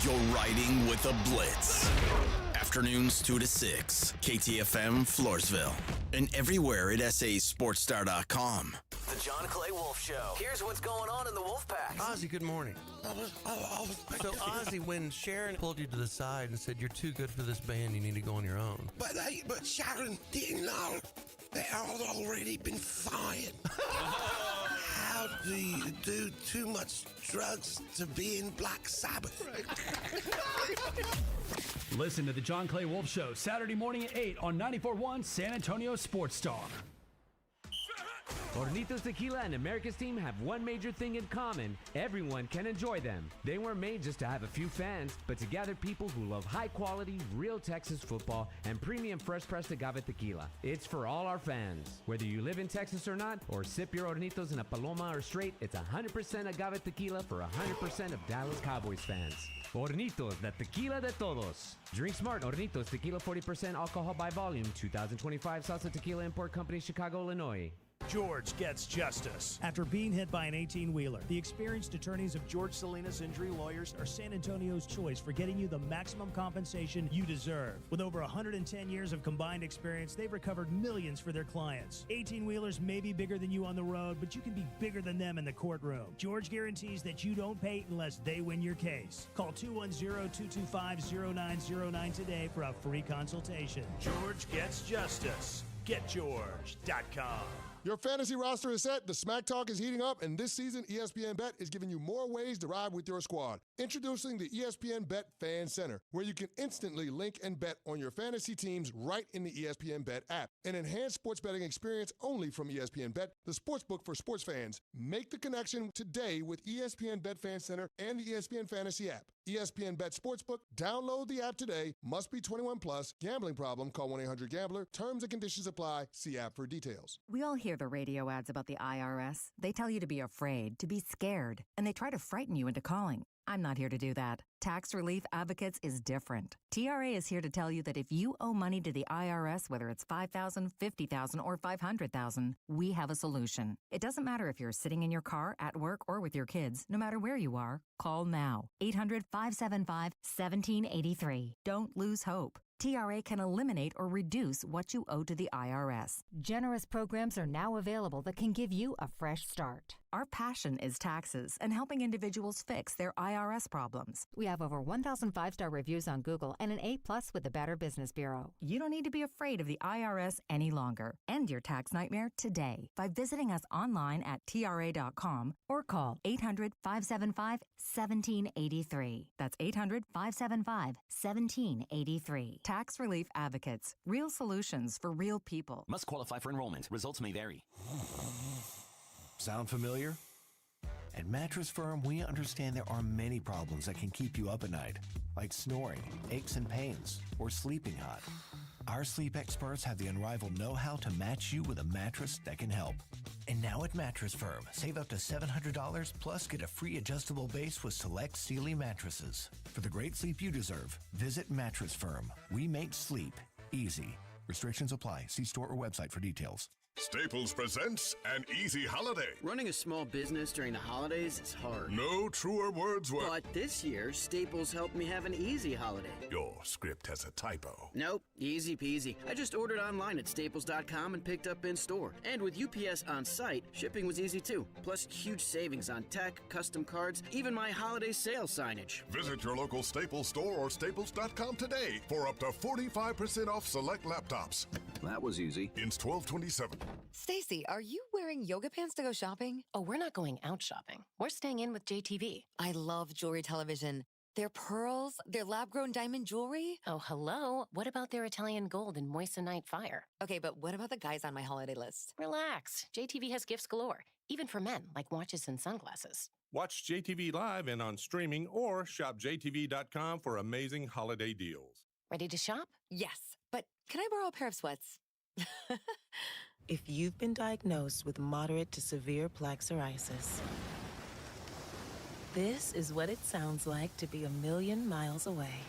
You're riding with the Blitz. Afternoons 2 to 6. KTFM Floresville. And everywhere at sasportstar.com. The John Clay Wolf Show. Here's what's going on in the Wolf Pack. Ozzy, good morning. So, Ozzy, when Sharon pulled you to the side and said, "You're too good for this band, you need to go on your own." But Sharon didn't know that I'd already been fired. How do you do too much drugs to be in Black Sabbath? Listen to the John Clay Wolf Show Saturday morning at 8 on 94.1 San Antonio Sports Star. Hornitos Tequila and America's team have one major thing in common. Everyone can enjoy them. They weren't made just to have a few fans, but to gather people who love high-quality, real Texas football and premium fresh-pressed agave tequila. It's for all our fans. Whether you live in Texas or not, or sip your Hornitos in a Paloma or straight, it's 100% agave tequila for 100% of Dallas Cowboys fans. Hornitos, the tequila de todos. Drink smart. Hornitos Tequila, 40% alcohol by volume. 2025 Salsa Tequila Import Company, Chicago, Illinois. George gets justice. After being hit by an 18-wheeler, the experienced attorneys of George Salinas Injury Lawyers are San Antonio's choice for getting you the maximum compensation you deserve. With over 110 years of combined experience, they've recovered millions for their clients. 18-wheelers may be bigger than you on the road, but you can be bigger than them in the courtroom. George guarantees that you don't pay unless they win your case. Call 210-225-0909 today for a free consultation. George gets justice. GetGeorge.com. Your fantasy roster is set, the Smack Talk is heating up, and this season, ESPN Bet is giving you more ways to ride with your squad. Introducing the ESPN Bet Fan Center, where you can instantly link and bet on your fantasy teams right in the ESPN Bet app. An enhanced sports betting experience only from ESPN Bet, the sportsbook for sports fans. Make the connection today with ESPN Bet Fan Center and the ESPN Fantasy app. ESPN Bet Sportsbook, download the app today. Must be 21 plus. Gambling problem, call 1-800-GAMBLER. Terms and conditions apply. See app for details. We all hear the radio ads about the IRS. They tell you to be afraid, to be scared, and they try to frighten you into calling. I'm not here to do that. Tax Relief Advocates is different. TRA is here to tell you that if you owe money to the IRS, whether it's $5,000, $50,000, or $500,000, we have a solution. It doesn't matter if you're sitting in your car, at work, or with your kids. No matter where you are, call now. 800-575-1783. Don't lose hope. TRA can eliminate or reduce what you owe to the IRS. Generous programs are now available that can give you a fresh start. Our passion is taxes and helping individuals fix their IRS problems. We have over 1,000 5-star reviews on Google and an A+ with the Better Business Bureau. You don't need to be afraid of the IRS any longer. End your tax nightmare today by visiting us online at TRA.com or call 800-575-1783. That's 800-575-1783. Tax Relief Advocates. Real solutions for real people. Must qualify for enrollment. Results may vary. Sound familiar? At Mattress Firm, we understand there are many problems that can keep you up at night, like snoring, aches and pains, or sleeping hot. Our sleep experts have the unrivaled know-how to match you with a mattress that can help. And now at Mattress Firm, save up to $700 plus get a free adjustable base with select Sealy mattresses. For the great sleep you deserve, visit Mattress Firm. We make sleep easy. Restrictions apply. See store or website for details. Staples presents An Easy Holiday. Running a small business during the holidays is hard. No truer words were... But this year, Staples helped me have an easy holiday. Your script has a typo. Nope, easy peasy. I just ordered online at staples.com and picked up in store. And with UPS on site, shipping was easy too. Plus, huge savings on tech, custom cards, even my holiday sale signage. Visit your local Staples store or staples.com today for up to 45% off select laptops. That was easy. Ins 12/27. Stacy, are you wearing yoga pants to go shopping? Oh, we're not going out shopping. We're staying in with JTV. I love jewelry television. Their pearls, their lab-grown diamond jewelry. Oh, hello. What about their Italian gold and moissanite fire? Okay, but what about the guys on my holiday list? Relax. JTV has gifts galore, even for men, like watches and sunglasses. Watch JTV live and on streaming or shop JTV.com for amazing holiday deals. Ready to shop? Yes, but can I borrow a pair of sweats? If you've been diagnosed with moderate to severe plaque psoriasis, this is what it sounds like to be 1,000,000 miles away.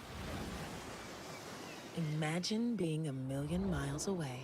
Imagine being 1,000,000 miles away.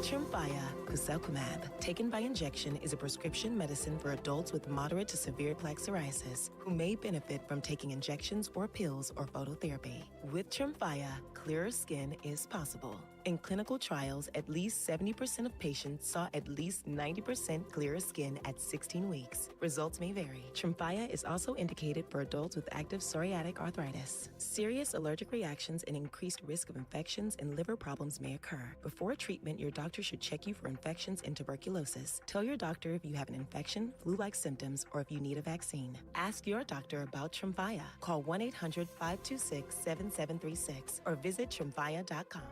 Tremfya guselkumab, taken by injection, is a prescription medicine for adults with moderate to severe plaque psoriasis who may benefit from taking injections or pills or phototherapy. With Tremfya, clearer skin is possible. In clinical trials, at least 70% of patients saw at least 90% clearer skin at 16 weeks. Results may vary. Tremfya is also indicated for adults with active psoriatic arthritis. Serious allergic reactions and increased risk of infections and liver problems may occur. Before treatment, your doctor should check you for infections and tuberculosis. Tell your doctor if you have an infection, flu-like symptoms, or if you need a vaccine. Ask your doctor about Tremfya. Call 1-800-526-7736 or visit Tremfya.com.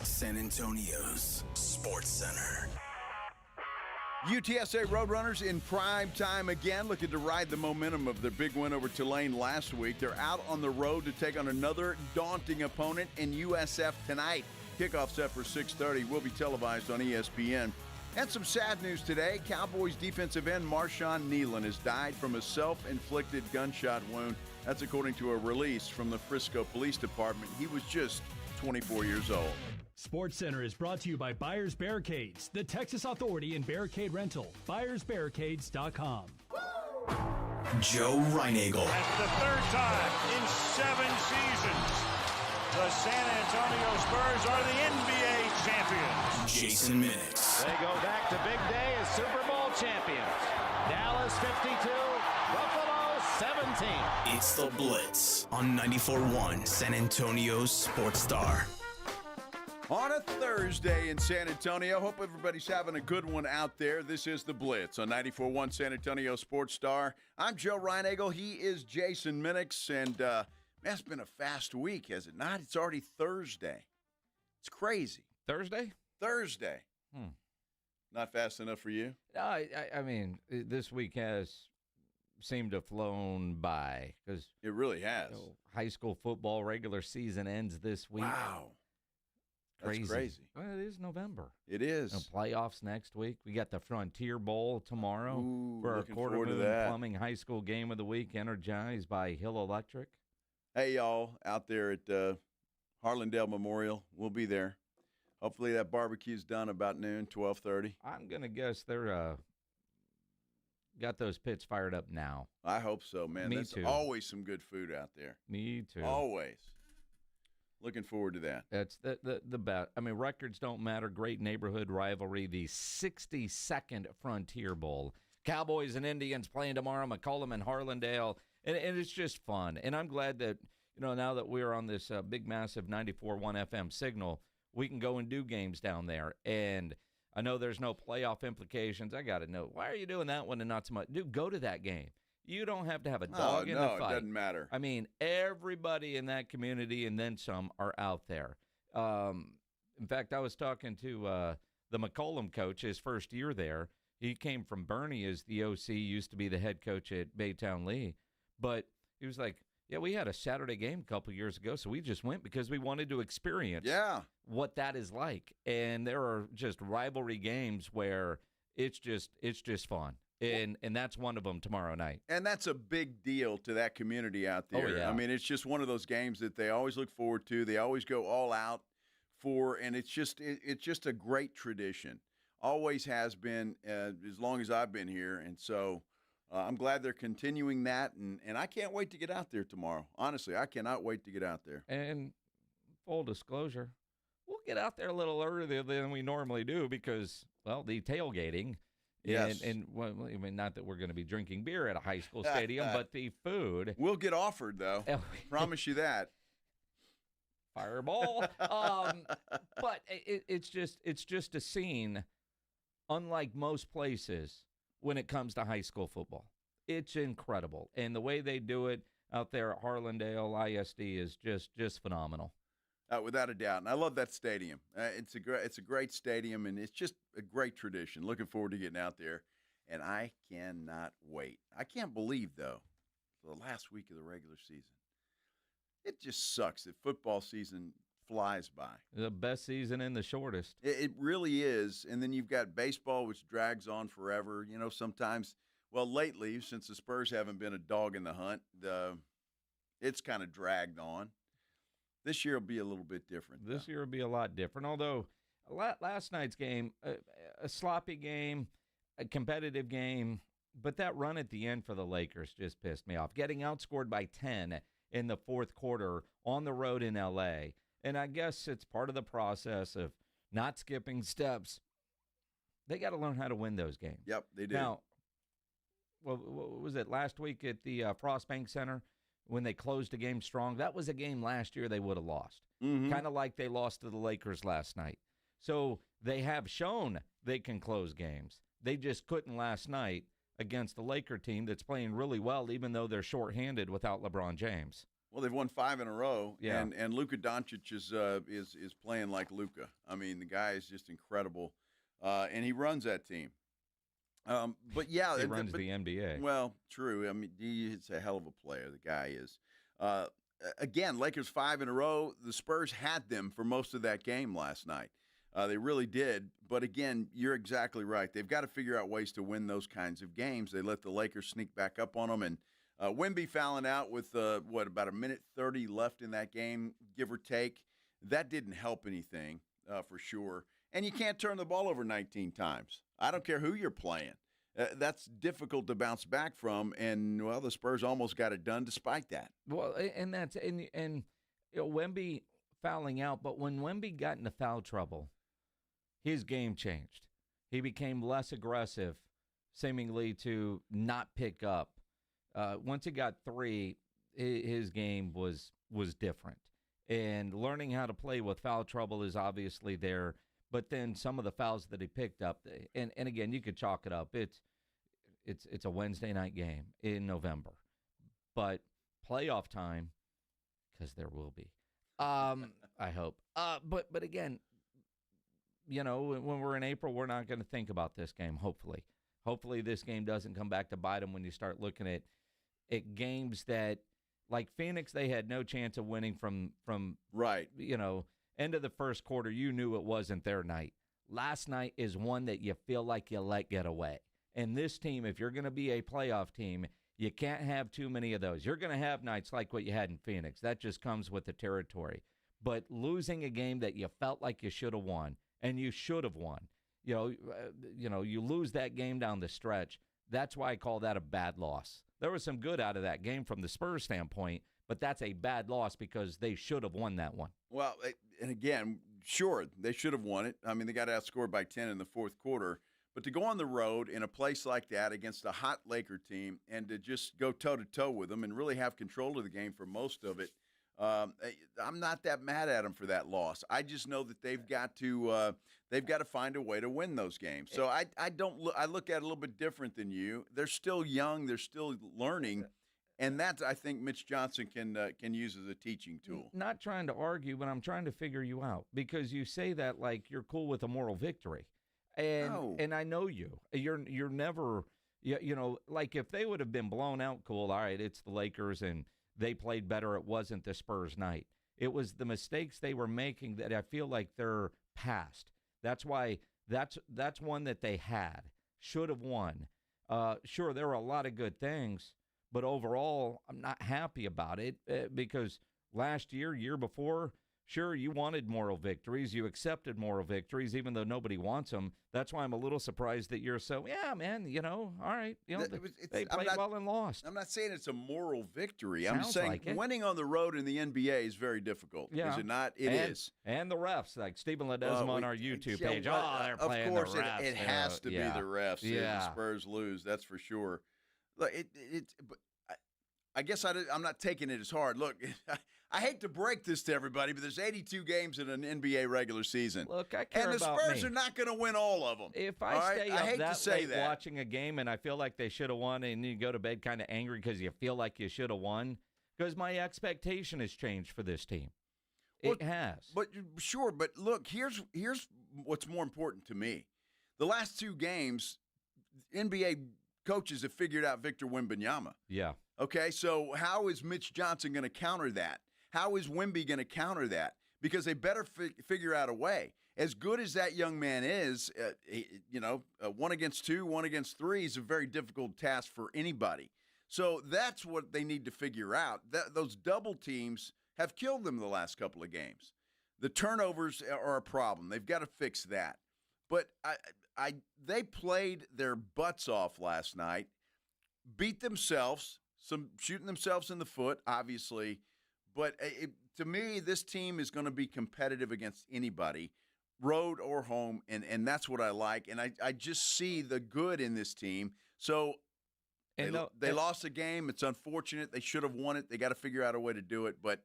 San Antonio's Sports Center. UTSA Roadrunners in prime time again, looking to ride the momentum of their big win over Tulane last week. They're out on the road to take on another daunting opponent in USF tonight. Kickoff set for 6:30 will be televised on ESPN. And some sad news today. Cowboys defensive end Marshawn Kneeland has died from a self-inflicted gunshot wound. That's according to a release from the Frisco Police Department. He was just 24 years old. Sports Center is brought to you by Buyers Barricades, the Texas Authority in Barricade Rental. BuyersBarricades.com. Joe Reinagel. That's the third time in 7 seasons the San Antonio Spurs are the NBA champions. Jason Minix. They go back to big day as Super Bowl champions. Dallas 52, Buffalo 17. It's the Blitz on 94.1 San Antonio's Sports Star. On a Thursday in San Antonio, hope everybody's having a good one out there. This is the Blitz on 94.1 San Antonio Sports Star. I'm Joe Reinagel. He is Jason Minix, and man, it's been a fast week, has it not? It's already Thursday. It's crazy. Thursday? Thursday. Not fast enough for you? I mean, this week has seemed to have flown by because it really has. High school football regular season ends this week. Wow. That's crazy. Well, it is November. It is. Playoffs next week. We got the Frontier Bowl tomorrow for our looking forward to Quarter that. Plumbing High School Game of the Week, energized by Hill Electric. Hey, y'all, out there at Harlandale Memorial. We'll be there. Hopefully that barbecue's done about noon, 12:30. I'm going to guess they're got those pits fired up now. I hope so, man. Me There's too. always some good food out there. Me too. Always. Looking forward to that. That's the bet. I mean, records don't matter. Great neighborhood rivalry. The 62nd Frontier Bowl. Cowboys and Indians playing tomorrow. McCollum and Harlandale. And it's just fun. And I'm glad that, now that we're on this big, massive 94.1 FM signal, we can go and do games down there. And I know there's no playoff implications. I got to know, why are you doing that one and not so much? Dude, go to that game. You don't have to have a dog in the fight. No, it doesn't matter. I mean, everybody in that community and then some are out there. In fact, I was talking to the McCollum coach his first year there. He came from Bernie as the OC, used to be the head coach at Baytown Lee. But he was like, yeah, we had a Saturday game a couple years ago, so we just went because we wanted to experience what that is like. And there are just rivalry games where it's just fun. And that's one of them tomorrow night. And that's a big deal to that community out there. Oh, yeah. I mean, it's just one of those games that they always look forward to. They always go all out for, and it's just a great tradition. Always has been as long as I've been here. And so I'm glad they're continuing that, and I can't wait to get out there tomorrow. Honestly, I cannot wait to get out there. And full disclosure, we'll get out there a little earlier than we normally do because, well, the tailgating. Yes. And well, I mean, not that we're going to be drinking beer at a high school stadium, but the food. We'll get offered, though. Promise you that. Fireball. But it's just a scene unlike most places when it comes to high school football. It's incredible. And the way they do it out there at Harlandale ISD is just phenomenal. Without a doubt. And I love that stadium. It's a great stadium, and it's just a great tradition. Looking forward to getting out there, and I cannot wait. I can't believe, though, the last week of the regular season, it just sucks that football season flies by. The best season and the shortest. It really is. And then you've got baseball, which drags on forever. Sometimes, well, lately, since the Spurs haven't been a dog in the hunt, it's kind of dragged on. This year will be a little bit different. This year will be a lot different. Although last night's game, a sloppy game, a competitive game, but that run at the end for the Lakers just pissed me off. Getting outscored by 10 in the fourth quarter on the road in L.A., and I guess it's part of the process of not skipping steps. They got to learn how to win those games. Yep, they do. Now, what was it, last week at the Frost Bank Center? When they closed a game strong, that was a game last year they would have lost. Mm-hmm. Kind of like they lost to the Lakers last night. So they have shown they can close games. They just couldn't last night against the Laker team that's playing really well, even though they're shorthanded without LeBron James. Well, they've won 5 in a row, Yeah. and Luka Doncic is playing like Luka. I mean, the guy is just incredible, and he runs that team. But yeah, he runs the NBA. Well, true. I mean, he's a hell of a player. The guy is. Again, Lakers 5 in a row. The Spurs had them for most of that game last night. They really did. But again, you're exactly right. They've got to figure out ways to win those kinds of games. They let the Lakers sneak back up on them, and Wemby fouling out with about a minute 30 left in that game, give or take. That didn't help anything for sure. And you can't turn the ball over 19 times. I don't care who you're playing. That's difficult to bounce back from, and well, the Spurs almost got it done despite that. Well, and that's and you know, Wemby fouling out, but when Wemby got into foul trouble, his game changed. He became less aggressive, seemingly to not pick up. Once he got 3, his game was different, and learning how to play with foul trouble is obviously there. But then some of the fouls that he picked up, and again, you could chalk it up. It's a Wednesday night game in November, but playoff time, because there will be. I hope. But again, you know, when we're in April, we're not going to think about this game. Hopefully, this game doesn't come back to bite them when you start looking at games that, like Phoenix, they had no chance of winning from right. You know. End of the first quarter, you knew it wasn't their night. Last night is one that you feel like you let get away. And this team, if you're going to be a playoff team, you can't have too many of those. You're going to have nights like what you had in Phoenix. That just comes with the territory. But losing a game that you felt like you should have won, and you should have won, you lose that game down the stretch. That's why I call that a bad loss. There was some good out of that game from the Spurs standpoint, but that's a bad loss because they should have won that one. Well, and again, sure, they should have won it. I mean, they got outscored by 10 in the fourth quarter. But to go on the road in a place like that against a hot Laker team and to just go toe-to-toe with them and really have control of the game for most of it, I'm not that mad at them for that loss. I just know that they've got to find a way to win those games. So I look at it a little bit different than you. They're still young. They're still learning. And that, I think, Mitch Johnson can use as a teaching tool. Not trying to argue, but I'm trying to figure you out because you say that like you're cool with a moral victory, and I know you. You're never, you know, like if they would have been blown out, cool. All right, it's the Lakers and they played better. It wasn't the Spurs night. It was the mistakes they were making that I feel like they're past. That's why that's one that they should have won. Sure, there were a lot of good things. But overall, I'm not happy about it because last year before, sure, you wanted moral victories. You accepted moral victories, even though nobody wants them. That's why I'm a little surprised that you're so, yeah, man, you know, all right. You know, they played well and lost. I'm not saying it's a moral victory. Sounds I'm saying like winning on the road in the NBA is very difficult. Yeah. Is it not? It is. And the refs, like Stephen Ledesma on our YouTube page. They're playing the refs. Of course, it has to be the refs if the Spurs lose. That's for sure. Look, I guess I'm not taking it as hard. Look, I hate to break this to everybody, but there's 82 games in an NBA regular season. Look, I care about about And the Spurs me. are not going to win all of them. If I stay up that late that. watching a game and I feel like they should have won and you go to bed kind of angry because you feel like you should have won, because my expectation has changed for this team. It has. But sure, but look, here's what's more important to me. The last 2 games, NBA coaches have figured out Victor Wembanyama. Yeah. Okay, so how is Mitch Johnson going to counter that? How is Wemby going to counter that? Because they better figure out a way. As good as that young man is, 1 against 2, 1 against 3 is a very difficult task for anybody. So that's what they need to figure out. Those double teams have killed them the last couple of games. The turnovers are a problem. They've got to fix that. But they played their butts off last night, beat themselves, shooting themselves in the foot, obviously. But to me, this team is going to be competitive against anybody, road or home, and that's what I like. And I just see the good in this team. So they lost the game. It's unfortunate. They should have won it. They got to figure out a way to do it, but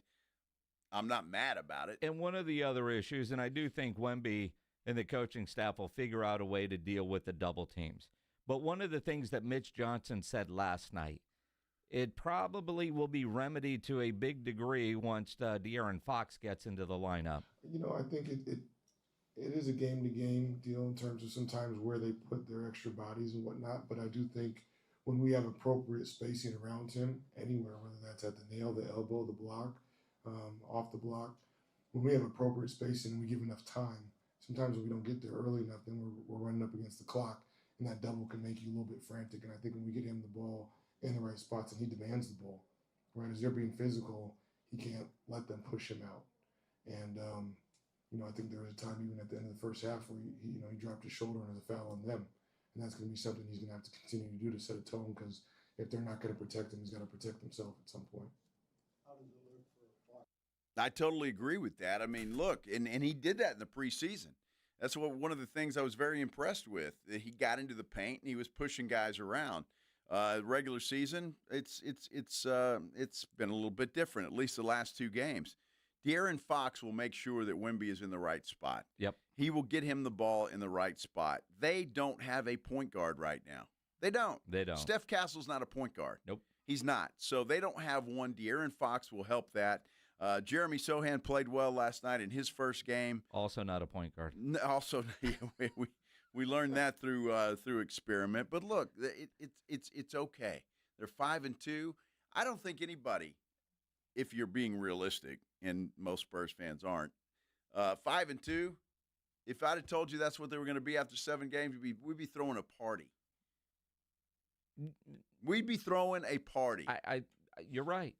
I'm not mad about it. And one of the other issues, and I do think Wemby and the coaching staff will figure out a way to deal with the double teams. But one of the things that Mitch Johnson said last night, it probably will be remedied to a big degree once De'Aaron Fox gets into the lineup. I think it is a game-to-game deal in terms of sometimes where they put their extra bodies and whatnot, but I do think when we have appropriate spacing around him, anywhere, whether that's at the nail, the elbow, the block, off the block, when we have appropriate spacing and we give enough time, sometimes when we don't get there early enough, then we're running up against the clock, and that double can make you a little bit frantic. And I think when we get him the ball in the right spots and he demands the ball, right, as they're being physical, he can't let them push him out. And, I think there was a time even at the end of the first half where he dropped his shoulder and there's a foul on them. And that's going to be something he's going to have to continue to do to set a tone, because if they're not going to protect him, he's got to protect himself at some point. I totally agree with that. I mean, look, and he did that in the preseason. That's one of the things I was very impressed with. That he got into the paint and he was pushing guys around. Regular season, it's been a little bit different, at least the last two games. De'Aaron Fox will make sure that Wemby is in the right spot. Yep. He will get him the ball in the right spot. They don't have a point guard right now. They don't. Steph Castle's not a point guard. Nope. He's not. So they don't have one. De'Aaron Fox will help that. Jeremy Sohan played well last night in his first game. Also not a point guard. Also, we learned that through experiment. But look, it's okay. They're 5-2. I don't think anybody, if you're being realistic, and most Spurs fans aren't, 5-2. If I'd have told you that's what they were going to be after 7 games, we'd be throwing a party. We'd be throwing a party. You're right.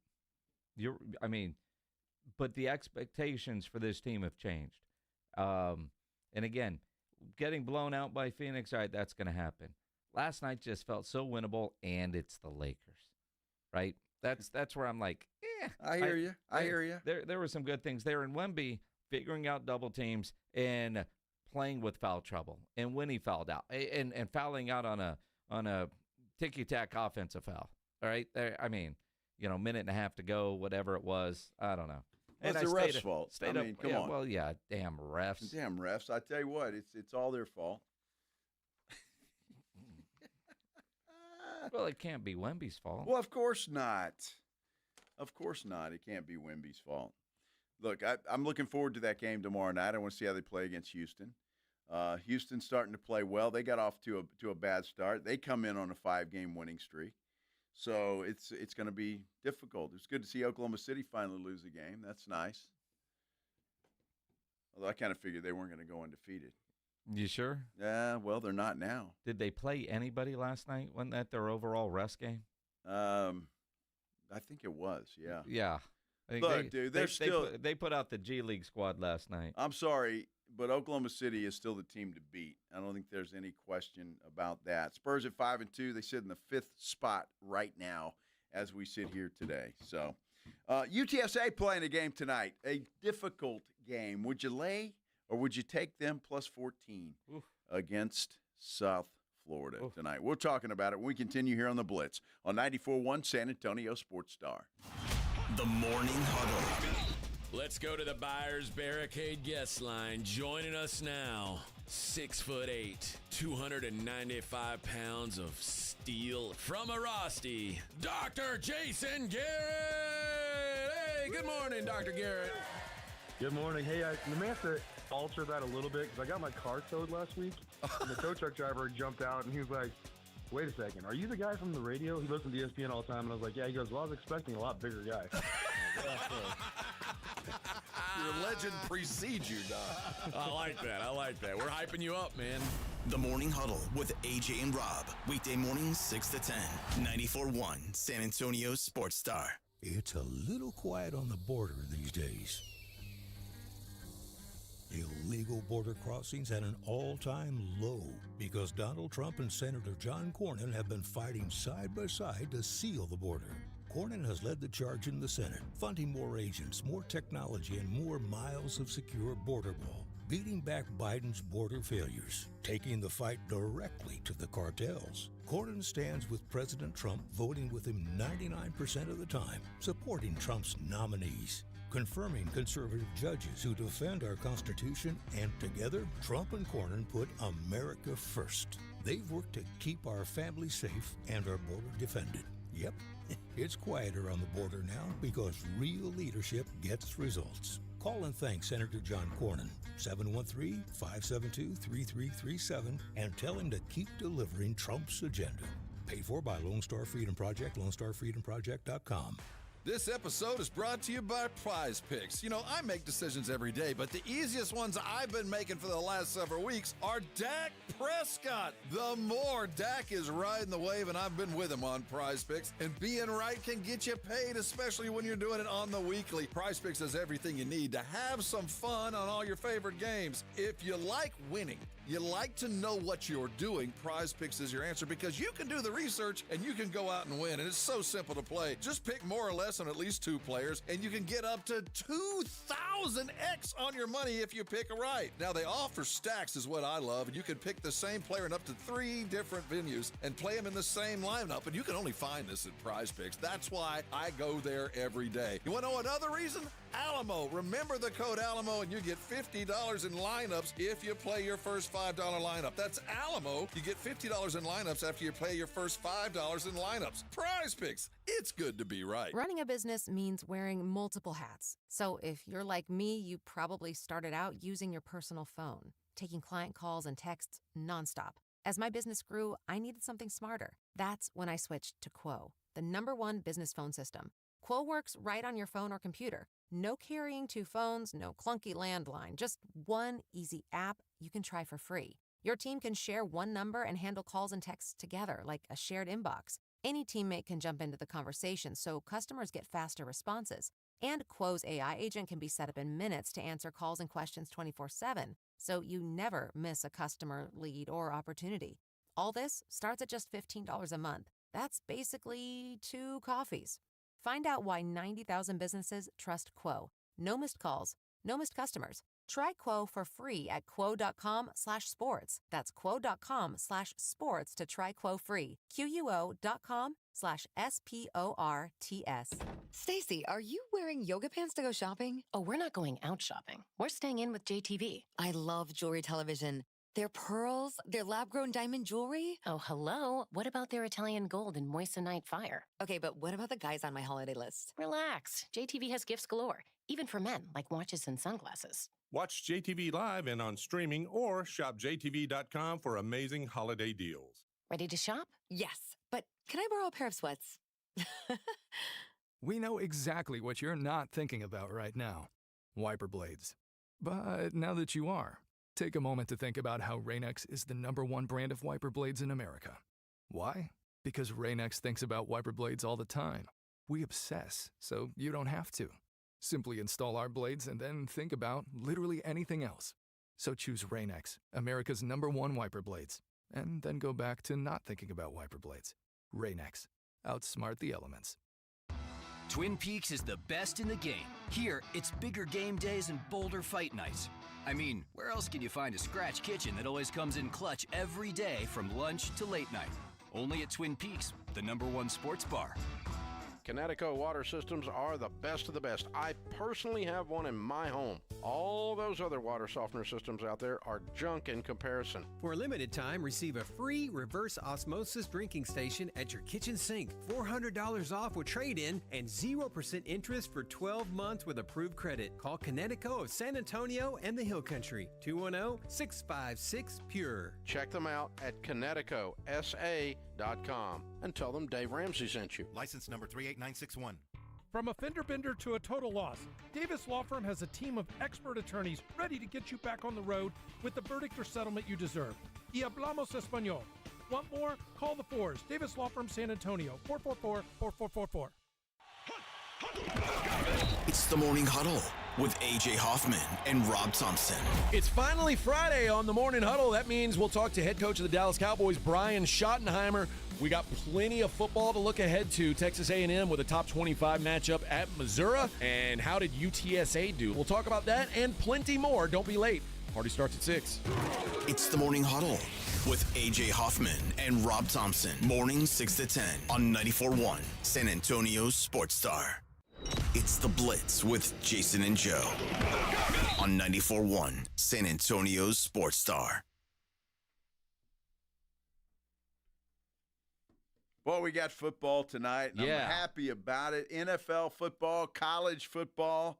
But the expectations for this team have changed. And again, getting blown out by Phoenix, all right, that's going to happen. Last night just felt so winnable, and it's the Lakers, right? That's where I'm like, I hear you. I hear you. There were some good things there. And Wemby figuring out double teams and playing with foul trouble. And when he fouled out and fouling out on a ticky-tack offensive foul. All right? Minute and a half to go, whatever it was. I don't know. Well, it's the refs' fault. Come on. Well, yeah, damn refs. Damn refs. I tell you what, it's all their fault. Well, it can't be Wemby's fault. Well, of course not. Of course not. It can't be Wemby's fault. Look, I'm looking forward to that game tomorrow night. I want to see how they play against Houston. Houston's starting to play well. They got off to a bad start. They come in on a 5-game winning streak. So it's going to be difficult. It's good to see Oklahoma City finally lose a game. That's nice. Although I kind of figured they weren't going to go undefeated. You sure? Yeah, well, they're not now. Did they play anybody last night? Wasn't that their overall rest game? I think it was, yeah. Yeah. Look, dude, they put out the G League squad last night. I'm sorry, but Oklahoma City is still the team to beat. I don't think there's any question about that. Spurs at 5-2. They sit in the 5th spot right now as we sit here today. So, UTSA playing a game tonight, a difficult game. Would you lay or would you take them plus 14 against South Florida tonight? We're talking about it when we continue here on The Blitz on 94.1 San Antonio Sports Star. The Morning Huddle. Let's go to the Buyers Barricade guest line. Joining us now, 6'8", 295 pounds of steel from Arasti, Dr. Jason Garrett. Hey, good morning, Dr. Garrett. Good morning. Hey, I may have to alter that a little bit because I got my car towed last week, and the tow truck driver jumped out, and he was like, wait a second, are you the guy from the radio? He listens to ESPN all the time, and I was like, yeah. He goes, well, I was expecting a lot bigger guy. Your legend precedes you, Doc. I like that. We're hyping you up, man. The Morning Huddle with AJ and Rob. Weekday mornings 6 to 10. 94.1 San Antonio Sports Star. It's a little quiet on the border these days. Illegal border crossings at an all-time low because Donald Trump and Senator John Cornyn have been fighting side by side to seal the border. Cornyn has led the charge in the Senate, funding more agents, more technology, and more miles of secure border wall, beating back Biden's border failures, taking the fight directly to the cartels. Cornyn stands with President Trump, voting with him 99% of the time, supporting Trump's nominees, confirming conservative judges who defend our Constitution, and together, Trump and Cornyn put America first. They've worked to keep our families safe and our border defended. Yep, it's quieter on the border now because real leadership gets results. Call and thank Senator John Cornyn, 713-572-3337, and tell him to keep delivering Trump's agenda. Paid for by Lone Star Freedom Project, LoneStarFreedomProject.com. This episode is brought to you by Prize Picks. You know, I make decisions every day, but the easiest ones I've been making for the last several weeks are Dak Prescott. The more Dak is riding the wave, and I've been with him on Prize Picks, and being right can get you paid, especially when you're doing it on the weekly. Prize Picks has everything you need to have some fun on all your favorite games. If you like winning, you like to know what you're doing, Prize Picks is your answer because you can do the research and you can go out and win, and it's so simple to play. Just pick more or less on at least 2 players, and you can get up to 2,000x on your money if you pick right. Now, they offer stacks is what I love, and you can pick the same player in up to 3 different venues and play them in the same lineup, and you can only find this at Prize Picks. That's why I go there every day. You want to know another reason? Alamo. Remember the code Alamo, and you get $50 in lineups if you play your first $5 lineup. That's Alamo. You get $50 in lineups after you play your first $5 in lineups. Prize Picks. It's good to be right. Running a business means wearing multiple hats. So if you're like me, you probably started out using your personal phone, taking client calls and texts nonstop. As my business grew, I needed something smarter. That's when I switched to Quo, the #1 business phone system. Quo works right on your phone or computer. No carrying 2 phones, no clunky landline, just one easy app you can try for free. Your team can share one number and handle calls and texts together like a shared inbox. Any teammate can jump into the conversation so customers get faster responses. And Quo's AI agent can be set up in minutes to answer calls and questions 24/7, so you never miss a customer lead or opportunity. All this starts at just $15 a month. That's basically 2 coffees. Find out why 90,000 businesses trust Quo. No missed calls, no missed customers. Try Quo for free at quo.com/sports. That's quo.com/sports to try Quo free. QUO.com/SPORTS. Stacy, are you wearing yoga pants to go shopping? Oh, we're not going out shopping. We're staying in with JTV. I love Jewelry Television. Their pearls, their lab-grown diamond jewelry. Oh, hello. What about their Italian gold and moissanite fire? Okay, but what about the guys on my holiday list? Relax. JTV has gifts galore, even for men, like watches and sunglasses. Watch JTV live and on streaming or shop JTV.com for amazing holiday deals. Ready to shop? Yes, but can I borrow a pair of sweats? We know exactly what you're not thinking about right now. Wiper blades. But now that you are, take a moment to think about how Rain-X is the #1 brand of wiper blades in America. Why? Because Rain-X thinks about wiper blades all the time. We obsess, so you don't have to. Simply install our blades and then think about literally anything else. So choose Rain-X, America's #1 wiper blades, and then go back to not thinking about wiper blades. Rain-X. Outsmart the elements. Twin Peaks is the best in the game. Here, it's bigger game days and bolder fight nights. I mean, where else can you find a scratch kitchen that always comes in clutch every day from lunch to late night? Only at Twin Peaks, the #1 sports bar. Connecticut water systems are the best of the best. I personally have one in my home. All those other water softener systems out there are junk in comparison. For a limited time, receive a free reverse osmosis drinking station at your kitchen sink. $400 off with trade-in and 0% interest for 12 months with approved credit. Call Connecticut of San Antonio and the Hill Country. 210-656-PURE. Check them out at ConnecticutSA.com and tell them Dave Ramsey sent you. License number 38961. From a fender bender to a total loss, Davis Law Firm has a team of expert attorneys ready to get you back on the road with the verdict or settlement you deserve. Y hablamos español. Want more? Call the Fours. Davis Law Firm, San Antonio, 444-4444. It's the Morning Huddle with A.J. Hoffman and Rob Thompson. It's finally Friday on the Morning Huddle. That means we'll talk to head coach of the Dallas Cowboys, Brian Schottenheimer. We got plenty of football to look ahead to. Texas A&M with a top 25 matchup at Missouri. And how did UTSA do? We'll talk about that and plenty more. Don't be late. Party starts at 6. It's the Morning Huddle with A.J. Hoffman and Rob Thompson. Morning 6 to 10 on 94.1 San Antonio's Sports Star. It's the Blitz with Jason and Joe on 94.1 San Antonio's Sports Star. Well, we got football tonight, and I'm happy about it. NFL football, college football,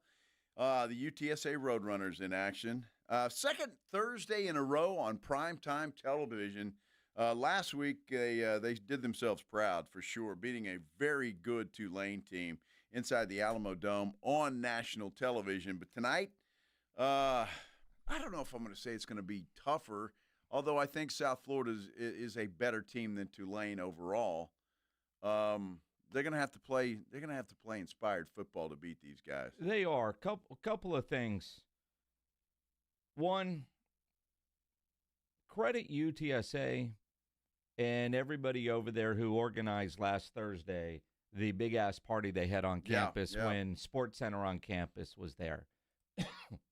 the UTSA Roadrunners in action. Second Thursday in a row on primetime television. Last week, they did themselves proud, for sure, beating a very good Tulane team inside the Alamo Dome on national television. But tonight, I don't know if I'm going to say it's going to be tougher, although I think South Florida is a better team than Tulane overall. They're going to have to play. They're going to have to play inspired football to beat these guys. They are. Couple of things. One, credit UTSA and everybody over there who organized last Thursday the big-ass party they had on campus when Sports Center on campus was there.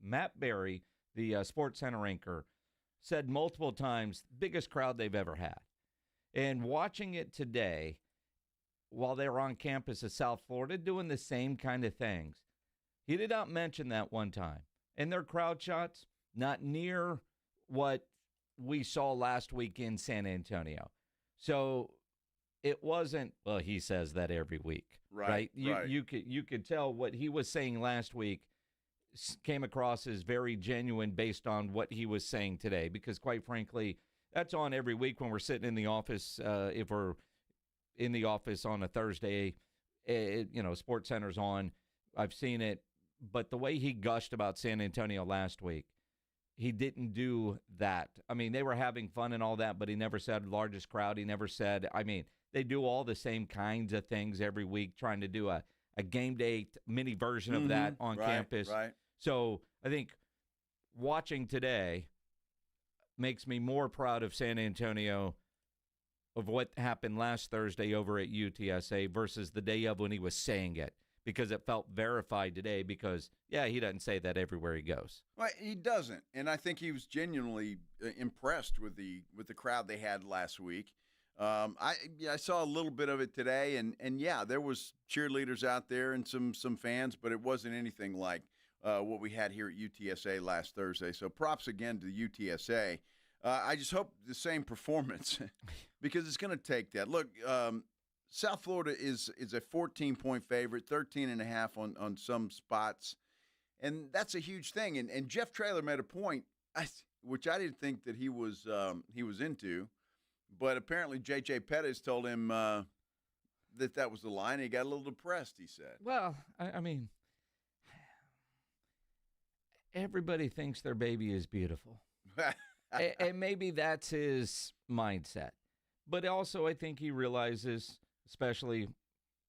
Matt Berry, the Sports Center anchor, said multiple times, biggest crowd they've ever had. And watching it today, while they were on campus at South Florida, doing the same kind of things, he did not mention that one time. And their crowd shots, not near what we saw last week in San Antonio. So it wasn't, well, he says that every week, right? You could tell what he was saying last week came across as very genuine based on what he was saying today, because quite frankly, that's on every week when we're sitting in the office. If we're in the office on a Thursday, Sports Center's on. I've seen it. But the way he gushed about San Antonio last week, he didn't do that. I mean, they were having fun and all that, but he never said largest crowd. He never said, I mean, they do all the same kinds of things every week, trying to do a game day mini version of that on campus. Right. So I think watching today makes me more proud of San Antonio, of what happened last Thursday over at UTSA versus the day of when he was saying it, because it felt verified today because, he doesn't say that everywhere he goes. Well, he doesn't, and I think he was genuinely impressed with the crowd they had last week. I saw a little bit of it today, and there was cheerleaders out there and some fans, but it wasn't anything like what we had here at UTSA last Thursday. So props again to UTSA. I just hope the same performance because it's going to take that. Look, South Florida is a 14-point favorite, 13.5 on some spots, and that's a huge thing. And Jeff Traylor made a point, which I didn't think that he was into, but apparently J.J. Pettis told him that was the line. He got a little depressed, he said. Well, I mean, everybody thinks their baby is beautiful. And maybe that's his mindset. But also I think he realizes, especially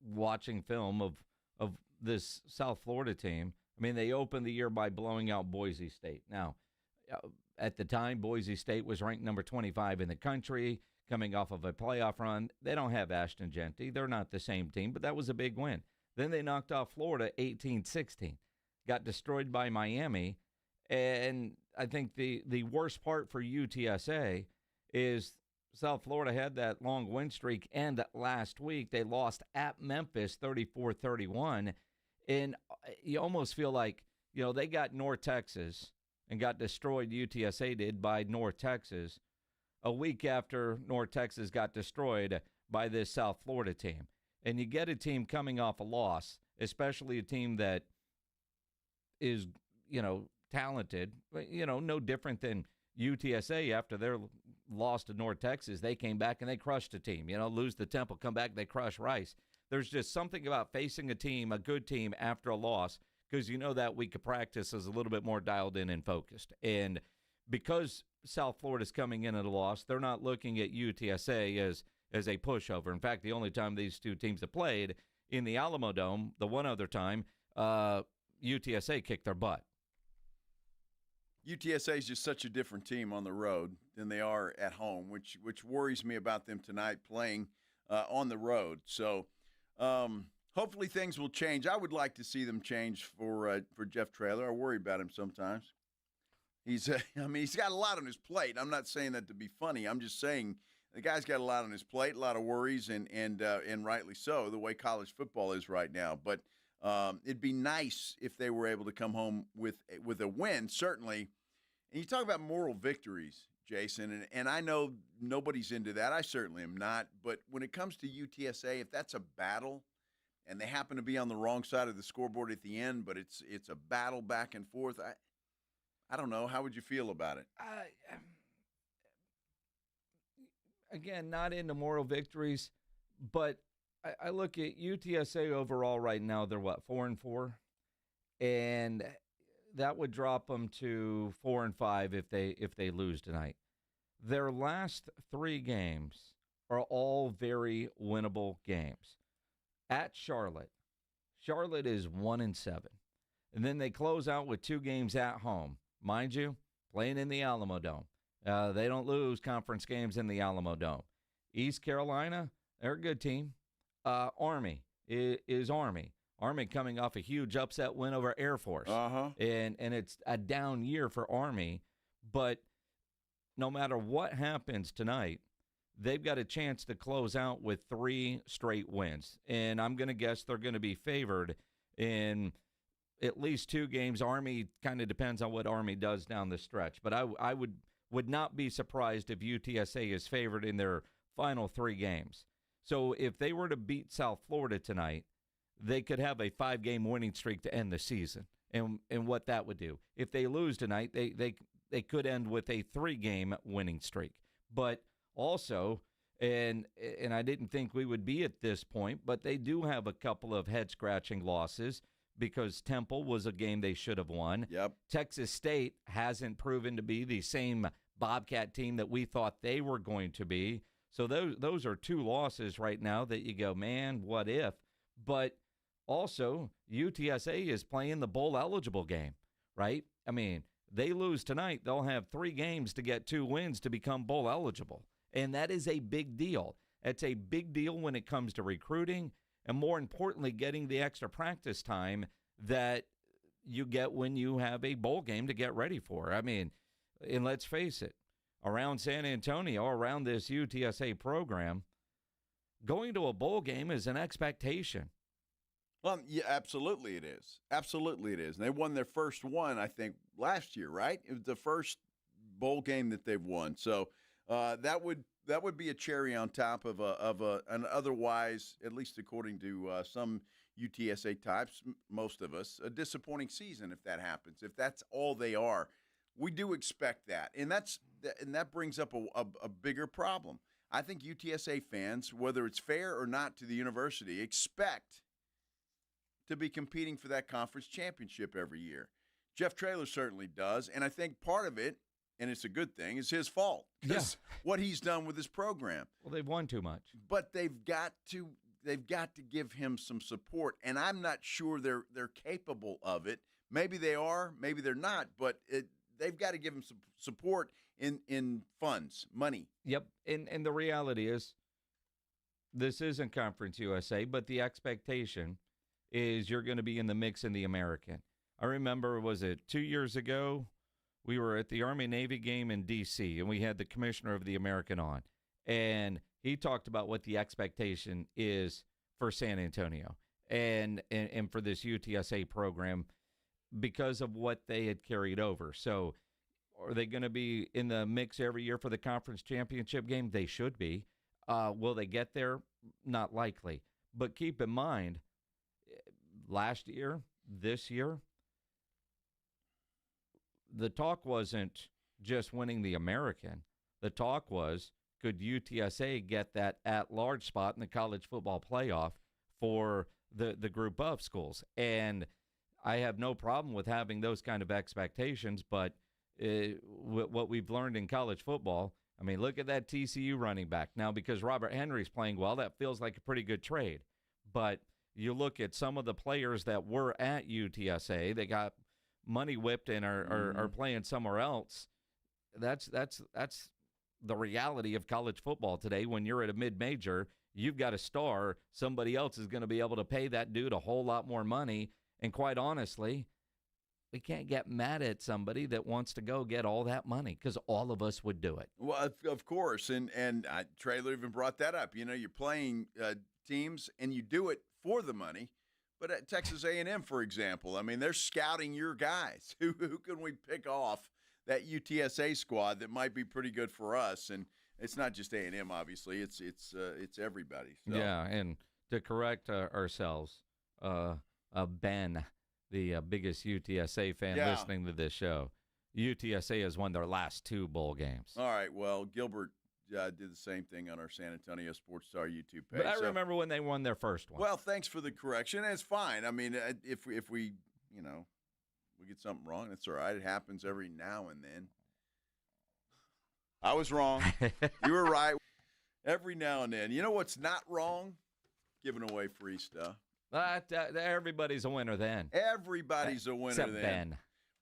watching film of this South Florida team, I mean, they opened the year by blowing out Boise State. Now, at the time, Boise State was ranked number 25 in the country, coming off of a playoff run. They don't have Ashton Genty. They're not the same team, but that was a big win. Then they knocked off Florida 18-16, got destroyed by Miami. And I think the worst part for UTSA is South Florida had that long win streak, and last week they lost at Memphis 34-31. And you almost feel like, they got North Texas and got destroyed, UTSA did, by North Texas a week after North Texas got destroyed by this South Florida team. And you get a team coming off a loss, especially a team that is, talented, no different than UTSA after their loss to North Texas. They came back and they crushed a team, lose to Temple, come back, they crush Rice. There's just something about facing a team, a good team, after a loss, because that week of practice is a little bit more dialed in and focused. And because South Florida's coming in at a loss, they're not looking at UTSA as a pushover. In fact, the only time these two teams have played in the Alamo Dome, the one other time, UTSA kicked their butt. UTSA is just such a different team on the road than they are at home, which worries me about them tonight playing on the road. So hopefully things will change. I would like to see them change for Jeff Traylor. I worry about him sometimes. He's got a lot on his plate. I'm not saying that to be funny. I'm just saying the guy's got a lot on his plate, a lot of worries, and rightly so, the way college football is right now. But it'd be nice if they were able to come home with a win, certainly. And you talk about moral victories. Jason, and I know nobody's into that. I certainly am not. But when it comes to UTSA, if that's a battle and they happen to be on the wrong side of the scoreboard at the end, but it's a battle back and forth, I don't know. How would you feel about it? Again, not into moral victories, but I look at UTSA overall right now. They're what, 4-4, and that would drop them to 4-5 if they lose tonight. Their last 3 games are all very winnable games. At Charlotte is 1-7, and then they close out with 2 games at home. Mind you, playing in the Alamo Dome. They don't lose conference games in the Alamo Dome. East Carolina, they're a good team. Army is Army. Army coming off a huge upset win over Air Force. And it's a down year for Army. But no matter what happens tonight, they've got a chance to close out with 3 straight wins. And I'm going to guess they're going to be favored in at least 2 games. Army kind of depends on what Army does down the stretch. But I would not be surprised if UTSA is favored in their final 3 games. So if they were to beat South Florida tonight, they could have a 5-game winning streak to end the season. And what that would do. If they lose tonight, they could end with a 3-game winning streak. But also, and I didn't think we would be at this point, but they do have a couple of head-scratching losses because Temple was a game they should have won. Yep. Texas State hasn't proven to be the same Bobcat team that we thought they were going to be. So those are 2 losses right now that you go, man, what if? But also, UTSA is playing the bowl-eligible game, right? I mean, they lose tonight, they'll have 3 games to get 2 wins to become bowl-eligible. And that is a big deal. It's a big deal when it comes to recruiting and, more importantly, getting the extra practice time that you get when you have a bowl game to get ready for. I mean, and let's face it, around San Antonio, around this UTSA program, going to a bowl game is an expectation. Well, yeah, absolutely it is. Absolutely it is. And they won their first one, I think, last year, right? It was the first bowl game that they've won. So that would be a cherry on top of an otherwise, at least according to some UTSA types, most of us, a disappointing season if that happens. If that's all they are, we do expect that, and that brings up a bigger problem. I think UTSA fans, whether it's fair or not to the university, expect to be competing for that conference championship every year. Jeff Traylor certainly does, and I think part of it, and it's a good thing, is his fault. Because what he's done with his program. Well, they've won too much. But they've got to give him some support, and I'm not sure they're capable of it. Maybe they are, maybe they're not, but they've got to give him some support in funds, money. Yep, and the reality is this isn't Conference USA, but the expectation is you're going to be in the mix in the American. I remember, was it 2 years ago, we were at the Army-Navy game in D.C., and we had the commissioner of the American on, and he talked about what the expectation is for San Antonio and for this UTSA program because of what they had carried over. So are they going to be in the mix every year for the conference championship game? They should be. Will they get there? Not likely. But keep in mind, last year, this year, the talk wasn't just winning the American. The talk was, could UTSA get that at-large spot in the college football playoff for the group of schools? And I have no problem with having those kind of expectations, but what we've learned in college football, I mean, look at that TCU running back. Now, because Robert Henry's playing well, that feels like a pretty good trade. But you look at some of the players that were at UTSA, they got money whipped and are playing somewhere else. That's the reality of college football today. When you're at a mid-major, you've got a star. Somebody else is going to be able to pay that dude a whole lot more money. And quite honestly, we can't get mad at somebody that wants to go get all that money because all of us would do it. Well, of course, and Traylor even brought that up. You know, you're playing teams and you do it for the money. But at Texas A&M, for example, I mean, they're scouting your guys. Who can we pick off that UTSA squad that might be pretty good for us. And it's not just A&M, obviously. It's everybody. So. Yeah, and to correct ourselves, Ben, the biggest UTSA fan listening to this show, UTSA has won their last 2 bowl games. All right, well, Gilbert did the same thing on our San Antonio Sports Star YouTube page. But I remember when they won their first one. Well, thanks for the correction. It's fine. I mean, if we we get something wrong, that's all right. It happens every now and then. I was wrong. You were right. Every now and then. You know what's not wrong? Giving away free stuff. Everybody's a winner then. Everybody's a winner Except then.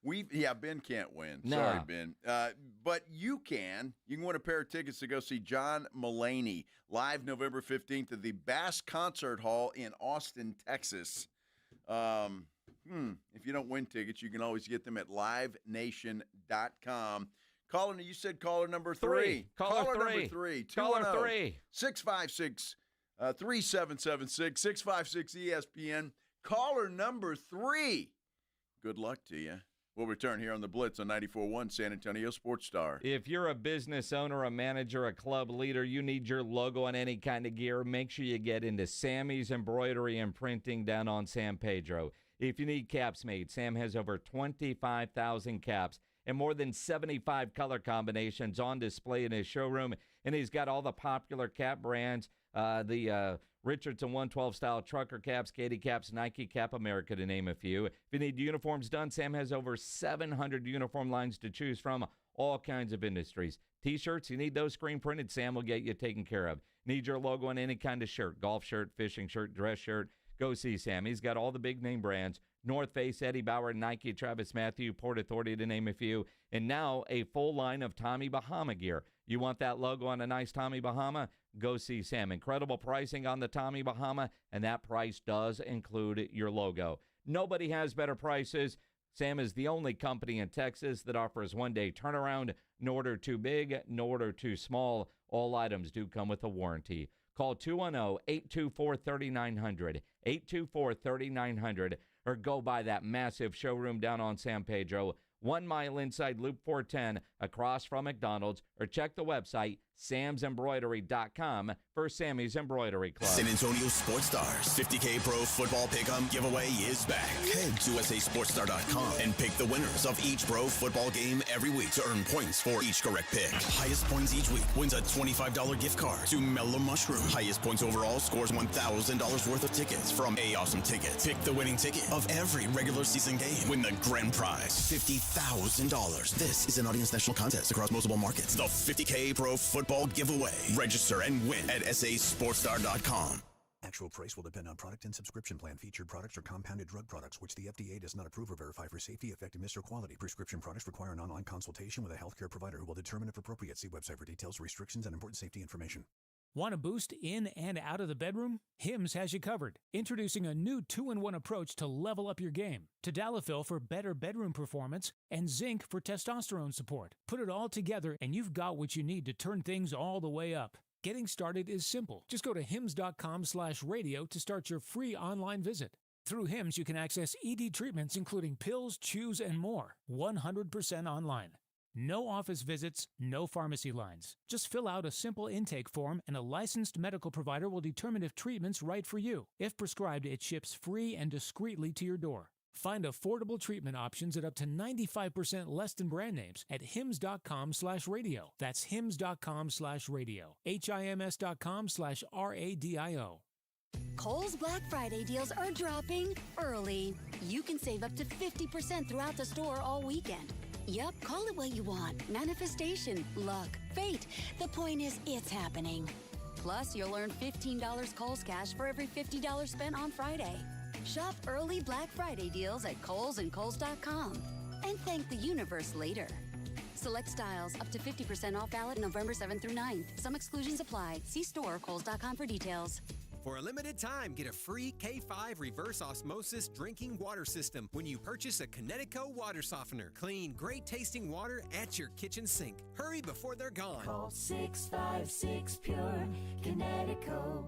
Ben. Ben can't win. No. Sorry, Ben. But you can. You can win a pair of tickets to go see John Mulaney live November 15th at the Bass Concert Hall in Austin, Texas. If you don't win tickets, you can always get them at livenation.com. You said caller number 3. Caller number 3. Caller 3. 656 3776 656 ESPN. Caller number 3. Good luck to you. We'll return here on the Blitz on 94.1 San Antonio Sports Star. If you're a business owner, a manager, a club leader, you need your logo on any kind of gear, make sure you get into Sammy's Embroidery and Printing down on San Pedro. If you need caps made, Sam has over 25,000 caps and more than 75 color combinations on display in his showroom. And he's got all the popular cap brands, the Richardson 112 style trucker caps, Katie caps, Nike cap, America, to name a few. If you need uniforms done, Sam has over 700 uniform lines to choose from, all kinds of industries. T-shirts, you need those screen printed, Sam will get you taken care of. Need your logo on any kind of shirt, golf shirt, fishing shirt, dress shirt, go see Sam. He's got all the big name brands, North Face, Eddie Bauer, Nike, Travis Matthew, Port Authority, to name a few, and now a full line of Tommy Bahama gear. You want that logo on a nice Tommy Bahama? Go see Sam. Incredible pricing on the Tommy Bahama, and that price does include your logo. Nobody has better prices. Sam is the only company in Texas that offers one-day turnaround. No order too big, no order too small. All items do come with a warranty. Call 210-824-3900, 824-3900, or go by that massive showroom down on San Pedro, 1 mile inside Loop 410 across from McDonald's, or check the website samsembroidery.com for Sammy's Embroidery Club. San Antonio Sports Stars 50K Pro Football Pick'em giveaway is back. Head to sasportstar.com and pick the winners of each pro football game every week to earn points for each correct pick. Highest points each week wins a $25 gift card to Mellow Mushroom. Highest points overall scores $1,000 worth of tickets from A Awesome Tickets. Pick the winning ticket of every regular season game. Win the grand prize, $50,000. This is an Audience National contest across multiple markets. The 50K Pro Football Giveaway. Register and win at sasportstar.com. Actual price will depend on product and subscription plan. Featured products are compounded drug products, which the FDA does not approve or verify for safety, effectiveness, or quality. Prescription products require an online consultation with a healthcare provider who will determine if appropriate. See website for details, restrictions, and important safety information. Want a boost in and out of the bedroom? Hims has you covered. Introducing a new 2-in-1 approach to level up your game. Tadalafil for better bedroom performance and zinc for testosterone support. Put it all together and you've got what you need to turn things all the way up. Getting started is simple. Just go to hims.com/radio to start your free online visit. Through Hims, you can access ED treatments including pills, chews, and more. 100% online. No office visits, no pharmacy lines. Just fill out a simple intake form and a licensed medical provider will determine if treatment's right for you. If prescribed, it ships free and discreetly to your door. Find affordable treatment options at up to 95% less than brand names at hims.com/radio. That's hims.com/radio. HIMS.com/RADIO. Kohl's Black Friday deals are dropping early. You can save up to 50% throughout the store all weekend. Yep, call it what you want. Manifestation, luck, fate. The point is, it's happening. Plus, you'll earn $15 Kohl's cash for every $50 spent on Friday. Shop early Black Friday deals at Kohl's and Kohl's.com. And thank the universe later. Select styles up to 50% off valid November 7th through 9th. Some exclusions apply. See store or Kohl's.com for details. For a limited time, get a free K5 reverse osmosis drinking water system when you purchase a Connecticut water softener. Clean, great tasting water at your kitchen sink. Hurry before they're gone. Call 656 Pure Connecticut.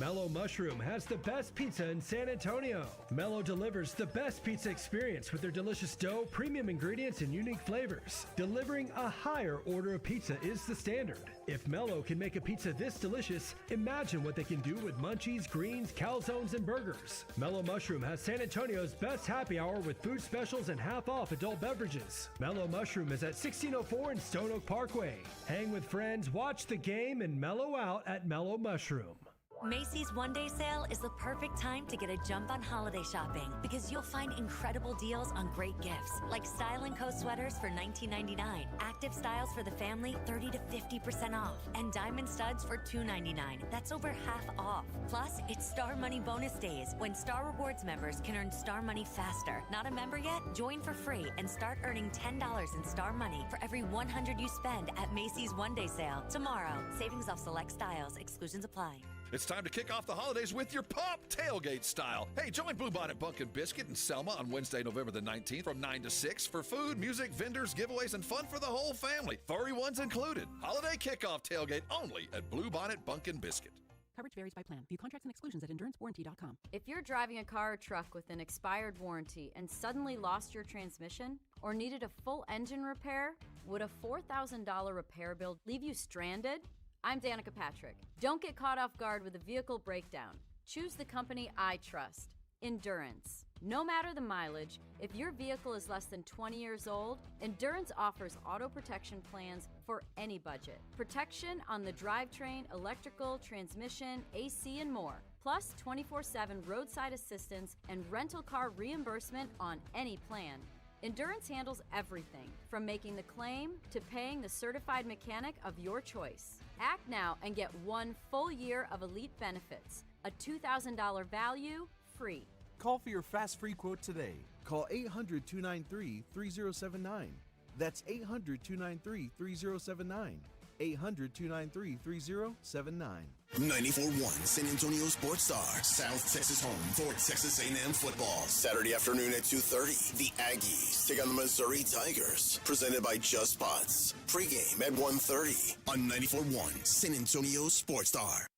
Mellow Mushroom has the best pizza in San Antonio. Mellow delivers the best pizza experience with their delicious dough, premium ingredients, and unique flavors. Delivering a higher order of pizza is the standard. If Mellow can make a pizza this delicious, imagine what they can do with munchies, greens, calzones, and burgers. Mellow Mushroom has San Antonio's best happy hour with food specials and half-off adult beverages. Mellow Mushroom is at 1604 in Stone Oak Parkway. Hang with friends, watch the game, and mellow out at Mellow Mushroom. Macy's one-day sale is the perfect time to get a jump on holiday shopping because you'll find incredible deals on great gifts like Style & Co. sweaters for $19.99, active styles for the family 30 to 50% off, and diamond studs for $2.99. That's over half off. Plus, it's Star Money bonus days when Star Rewards members can earn Star Money faster. Not a member yet? Join for free and start earning $10 in Star Money for every $100 you spend at Macy's one-day sale tomorrow. Savings off select styles. Exclusions apply. It's time to kick off the holidays with your Pop Tailgate style. Hey, join Bluebonnet Pumpkin Biscuit and Selma on Wednesday, November the 19th from 9 to 6 for food, music, vendors, giveaways, and fun for the whole family. Furry ones included. Holiday kickoff tailgate only at Bluebonnet Pumpkin Biscuit. Coverage varies by plan. View contracts and exclusions at endurancewarranty.com. If you're driving a car or truck with an expired warranty and suddenly lost your transmission or needed a full engine repair, would a $4,000 repair bill leave you stranded? I'm Danica Patrick. Don't get caught off guard with a vehicle breakdown. Choose the company I trust, Endurance. No matter the mileage, if your vehicle is less than 20 years old, Endurance offers auto protection plans for any budget. Protection on the drivetrain, electrical, transmission, AC, and more. Plus 24/7 roadside assistance and rental car reimbursement on any plan. Endurance handles everything, from making the claim to paying the certified mechanic of your choice. Act now and get 1 full year of elite benefits, a $2,000 value, free. Call for your fast free quote today. Call 800-293-3079. That's 800-293-3079. 800-293-3079. 94.1 San Antonio Sports Star, South Texas home for Texas A&M football. Saturday afternoon at 2:30, the Aggies take on the Missouri Tigers. Presented by Just Pots. Pregame at 1:30 on 94.1 San Antonio Sports Star.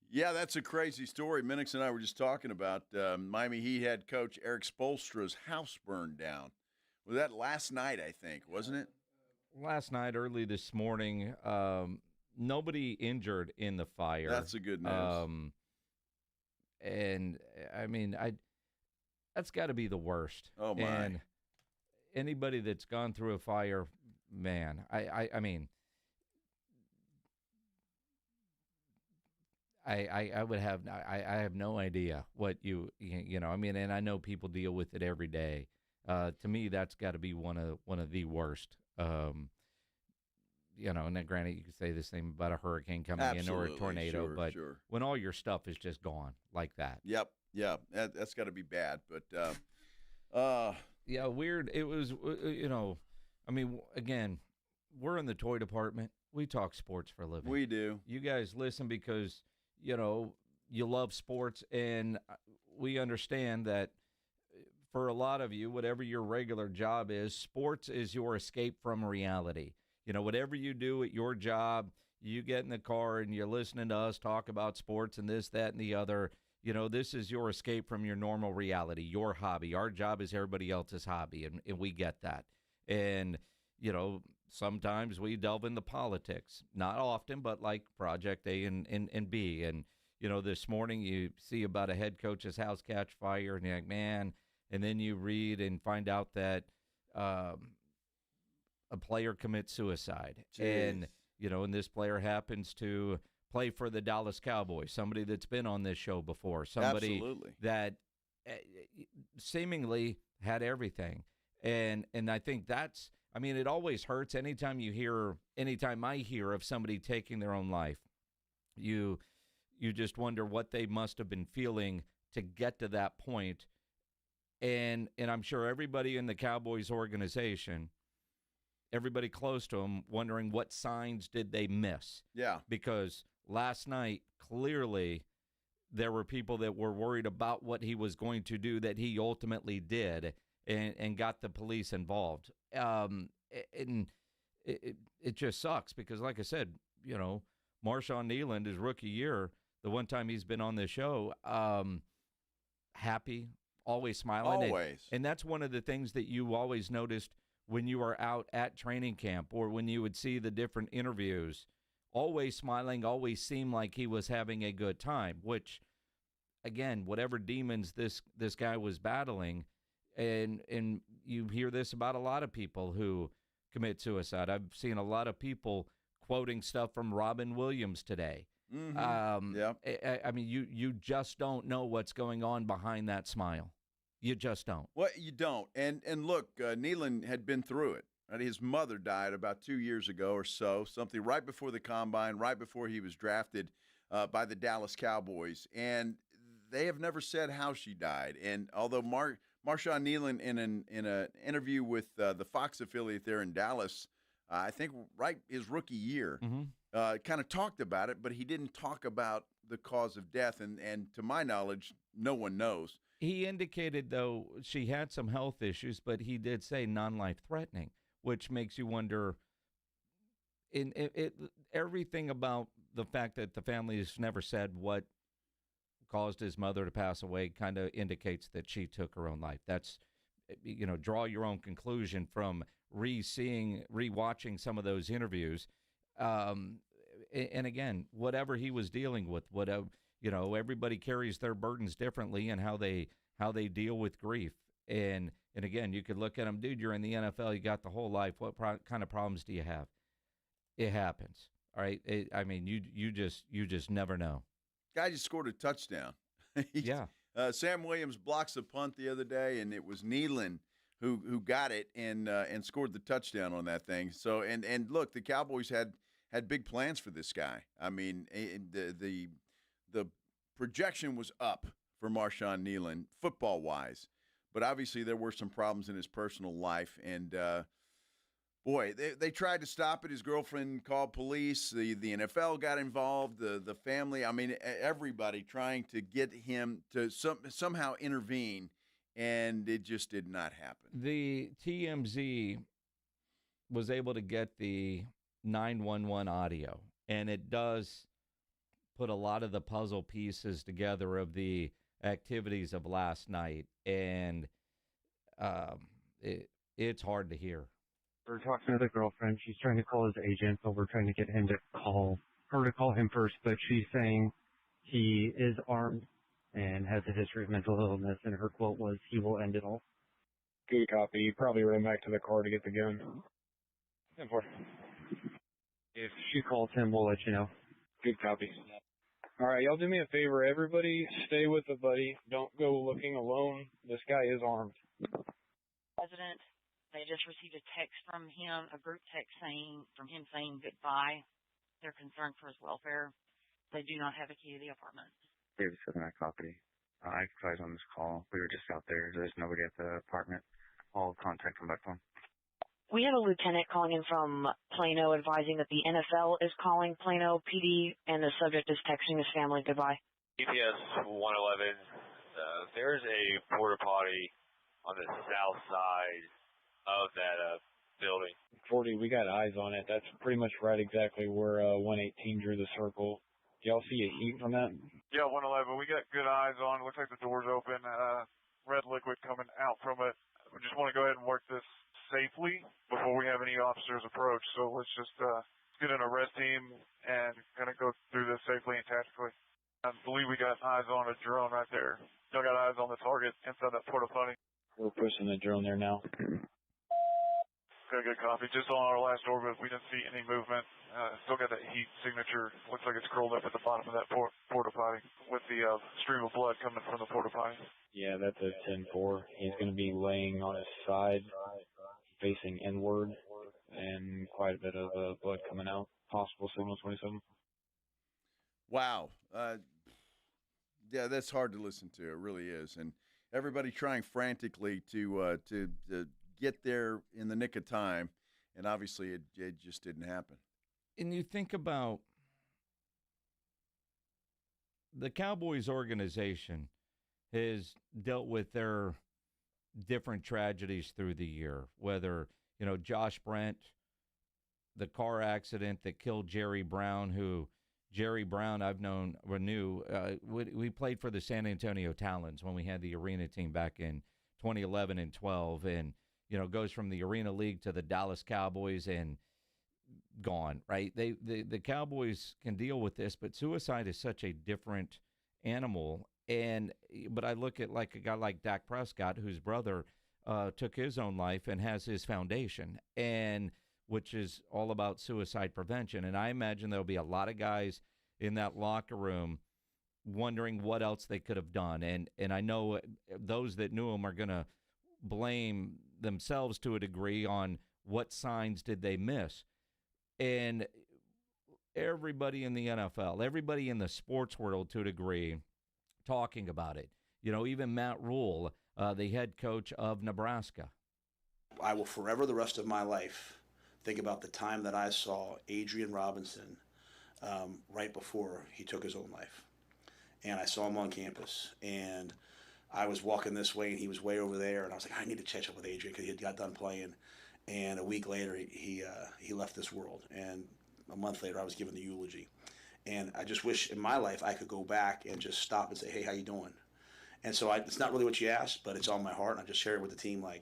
Yeah, that's a crazy story. Minix and I were just talking about Miami Heat head coach Eric Spoelstra's house burned down. Was that last night, I think, wasn't it? Last night, early this morning. Nobody injured in the fire. That's a good news. And, I mean, that's got to be the worst. Oh, my. And anybody that's gone through a fire, man, I mean, I would have I have no idea what you know. I mean, and I know people deal with it every day. To me, that's got to be one of the worst. You know, and then granted, you could say the same about a hurricane coming in or a tornado, but when all your stuff is just gone like that. Yep, yeah, that's got to be bad. But yeah, weird. It was, you know, I mean, again, we're in the toy department. We talk sports for a living. We do. You guys listen because, you know, you love sports, and we understand that for a lot of you, whatever your regular job is, sports is your escape from reality. You know, whatever you do at your job, you get in the car and you're listening to us talk about sports and this, that, and the other. You know, this is your escape from your normal reality, your hobby. Our job is everybody else's hobby, and we get that. And, you know, sometimes we delve into politics. Not often, but like Project A and B. And, you know, this morning you see about a head coach's house catch fire, and you're like, man. And then you read and find out that a player commits suicide. Jeez. And, you know, and this player happens to play for the Dallas Cowboys, somebody that's been on this show before, somebody Absolutely. that seemingly had everything. And I think that's, I mean, it always hurts anytime I hear of somebody taking their own life. You just wonder what they must have been feeling to get to that point. And I'm sure everybody in the Cowboys organization, everybody close to them, wondering what signs did they miss. Yeah. Because last night, clearly, there were people that were worried about what he was going to do that he ultimately did. and got the police involved. And it just sucks because, like I said, Marshawn Kneeland, his rookie year, the one time he's been on this show, happy, always smiling. Always. And that's one of the things that you always noticed when you were out at training camp or when you would see the different interviews. Always smiling, always seemed like he was having a good time, which, again, whatever demons this guy was battling, and you hear this about a lot of people who commit suicide. I've seen a lot of people quoting stuff from Robin Williams today. Mm-hmm. I mean, you just don't know what's going on behind that smile. You just don't. Well, you don't. And look, Kneeland had been through it. Right? His mother died about 2 years ago or so, something right before the Combine, right before he was drafted by the Dallas Cowboys. And they have never said how she died. And although Marshawn Kneeland in an interview with the Fox affiliate there in Dallas, I think right his rookie year, kind of talked about it, but he didn't talk about the cause of death. And to my knowledge, no one knows. He indicated, though, she had some health issues, but he did say non-life-threatening, which makes you wonder everything about the fact that the family has never said what caused his mother to pass away kind of indicates that she took her own life. That's, draw your own conclusion from rewatching some of those interviews. And again, whatever he was dealing with, whatever, everybody carries their burdens differently and how they deal with grief. And again, you could look at him, dude, you're in the NFL, you got the whole life. What kind of problems do you have? It happens. All right. You just never know. Guy just scored a touchdown. Yeah. Sam Williams blocks a punt the other day, and it was Kneeland who got it and scored the touchdown on that thing. So and look, the Cowboys had big plans for this guy. I mean, the projection was up for Marshawn Kneeland football wise, but obviously there were some problems in his personal life, and boy, they tried to stop it. His girlfriend called police. The NFL got involved. The family. I mean, everybody trying to get him to somehow intervene, and it just did not happen. The TMZ was able to get the 911 audio, and it does put a lot of the puzzle pieces together of the activities of last night, and it's hard to hear. We're talking to the girlfriend. She's trying to call his agent, but we're trying to get him to call him first. But she's saying he is armed and has a history of mental illness, and her quote was, "He will end it all." Good copy. You probably ran back to the car to get the gun. If she calls him, we'll let you know. Good copy. All right, y'all do me a favor. Everybody stay with a buddy. Don't go looking alone. This guy is armed. President, they just received a text from him, a group text saying goodbye. They're concerned for his welfare. They do not have a key to the apartment. David 7, I copy. I advise on this call. We were just out there. There's nobody at the apartment. I'll contact him by phone. We have a lieutenant calling in from Plano advising that the NFL is calling Plano PD and the subject is texting his family goodbye. EPS 111, there's a porta potty on the south side of that building. 40, we got eyes on it. That's pretty much right exactly where 118 drew the circle. Do y'all see a heat from that? Yeah, 111, we got good eyes on it. Looks like the door's open. Red liquid coming out from it. We just want to go ahead and work this safely before we have any officers approach. So let's just get an arrest team and kind of go through this safely and tactically. I believe we got eyes on a drone right there. Still got eyes on the target inside that porta potty. We're pushing the drone there now. Okay, good copy. Just on our last orbit, we didn't see any movement. Still got that heat signature. Looks like it's curled up at the bottom of that porta potty with the stream of blood coming from the porta potty. Yeah, that's a 10-4. He's going to be laying on his side, facing inward, and quite a bit of blood coming out. Possible signal 27. Wow. Yeah, that's hard to listen to. It really is. And everybody trying frantically to get there in the nick of time, and obviously it just didn't happen. And you think about the Cowboys organization has dealt with their different tragedies through the year, whether, Josh Brent, the car accident that killed Jerry Brown, I've known or knew. We played for the San Antonio Talons when we had the arena team back in 2011 and 12, and, goes from the Arena League to the Dallas Cowboys and gone, right? The Cowboys can deal with this, but suicide is such a different animal. But I look at like a guy like Dak Prescott, whose brother took his own life and has his foundation, and which is all about suicide prevention. And I imagine there'll be a lot of guys in that locker room wondering what else they could have done. And I know those that knew him are going to blame themselves to a degree on what signs did they miss. And everybody in the NFL, everybody in the sports world to a degree, talking about it. Even Matt Rule, the head coach of Nebraska. I will forever the rest of my life think about the time that I saw Adrian Robinson right before he took his own life. And I saw him on campus, and I was walking this way, and he was way over there, and I was like, I need to catch up with Adrian because he had got done playing. And a week later, he left this world, and a month later, I was given the eulogy. And I just wish in my life I could go back and just stop and say, hey, how you doing? And so it's not really what you asked, but it's on my heart, and I just share it with the team. I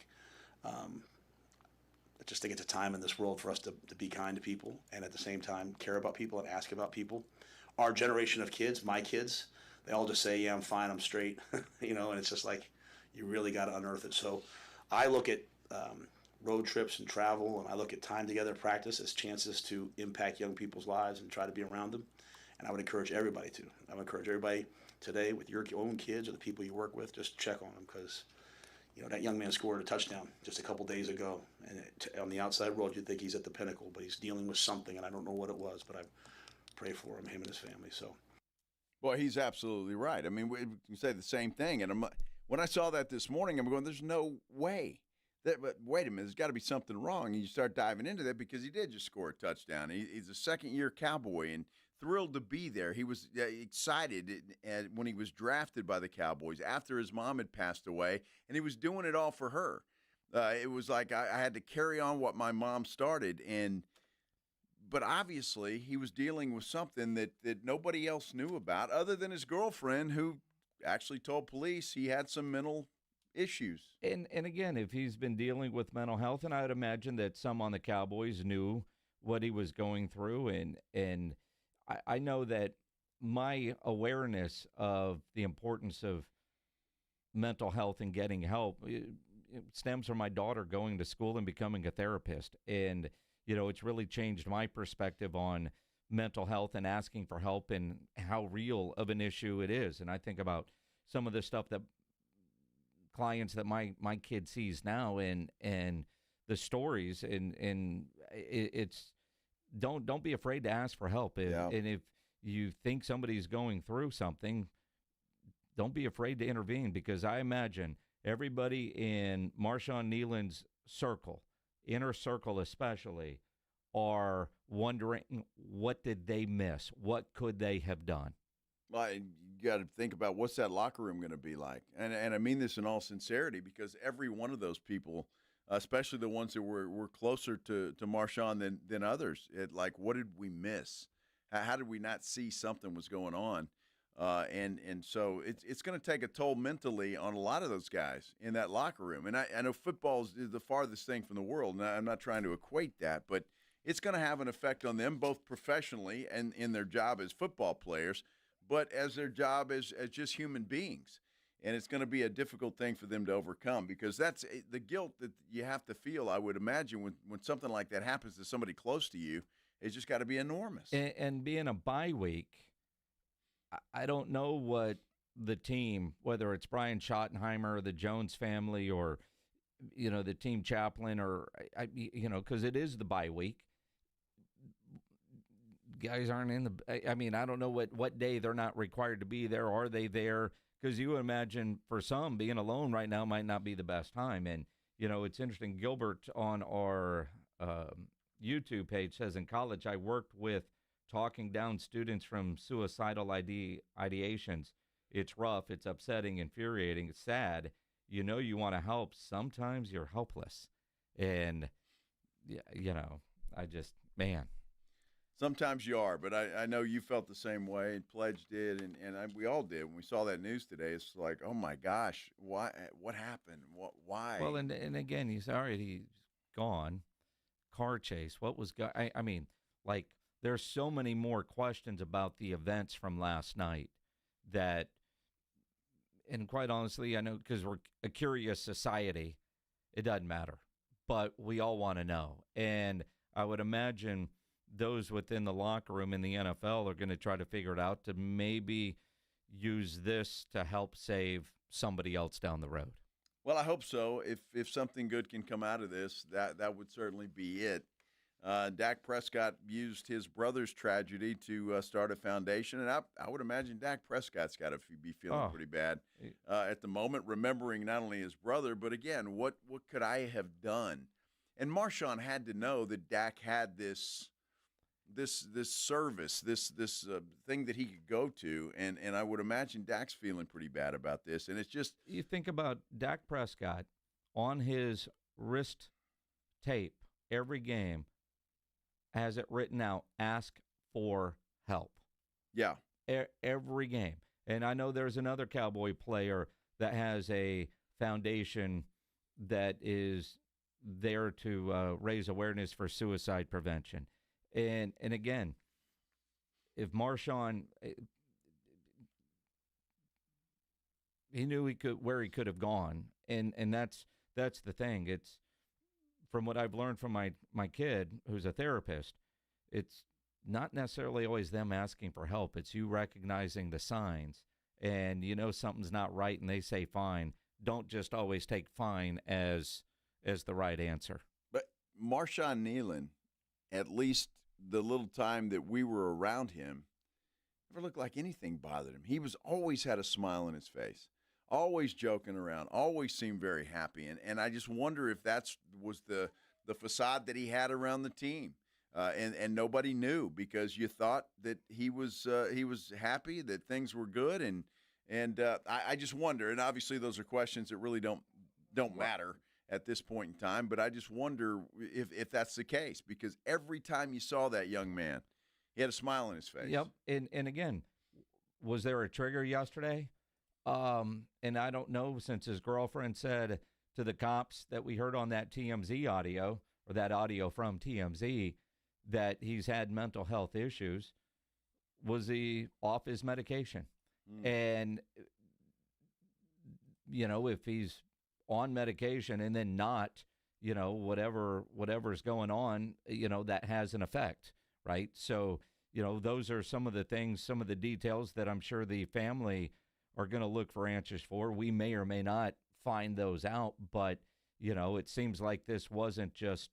just think it's a time in this world for us to be kind to people and at the same time care about people and ask about people. Our generation of kids, my kids, they all just say, yeah, I'm fine, I'm straight, and it's just like you really got to unearth it. So I look at road trips and travel, and I look at time together practice as chances to impact young people's lives and try to be around them. And I would encourage everybody to. I would encourage everybody today with your own kids or the people you work with, just check on them because, that young man scored a touchdown just a couple days ago. And on the outside world, you'd think he's at the pinnacle, but he's dealing with something, and I don't know what it was, but I pray for him and his family. So, well, he's absolutely right. I mean, we say the same thing. And when I saw that this morning, I'm going, there's no way. But wait a minute, there's got to be something wrong. And you start diving into that because he did just score a touchdown. He's a second-year Cowboy and thrilled to be there. He was excited when he was drafted by the Cowboys after his mom had passed away, and he was doing it all for her. It was like I had to carry on what my mom started, but obviously he was dealing with something that nobody else knew about other than his girlfriend, who actually told police he had some mental issues. And again, if he's been dealing with mental health, and I would imagine that some on the Cowboys knew what he was going through, and I know that my awareness of the importance of mental health and getting help it stems from my daughter going to school and becoming a therapist. And, it's really changed my perspective on mental health and asking for help and how real of an issue it is. And I think about some of the stuff that clients that my kid sees now and the stories and it's don't be afraid to ask for help. And if you think somebody's going through something, don't be afraid to intervene, because I imagine everybody in Marshawn Kneeland's circle, inner circle especially, are wondering what did they miss? What could they have done? Well, you got to think about what's that locker room going to be like. And I mean this in all sincerity, because every one of those people, especially the ones that were closer to Marshawn than others, what did we miss? How did we not see something was going on? And so it's going to take a toll mentally on a lot of those guys in that locker room. And I know football is the farthest thing from the world, and I'm not trying to equate that, but it's going to have an effect on them both professionally and in their job as football players, but as their job as just human beings. And it's going to be a difficult thing for them to overcome, because that's the guilt that you have to feel, I would imagine, when something like that happens to somebody close to you. It's just got to be enormous. And being a bye week, I don't know what the team, whether it's Brian Schottenheimer or the Jones family or, the team chaplain or, because it is the bye week. Guys aren't in the – I don't know what day they're not required to be there. Are they there? Because you imagine for some, being alone right now might not be the best time. And, it's interesting. Gilbert on our YouTube page says, in college I worked with talking down students from suicidal ideations. It's rough. It's upsetting, infuriating. It's sad. you want to help. Sometimes you're helpless. And, man. Sometimes you are, but I know you felt the same way, and Pledge did, and we all did. When we saw that news today, it's like, oh, my gosh, why? What happened? Why? Well, and again, he's already gone. Car chase. What was I mean, like, there's so many more questions about the events from last night that, and quite honestly, I know because we're a curious society, it doesn't matter. But we all want to know. And I would imagine those within the locker room in the NFL are going to try to figure it out to maybe use this to help save somebody else down the road. Well, I hope so. If something good can come out of this, that would certainly be it. Dak Prescott used his brother's tragedy to start a foundation, and I would imagine Dak Prescott's got to be feeling pretty bad at the moment, remembering not only his brother, but again, what could I have done? And Marshawn had to know that Dak had this service, this thing that he could go to, and I would imagine Dak's feeling pretty bad about this. And it's just, you think about Dak Prescott on his wrist tape every game has it written out, ask for help. Yeah. Every game. And I know there's another Cowboy player that has a foundation that is there to raise awareness for suicide prevention. And again, if Marshawn, he knew where he could have gone, and that's the thing. It's from what I've learned from my kid, who's a therapist. It's not necessarily always them asking for help. It's you recognizing the signs, and something's not right, and they say fine. Don't just always take fine as the right answer. But Marshawn Kneeland, at least the little time that we were around him, never looked like anything bothered him. He was always had a smile on his face, always joking around, always seemed very happy. And I just wonder if was the facade that he had around the team. And nobody knew, because you thought that he was happy, that things were good. And I just wonder, and obviously those are questions that really don't matter at this point in time, but I just wonder if that's the case, because every time you saw that young man, he had a smile on his face. Yep. And again, was there a trigger yesterday? And I don't know, since his girlfriend said to the cops that we heard on that TMZ audio, or that audio from TMZ, that he's had mental health issues. Was he off his medication? And, if he's on medication and then not, whatever's going on, that has an effect, right? So, those are some of the things, some of the details that I'm sure the family are going to look for answers for. We may or may not find those out, but, it seems like this wasn't just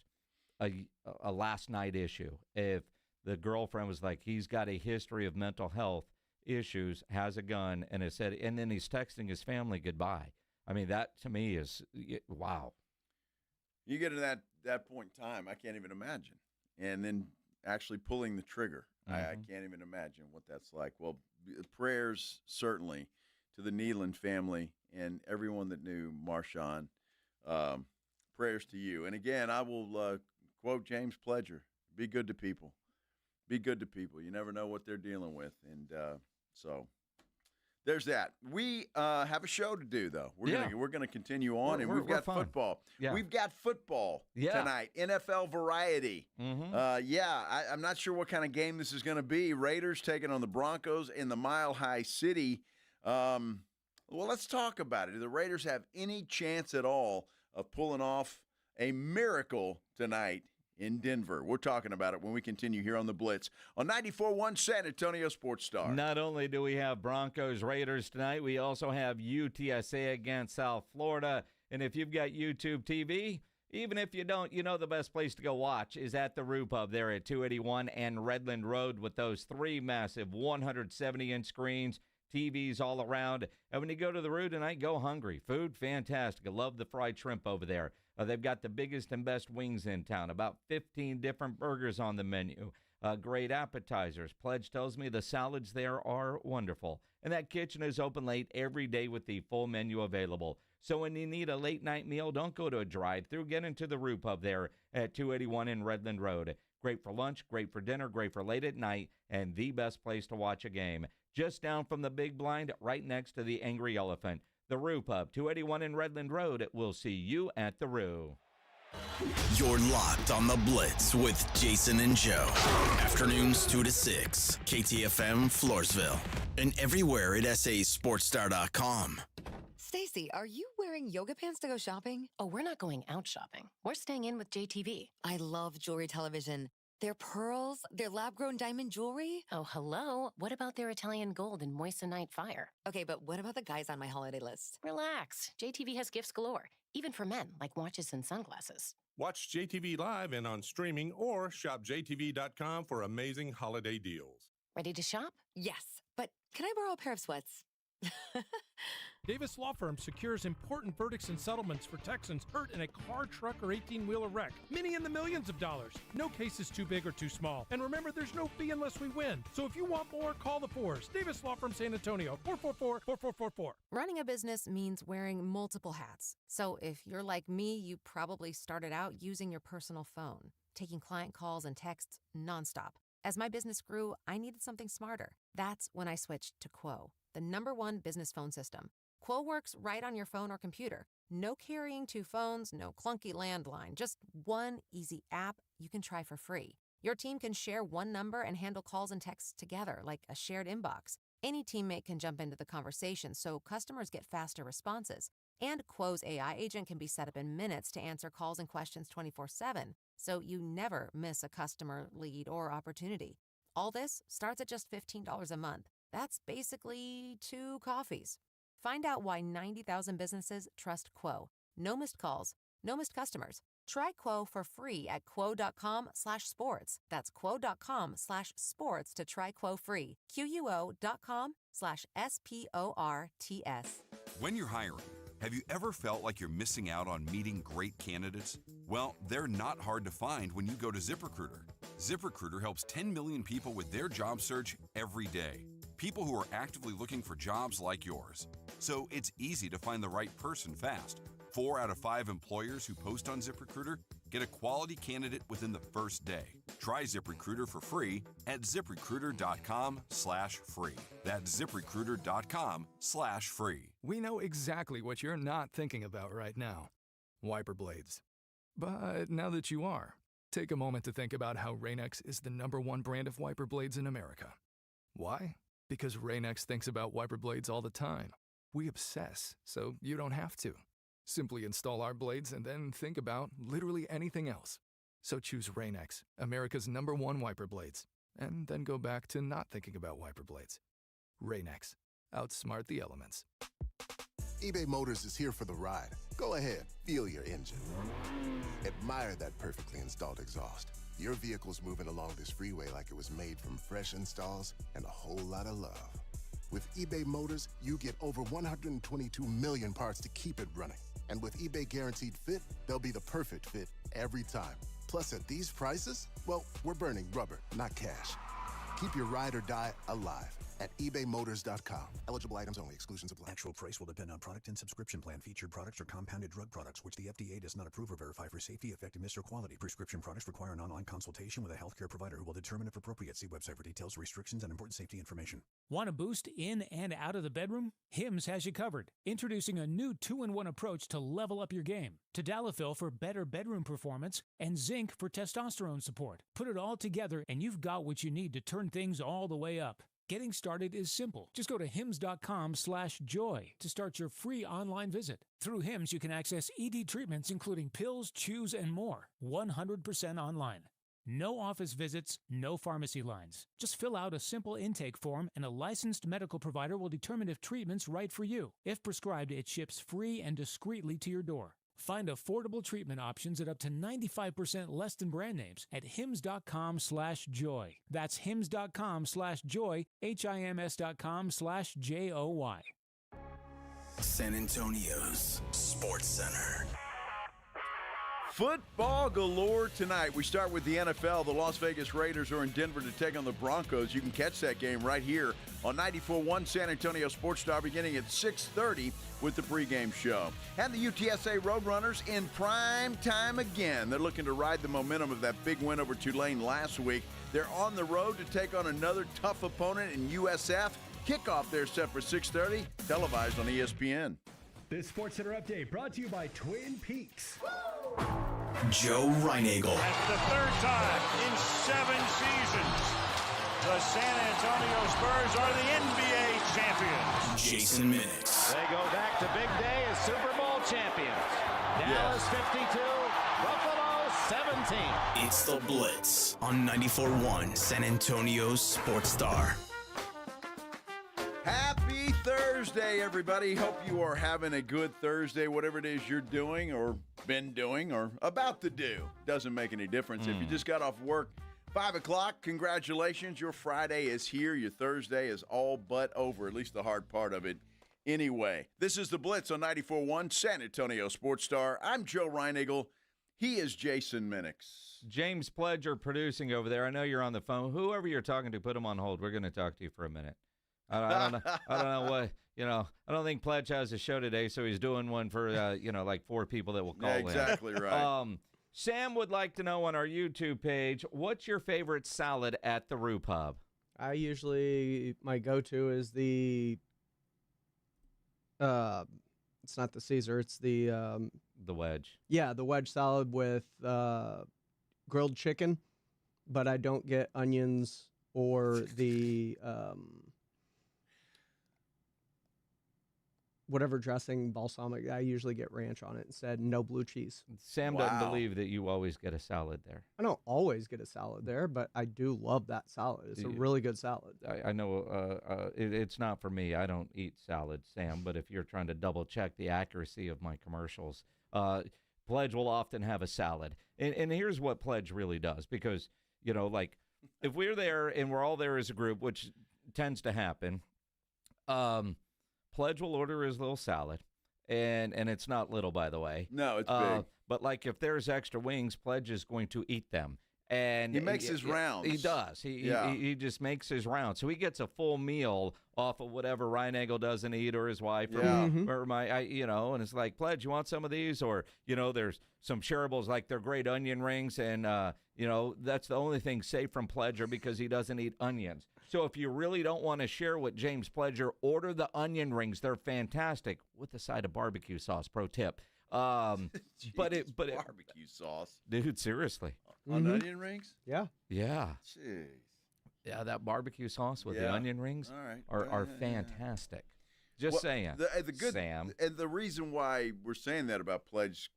a last night issue. If the girlfriend was like, he's got a history of mental health issues, has a gun, and and then he's texting his family goodbye. I mean, that to me is, wow. You get to that point in time, I can't even imagine. And then actually pulling the trigger, I can't even imagine what that's like. Well, prayers certainly to the Kneeland family and everyone that knew Marshawn. Prayers to you. And again, I will quote James Pledger: be good to people. Be good to people. You never know what they're dealing with. And so there's that. We have a show to do, though. We're gonna continue on, and we've got football. Yeah. We've got football tonight. NFL variety. I'm not sure what kind of game this is going to be. Raiders taking on the Broncos in the Mile High City. Well, let's talk about it. Do the Raiders have any chance at all of pulling off a miracle tonight in Denver? We're talking about it when we continue here on the Blitz on 94.1 San Antonio Sports Star. Not only do we have Broncos Raiders tonight, we also have UTSA against South Florida. And if you've got YouTube TV, even if you don't, the best place to go watch is at the Roo Pub there at 281 and Redland Road, with those three massive 170-inch screens, TVs all around. And when you go to the Roo tonight, go hungry. Food, fantastic. I love the fried shrimp over there. They've got the biggest and best wings in town, about 15 different burgers on the menu, great appetizers. Pledge tells me the salads there are wonderful. And that kitchen is open late every day with the full menu available. So when you need a late-night meal, don't go to a drive-thru. Get into the Roux Pub there at 281 in Redland Road. Great for lunch, great for dinner, great for late at night, and the best place to watch a game. Just down from the big blind, right next to the Angry Elephant. The Roux Pub, 281 in Redland Road. We'll see you at the Roux. You're locked on the Blitz with Jason and Joe. Afternoons 2 to 6. KTFM Floresville. And everywhere at sasportstar.com. Stacy, are you wearing yoga pants to go shopping? Oh, we're not going out shopping. We're staying in with JTV. I love jewelry television. Their pearls, their lab-grown diamond jewelry. Oh, hello. What about their Italian gold and moissanite fire? Okay, but what about the guys on my holiday list? Relax. JTV has gifts galore, even for men, like watches and sunglasses. Watch JTV live and on streaming or shop JTV.com for amazing holiday deals. Ready to shop? Yes, but can I borrow a pair of sweats? Davis Law Firm secures important verdicts and settlements for Texans hurt in a car, truck, or 18-wheeler wreck. Many in the millions of dollars. No case is too big or too small. And remember, there's no fee unless we win. So if you want more, call the Fours. Davis Law Firm San Antonio, 444-4444. Running a business means wearing multiple hats. So if you're like me, you probably started out using your personal phone, taking client calls and texts nonstop. As my business grew, I needed something smarter. That's when I switched to Quo, the #1 business phone system. Quo works right on your phone or computer. No carrying 2 phones, no clunky landline, just one easy app you can try for free. Your team can share one number and handle calls and texts together like a shared inbox. Any teammate can jump into the conversation so customers get faster responses. And Quo's AI agent can be set up in minutes to answer calls and questions 24/7, so you never miss a customer, lead, or opportunity. All this starts at just $15 a month. That's basically 2 coffees. Find out why 90,000 businesses trust Quo. No missed calls, no missed customers. Try Quo for free at quo.com/sports. That's quo.com/sports to try Quo free. QUO.com/SPORTS. When you're hiring, have you ever felt like you're missing out on meeting great candidates? Well, they're not hard to find when you go to ZipRecruiter. ZipRecruiter helps 10 million people with their job search every day. People who are actively looking for jobs like yours. So it's easy to find the right person fast. 4 out of 5 employers who post on ZipRecruiter get a quality candidate within the first day. Try ZipRecruiter for free at ZipRecruiter.com/free. That's ZipRecruiter.com/free. We know exactly what you're not thinking about right now. Wiper blades. But now that you are, take a moment to think about how Rain-X is the #1 brand of wiper blades in America. Why? Because Rain-X thinks about wiper blades all the time. We obsess, so you don't have to. Simply install our blades and then think about literally anything else. So choose Rain-X, America's #1 wiper blades, and then go back to not thinking about wiper blades. Rain-X. Outsmart the elements. eBay Motors is here for the ride. Go ahead, feel your engine. Admire that perfectly installed exhaust. Your vehicle's moving along this freeway like it was made from fresh installs and a whole lot of love. With eBay Motors, you get over 122 million parts to keep it running. And with eBay Guaranteed Fit, they'll be the perfect fit every time. Plus, at these prices, well, we're burning rubber, not cash. Keep your ride or die alive at ebaymotors.com. Eligible items only. Exclusions apply. Actual price will depend on product and subscription plan. Featured products or compounded drug products, which the FDA does not approve or verify for safety, effectiveness, or quality. Prescription products require an online consultation with a healthcare provider who will determine if appropriate. See website for details, restrictions, and important safety information. Want to boost in and out of the bedroom? Hims has you covered. Introducing a new 2-in-1 approach to level up your game. Tadalafil for better bedroom performance and zinc for testosterone support. Put it all together and you've got what you need to turn things all the way up. Getting started is simple. Just go to hims.com/joy to start your free online visit. Through Hims, you can access ED treatments including pills, chews, and more. 100% online. No office visits, no pharmacy lines. Just fill out a simple intake form and a licensed medical provider will determine if treatment's right for you. If prescribed, it ships free and discreetly to your door. Find affordable treatment options at up to 95% less than brand names at hims.com/joy. That's hims.com/joy, HIMS.com/JOY. San Antonio's Sports Center. Football galore tonight. We start with the NFL. The Las Vegas Raiders are in Denver to take on the Broncos. You can catch that game right here on 94.1 San Antonio Sports Star beginning at 6:30 with the pregame show. And the UTSA Roadrunners in prime time again. They're looking to ride the momentum of that big win over Tulane last week. They're on the road to take on another tough opponent in USF. Kickoff there set for 6:30, televised on ESPN. This SportsCenter update brought to you by Twin Peaks. Joe Reinagel. That's the third time in 7 seasons the San Antonio Spurs are the NBA champions. Jason Minix. They go back to big day as Super Bowl champions. Dallas 52, Buffalo 17. It's the Blitz on 94.1 San Antonio Sports Star. Happy Thursday, everybody. Hope you are having a good Thursday, whatever it is you're doing or been doing or about to do. Doesn't make any difference. If you just got off work 5 o'clock, congratulations. Your Friday is here. Your Thursday is all but over, at least the hard part of it. Anyway, this is the Blitz on 94.1 San Antonio Sports Star. I'm Joe Reinagel. He is Jason Minix. James Pledger producing over there. I know you're on the phone. Whoever you're talking to, put him on hold. We're going to talk to you for a minute. I don't know what, I don't think Pledge has a show today, so he's doing one for, like 4 people that will call in. Exactly right. Sam would like to know on our YouTube page, what's your favorite salad at the Roo Pub? My go-to is it's not the Caesar, it's the wedge. Yeah, the wedge salad with grilled chicken, but I don't get onions or the whatever dressing, balsamic. I usually get ranch on it instead, no blue cheese. Sam doesn't believe that you always get a salad there. I don't always get a salad there, but I do love that salad. It's a really good salad. I know it's not for me. I don't eat salad, Sam, but if you're trying to double check the accuracy of my commercials, Pledge will often have a salad. And here's what Pledge really does, because, if we're there and we're all there as a group, which tends to happen, Pledge will order his little salad, and it's not little, by the way. No, it's big. But if there's extra wings, Pledge is going to eat them. And he makes his rounds. He does. He just makes his rounds. So he gets a full meal off of whatever Reinagel doesn't eat, or his wife, or and it's like, Pledge, you want some of these? Or, there's some shareables, like they're great onion rings, and, that's the only thing safe from Pledger because he doesn't eat onions. So if you really don't want to share with James Pledger, order the onion rings. They're fantastic with a side of barbecue sauce. Pro tip. Jeez, barbecue sauce, dude. Seriously, on onion rings. Yeah. Jeez. Yeah, that barbecue sauce with the onion rings are fantastic. Just saying. Sam. And the reason why we're saying that about Pledge,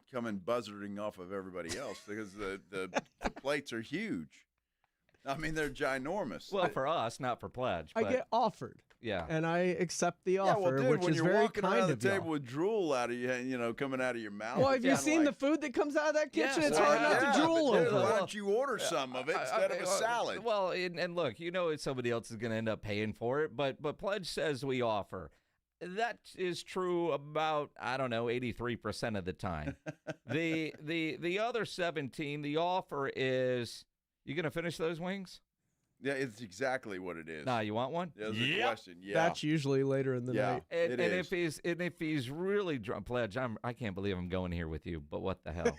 coming buzzarding off of everybody else, because the plates are huge. I mean, they're ginormous. Well, for us, not for Pledge. I get offered. Yeah. And I accept the offer, dude, which when is you're very walking kind around of the you. table with drool out of you, coming out of your mouth. Well, have you seen the food that comes out of that kitchen? Yes, it's hard not to drool but dude, over. why don't you order some of it instead of a salad? Well, and look, somebody else is going to end up paying for it, but Pledge says we offer. That is true about, 83% of the time. The other 17, the offer is, you going to finish those wings? Yeah, it's exactly what it is. Nah, you want one? That's the question. Yeah, that's usually later in the night. And if he's really drunk, Pledge, I can't believe I'm going here with you, but what the hell?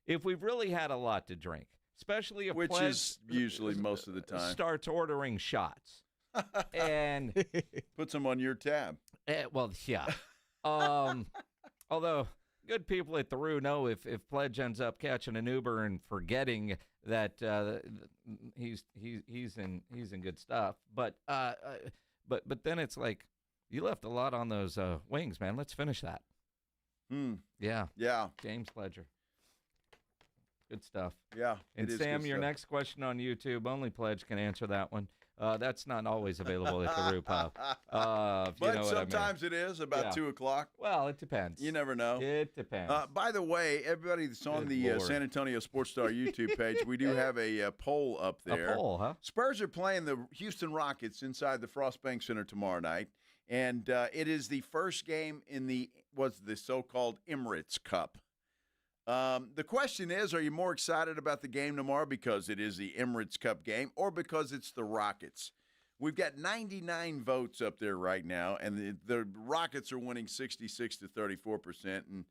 If we've really had a lot to drink, especially if which Pledge is usually most of the time, starts ordering shots and puts them on your tab. Well, yeah. Although good people at the Roo know if Pledge ends up catching an Uber and forgetting that he's in good stuff, but then it's like, you left a lot on those wings, man. Let's finish that. Yeah. James Pledger. Good stuff. Yeah. And Sam, your next question on YouTube, only Pledge can answer that one. That's not always available at the Roo Pub. But sometimes it is about 2 o'clock. Well, it depends. You never know. It depends. By the way, everybody that's on the San Antonio Sports Star YouTube page, we do have a poll up there. A poll, huh? Spurs are playing the Houston Rockets inside the Frost Bank Center tomorrow night, and it is the first game in the so-called Emirates Cup. The question is, are you more excited about the game tomorrow because it is the Emirates Cup game or because it's the Rockets? We've got 99 votes up there right now, and the Rockets are winning 66 to 34%, and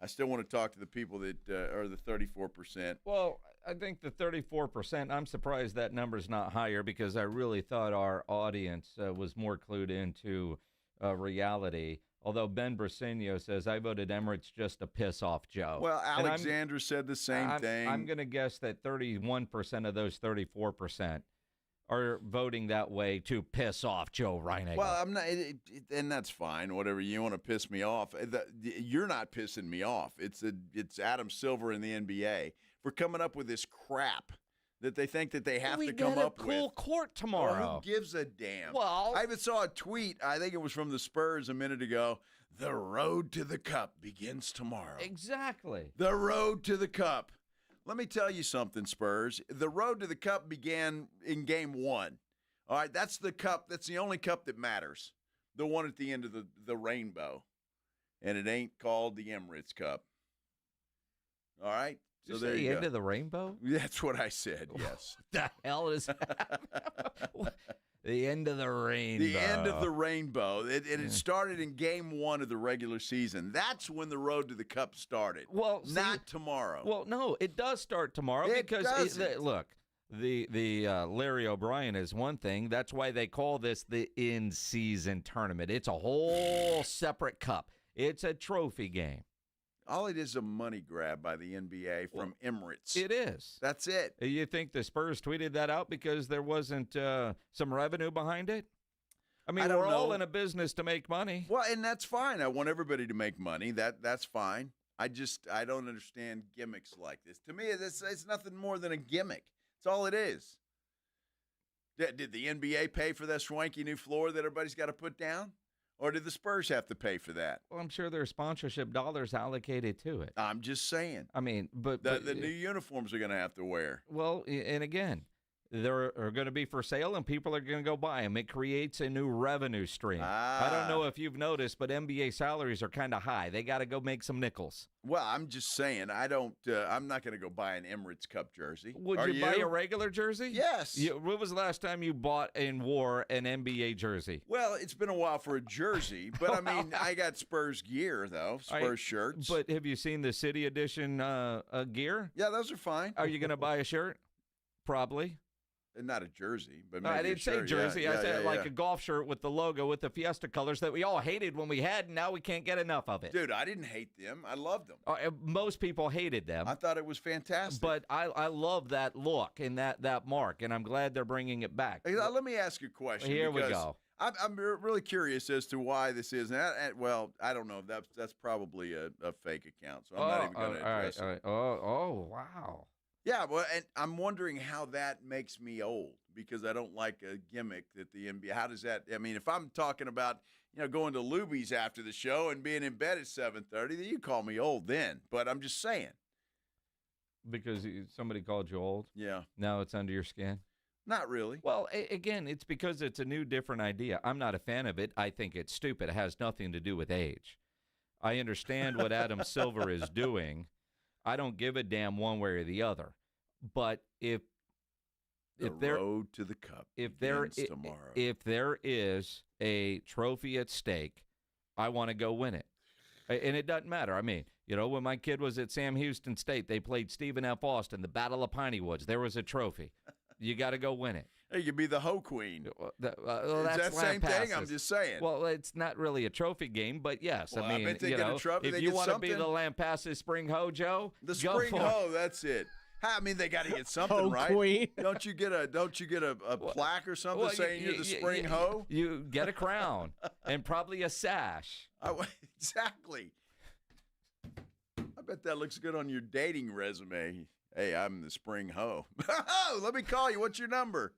I still want to talk to the people that are the 34%. Well, I think the 34%, I'm surprised that number's not higher because I really thought our audience was more clued into reality. Although Ben Brasenio says, I voted Emirates just to piss off Joe. Well, Alexander said the same thing. I'm going to guess that 31% of those 34% are voting that way to piss off Joe Reiniger. Well, I'm not, and that's fine. Whatever you want to piss me off, you're not pissing me off. It's Adam Silver in the NBA for coming up with this crap that they think that they have to come up with. We got a cool court tomorrow. Well, who gives a damn? Well, I even saw a tweet. I think it was from the Spurs a minute ago. The road to the cup begins tomorrow. Exactly. The road to the cup. Let me tell you something, Spurs. The road to the cup began in game 1. All right, that's the cup. That's the only cup that matters. The one at the end of the rainbow. And it ain't called the Emirates Cup. All right? So there you go. The end of the rainbow? That's what I said, yes. What the hell is that? The end of the rainbow. The end of the rainbow. It started in game 1 of the regular season. That's when the road to the cup started. Well, not tomorrow. Well, no, it does start tomorrow because look, the Larry O'Brien is one thing. That's why they call this the in-season tournament. It's a whole separate cup. It's a trophy game. All it is a money grab by the NBA from Emirates. It is. That's it. You think the Spurs tweeted that out because there wasn't some revenue behind it? I mean, we're all in a business to make money. Well, and that's fine. I want everybody to make money. That's fine. I don't understand gimmicks like this. To me, it's nothing more than a gimmick. That's all it is. Did the NBA pay for that swanky new floor that everybody's got to put down? Or did the Spurs have to pay for that? Well, I'm sure there's sponsorship dollars allocated to it. I'm just saying. I mean, but the new uniforms are going to have to wear. Well, and again, they're going to be for sale, and people are going to go buy them. It creates a new revenue stream. I don't know if you've noticed, but NBA salaries are kind of high. They got to go make some nickels. Well, I'm just saying, I'm not going to go buy an Emirates Cup jersey. Would you buy a regular jersey? Yes. When was the last time you bought and wore an NBA jersey? Well, it's been a while for a jersey, but I mean, I got Spurs gear, though, Spurs shirts. But have you seen the City Edition gear? Yeah, those are fine. Are you going to buy a shirt? Probably. Not a jersey, but no, maybe I didn't say jersey. I said a golf shirt with the logo with the Fiesta colors that we all hated when we had, and now we can't get enough of it. Dude, I didn't hate them. I loved them. Most people hated them. I thought it was fantastic. But I love that look and that mark, and I'm glad they're bringing it back. Hey, let me ask you a question. Here we go. I'm really curious as to why this is. Well, I don't know. That's probably a fake account, so I'm not even going to address it. All right. Oh, wow. Yeah, well, and I'm wondering how that makes me old because I don't like a gimmick that the NBA. How does that? I mean, if I'm talking about going to Luby's after the show and being in bed at 7:30, then you call me old then. But I'm just saying. Because somebody called you old. Yeah. Now it's under your skin. Not really. Well, again, it's because it's a new, different idea. I'm not a fan of it. I think it's stupid. It has nothing to do with age. I understand what Adam Silver is doing. I don't give a damn one way or the other. But if there road to the cup tomorrow. If there is a trophy at stake, I want to go win it. And it doesn't matter. I mean, when my kid was at Sam Houston State, they played Stephen F. Austin, the Battle of Piney Woods. There was a trophy. You got to go win it. You could be the Ho Queen. That's that same thing? I'm just saying. Well, it's not really a trophy game, but yes. Well, I mean, bet they get a trophy, if you want to be the Lampasas Spring Ho, Joe, the Spring Ho, that's it. I mean, they got to get something, right? Queen. Don't you get a plaque or something saying you're the Spring Ho? You get a crown and probably a sash. Exactly. I bet that looks good on your dating resume. Hey, I'm the Spring Ho. Let me call you. What's your number?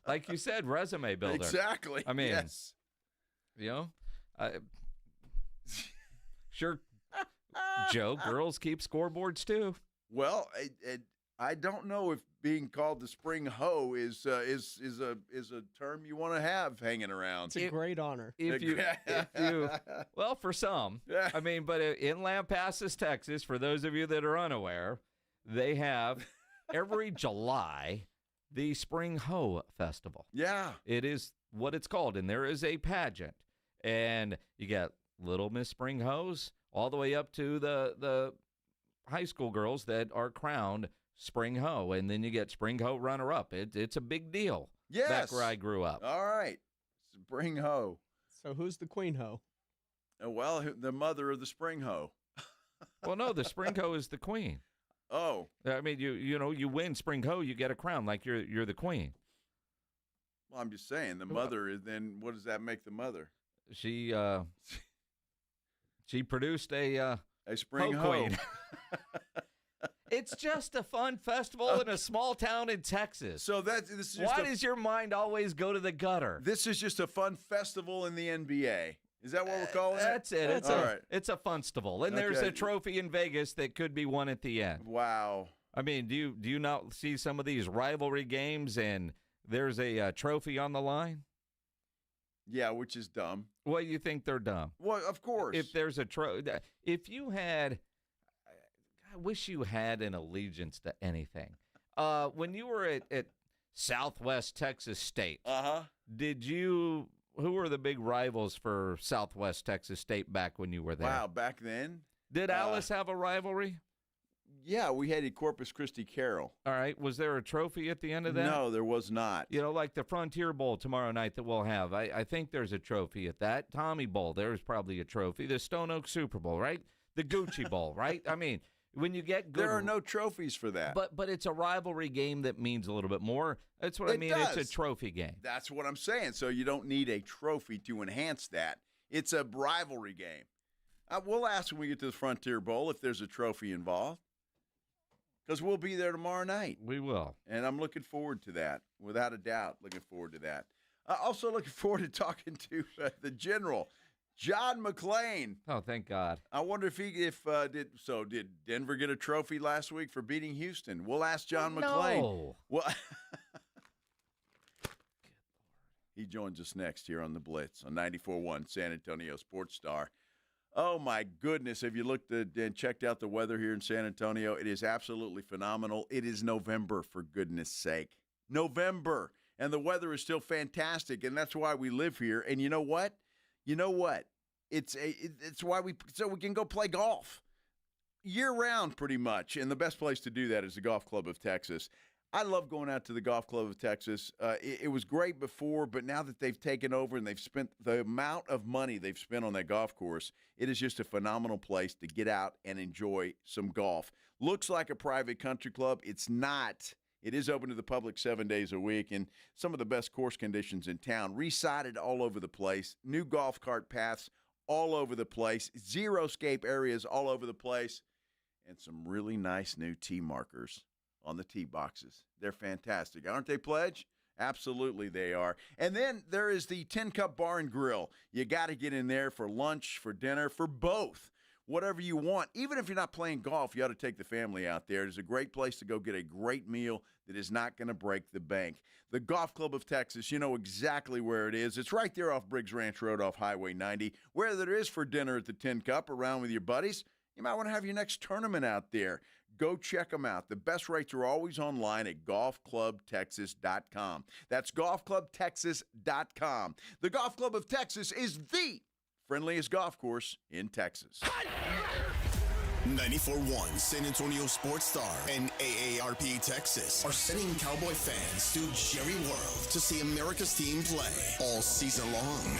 Like you said, resume builder. Exactly. I mean, yes. Sure, Joe, girls keep scoreboards too. Well, I don't know if being called the spring hoe is a term you want to have hanging around. It's a great honor. If you, well, for some, I mean, but in Lampasas, Texas, for those of you that are unaware, they have every July the Spring Hoe Festival. Yeah, it is what it's called, and there is a pageant, and you got Little Miss Spring Hoes all the way up to the high school girls that are crowned Spring Hoe, and then you get Spring Hoe runner-up. It's a big deal. Yes. Back where I grew up. All right. Spring Hoe. So who's the queen hoe? Well, the mother of the Spring Hoe. Well, no, the Spring Hoe is the queen. Oh. I mean, you win Spring Hoe, you get a crown like you're the queen. Well, I'm just saying, the mother is then, what does that make the mother? She produced a spring hoe. Queen. It's just a fun festival in a small town in Texas. So this is just why does your mind always go to the gutter? This is just a fun festival in the NBA. Is that what we're calling it? That's it. It's a funstival, and there's Okay. a trophy in Vegas that could be won at the end. Wow. I mean, do you not see some of these rivalry games and there's a trophy on the line? Yeah, which is dumb. Well, you think they're dumb? Well, of course. If there's a trophy, if you had. I wish you had an allegiance to anything. When you were at Southwest Texas State, who were the big rivals for Southwest Texas State back when you were there? Wow, back then? Did Alice have a rivalry? Yeah, we had a Corpus Christi Carol. All right. Was there a trophy at the end of that? No, there was not. You know, like the Frontier Bowl tomorrow night that we'll have. I think there's a trophy at that. Tommy Bowl, there's probably a trophy. The Stone Oak Super Bowl, right? The Gucci Bowl, right? I mean, when you get good, there are no trophies for that. But it's a rivalry game that means a little bit more. That's what I mean. Does. It's a trophy game. That's what I'm saying. So you don't need a trophy to enhance that. It's a rivalry game. We'll ask when we get to the Frontier Bowl if there's a trophy involved, because we'll be there tomorrow night. We will. And I'm looking forward to that, without a doubt. Looking forward to that. Also looking forward to talking to the general, John McClain. Oh, thank God. I wonder if did Denver get a trophy last week for beating Houston? We'll ask John McClain. No. Well, he joins us next here on the Blitz on 94.1 San Antonio Sports Star. Oh my goodness, have you looked at and checked out the weather here in San Antonio? It is absolutely phenomenal. It is November, for goodness sake. November, and the weather is still fantastic, and that's why we live here. And you know what? It's why we can go play golf year round pretty much, and the best place to do that is the Golf Club of Texas. I love going out to the Golf Club of Texas. It was great before, but now that they've taken over and they've spent the amount of money they've spent on that golf course, it is just a phenomenal place to get out and enjoy some golf. Looks like a private country club. It's not. It is open to the public 7 days a week, and some of the best course conditions in town. Resided all over the place. New golf cart paths all over the place. Zero-scape areas all over the place. And some really nice new tee markers on the tee boxes. They're fantastic. Aren't they, Pledge? Absolutely they are. And then there is the Tin Cup Bar and Grill. You got to get in there for lunch, for dinner, for both. Whatever you want. Even if you're not playing golf, you ought to take the family out there. It's a great place to go get a great meal that is not going to break the bank. The Golf Club of Texas, you know exactly where it is. It's right there off Briggs Ranch Road off Highway 90. Whether it is for dinner at the Tin Cup, around with your buddies, you might want to have your next tournament out there. Go check them out. The best rates are always online at golfclubtexas.com. That's golfclubtexas.com. The Golf Club of Texas is the friendliest golf course in Texas. 94.1 San Antonio Sports Star and AARP Texas are sending Cowboy fans to Jerry World to see America's team play all season long.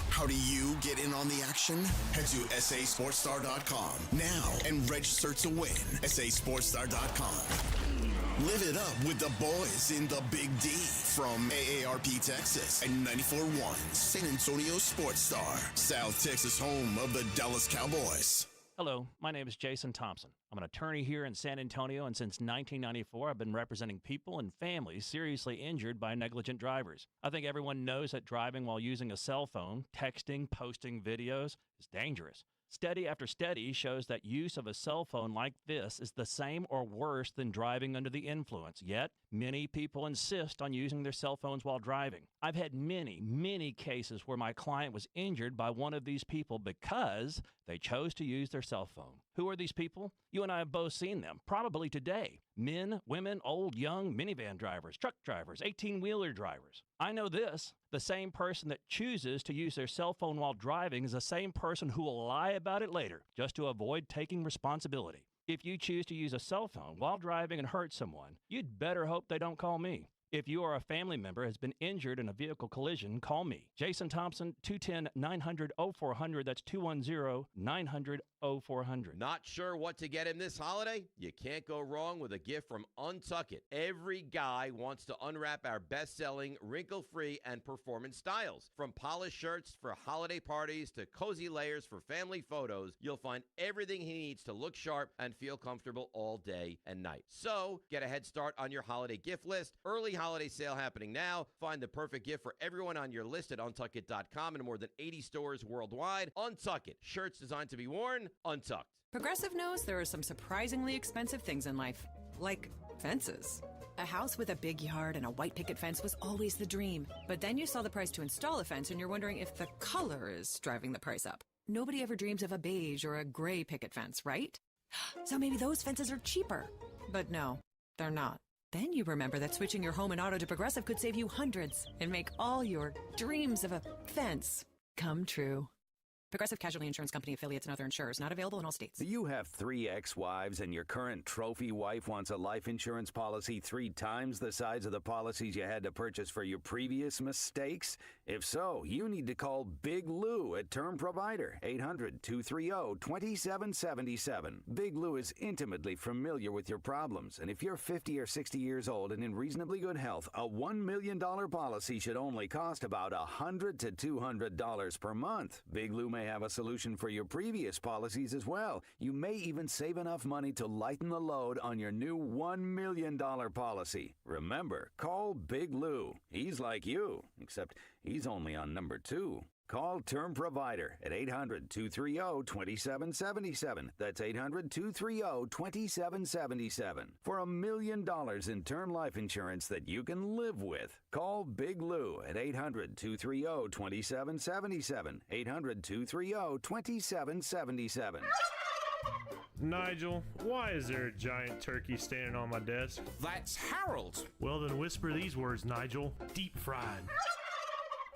How do you get in on the action? Head to sasportstar.com now and register to win. sasportstar.com. Live it up with the boys in the Big D from AARP Texas and 94.1 San Antonio Sports Star, South Texas home of the Dallas Cowboys. Hello, my name is Jason Thompson. I'm an attorney here in San Antonio, and since 1994, I've been representing people and families seriously injured by negligent drivers. I think everyone knows that driving while using a cell phone, texting, posting videos is dangerous. Study after study shows that use of a cell phone like this is the same or worse than driving under the influence. Yet, many people insist on using their cell phones while driving. I've had many cases where my client was injured by one of these people because they chose to use their cell phone. Who are these people? You and I have both seen them, probably today. Men, women, old, young, minivan drivers, truck drivers, 18-wheeler drivers. I know this. The same person that chooses to use their cell phone while driving is the same person who will lie about it later just to avoid taking responsibility. If you choose to use a cell phone while driving and hurt someone, you'd better hope they don't call me. If you or a family member has been injured in a vehicle collision, call me. Jason Thompson, 210-900-0400. That's 210-900-0400. Not sure what to get him this holiday? You can't go wrong with a gift from Untuck It. Every guy wants to unwrap our best-selling, wrinkle-free, and performance styles. From polished shirts for holiday parties to cozy layers for family photos, you'll find everything he needs to look sharp and feel comfortable all day and night. So, get a head start on your holiday gift list. Early holiday sale happening now. Find the perfect gift for everyone on your list at untuckit.com and more than 80 stores worldwide. Untuck It. Shirts designed to be worn, untucked. Progressive knows there are some surprisingly expensive things in life, like fences. A house with a big yard and a white picket fence was always the dream. But then you saw the price to install a fence and you're wondering if the color is driving the price up. Nobody ever dreams of a beige or a gray picket fence, right? So maybe those fences are cheaper. But no, they're not. Then you remember that switching your home and auto to Progressive could save you hundreds and make all your dreams of a fence come true. Progressive Casualty Insurance Company affiliates and other insurers. Not available in all states. You have 3 ex-wives and your current trophy wife wants a life insurance policy 3 times the size of the policies you had to purchase for your previous mistakes? If so, you need to call Big Lou at Term Provider, 800-230-2777. Big Lou is intimately familiar with your problems, and if you're 50 or 60 years old and in reasonably good health, a $1 million policy should only cost about $100 to $200 per month. Big Lou may have a solution for your previous policies as well. You may even save enough money to lighten the load on your new $1 million policy. Remember, call Big Lou. He's like you, except he's only on number 2. Call Term Provider at 800-230-2777. That's 800-230-2777. For $1 million in term life insurance that you can live with. Call Big Lou at 800-230-2777. 800-230-2777. Nigel, why is there a giant turkey standing on my desk? That's Harold. Well, then whisper these words, Nigel. Deep fried.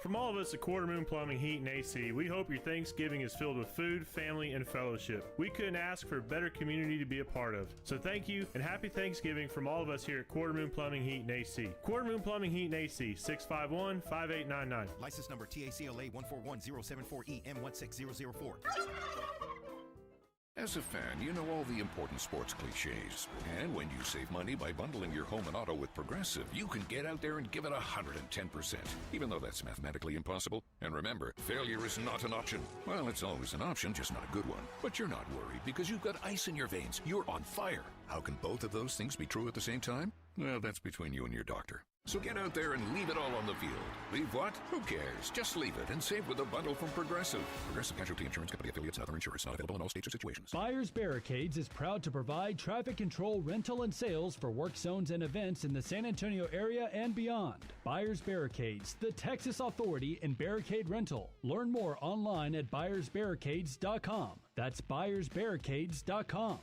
From all of us at Quarter Moon Plumbing, Heat, and AC, we hope your Thanksgiving is filled with food, family, and fellowship. We couldn't ask for a better community to be a part of. So thank you, and happy Thanksgiving from all of us here at Quarter Moon Plumbing, Heat, and AC. Quarter Moon Plumbing, Heat, and AC, 651-5899. License number TACLA 141074EM16004. As a fan, you know all the important sports cliches. And when you save money by bundling your home and auto with Progressive, you can get out there and give it 110%, even though that's mathematically impossible. And remember, failure is not an option. Well, it's always an option, just not a good one. But you're not worried because you've got ice in your veins. You're on fire. How can both of those things be true at the same time? Well, that's between you and your doctor. So get out there and leave it all on the field. Leave what? Who cares? Just leave it and save with a bundle from Progressive. Progressive Casualty Insurance Company affiliates and other insurers. Not available in all states or situations. Buyers Barricades is proud to provide traffic control, rental, and sales for work zones and events in the San Antonio area and beyond. Buyers Barricades, the Texas authority in barricade rental. Learn more online at buyersbarricades.com. That's buyersbarricades.com.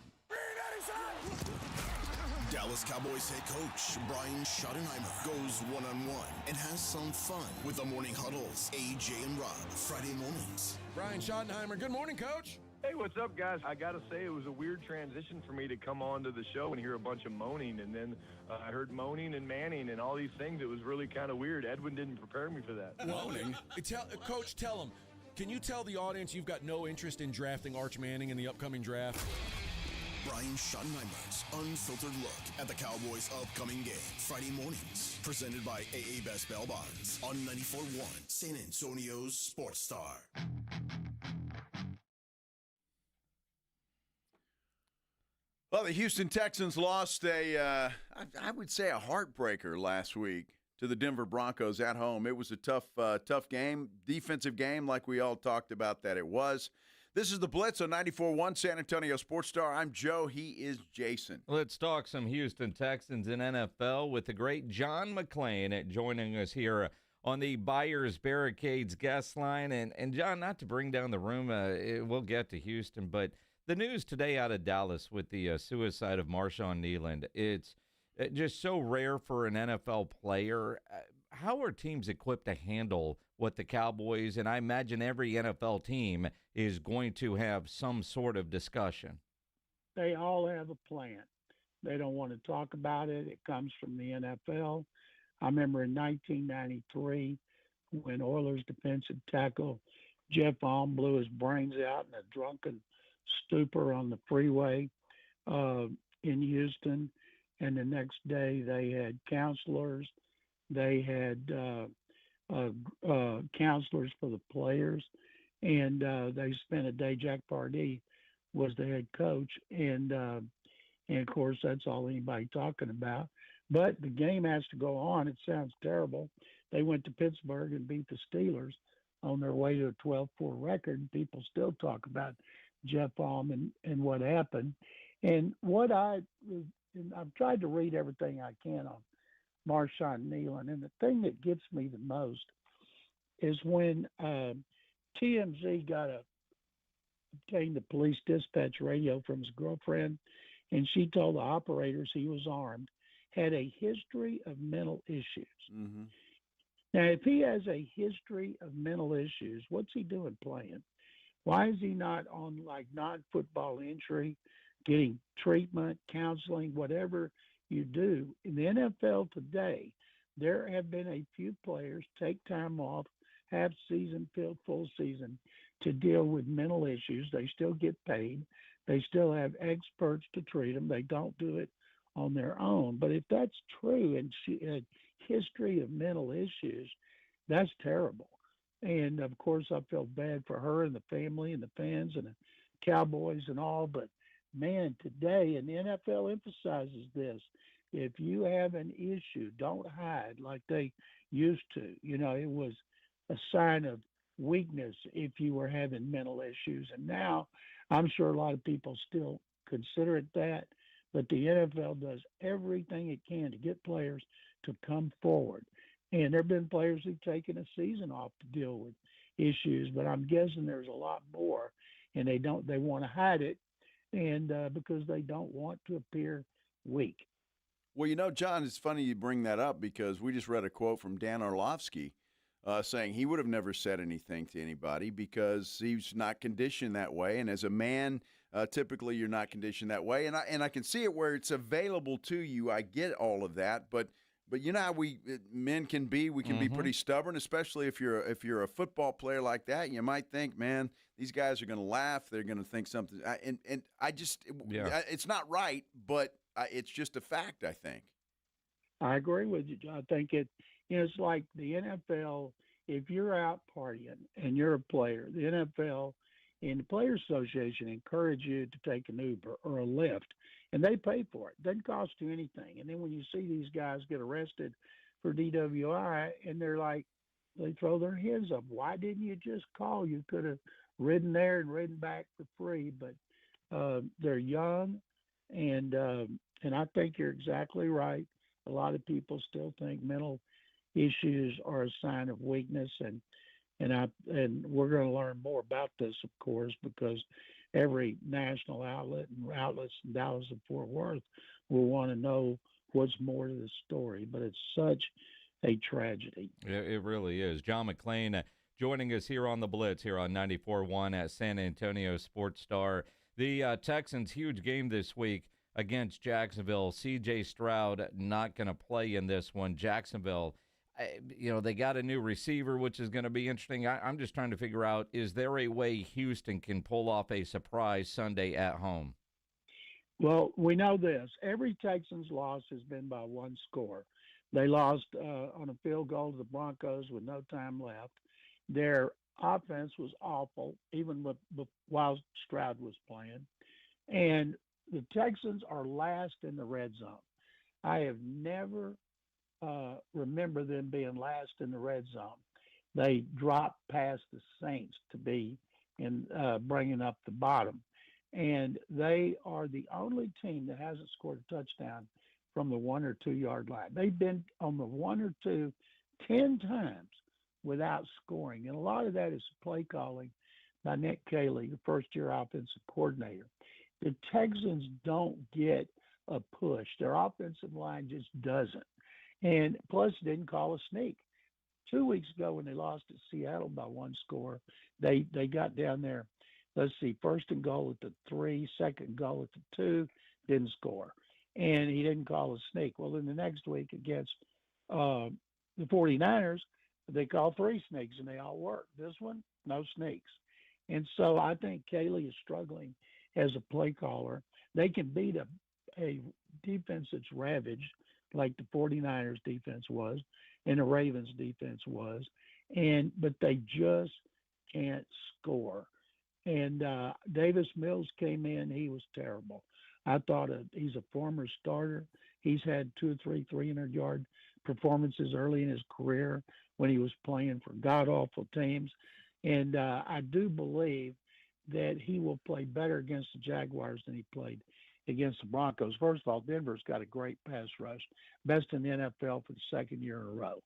Dallas Cowboys head coach Brian Schottenheimer goes one-on-one and has some fun with the Morning Huddles, AJ and Rob, Friday mornings. Brian Schottenheimer, good morning, Coach. Hey, what's up, guys? I got to say, it was a weird transition for me to come on to the show and hear a bunch of moaning, and then I heard moaning and manning and all these things. It was really kind of weird. Edwin didn't prepare me for that. Moaning? Coach, tell him. Can you tell the audience you've got no interest in drafting Arch Manning in the upcoming draft? Brian Schottenheimer's unfiltered look at the Cowboys' upcoming game. Friday mornings, presented by AA Best Bail Bonds on 94.1 San Antonio's Sports Star. Well, the Houston Texans lost I would say a heartbreaker last week to the Denver Broncos at home. It was a tough game, defensive game like we all talked about that it was. This is the Blitz on 94.1 San Antonio Sports Star. I'm Joe. He is Jason. Let's talk some Houston Texans in NFL with the great John McClain joining us here on the Buyers Barricades guest line. And John, not to bring down the room, we'll get to Houston, but the news today out of Dallas with the suicide of Marshawn Kneeland, it's just so rare for an NFL player. How are teams equipped to handle what the Cowboys, and I imagine every NFL team, is going to have some sort of discussion? They all have a plan. They don't want to talk about it. It comes from the NFL. I remember in 1993 when Oilers defensive tackle Jeff Alm blew his brains out in a drunken stupor on the freeway in Houston. And the next day they had counselors. They had counselors for the players. And they spent a day. Jack Pardee was the head coach. And of course, that's all anybody talking about. But the game has to go on. It sounds terrible. They went to Pittsburgh and beat the Steelers on their way to a 12-4 record. People still talk about Jeff Alm and what happened. And I've tried to read everything I can on Marshawn Kneeland. And the thing that gets me the most is when TMZ obtained the police dispatch radio from his girlfriend, and she told the operators he was armed, had a history of mental issues. Mm-hmm. Now, if he has a history of mental issues, what's he doing playing? Why is he not on like non-football injury, getting treatment, counseling, whatever you do? In the NFL today, there have been a few players take time off, half season, full season, to deal with mental issues. They still get paid. They still have experts to treat them. They don't do it on their own. But if that's true and she had history of mental issues, that's terrible. And of course, I feel bad for her and the family and the fans and the Cowboys and all. But man, today, and the NFL emphasizes this, if you have an issue, don't hide like they used to. You know, it was a sign of weakness if you were having mental issues. And now I'm sure a lot of people still consider it that, but the NFL does everything it can to get players to come forward. And there have been players who've taken a season off to deal with issues, but I'm guessing there's a lot more, and they want to hide it, and because they don't want to appear weak. Well, you know, John, it's funny you bring that up because we just read a quote from Dan Orlovsky saying he would have never said anything to anybody because he's not conditioned that way. And as a man, typically you're not conditioned that way. And I can see it where it's available to you. I get all of that, but you know how men can be. We can be pretty stubborn, especially if you're a football player like that. You might think, man, these guys are going to laugh. They're going to think something. And I just, it's not right, but it's just a fact, I think. I agree with you, John. I think it's like the NFL. If you're out partying and you're a player, the NFL and the Players Association encourage you to take an Uber or a Lyft, and they pay for it. It doesn't cost you anything. And then when you see these guys get arrested for DWI, and they throw their hands up. Why didn't you just call? You could have ridden there and ridden back for free. But they're young, and I think you're exactly right. A lot of people still think mental issues are a sign of weakness, and we're going to learn more about this, of course, because every national outlet and outlets in Dallas and Fort Worth will want to know what's more to the story. But it's such a tragedy. It really is. John McClain joining us here on the Blitz here on 94.1 at San Antonio Sports Star. The Texans' huge game this week against Jacksonville. C.J. Stroud not going to play in this one. Jacksonville, they got a new receiver, which is going to be interesting. I'm just trying to figure out, is there a way Houston can pull off a surprise Sunday at home? Well, we know this. Every Texans loss has been by one score. They lost on a field goal to the Broncos with no time left. Their offense was awful, even while Stroud was playing. And the Texans are last in the red zone. I have never remember them being last in the red zone. They dropped past the Saints to be in bringing up the bottom. And they are the only team that hasn't scored a touchdown from the 1 or 2 yard line. They've been on the 1 or 2 10 times without scoring. And a lot of that is play calling by Nick Caley, the first-year offensive coordinator. The Texans don't get a push. Their offensive line just doesn't. And plus, didn't call a sneak. 2 weeks ago when they lost to Seattle by 1 score, they got down there. Let's see, first and goal at the 3, second and goal at the 2, didn't score. And he didn't call a sneak. Well, then the next week against the 49ers, they called 3 sneaks and they all worked. This one, no sneaks. And so I think Caley is struggling as a play caller. They can beat a defense that's ravaged like the 49ers defense was and the Ravens defense was, but they just can't score. And Davis Mills came in. He was terrible. I thought he's a former starter. He's had 2 or 3 300-yard performances early in his career when he was playing for god-awful teams. And I do believe that he will play better against the Jaguars than he played against the Broncos. First of all, Denver's got a great pass rush, best in the NFL for the second year in a row,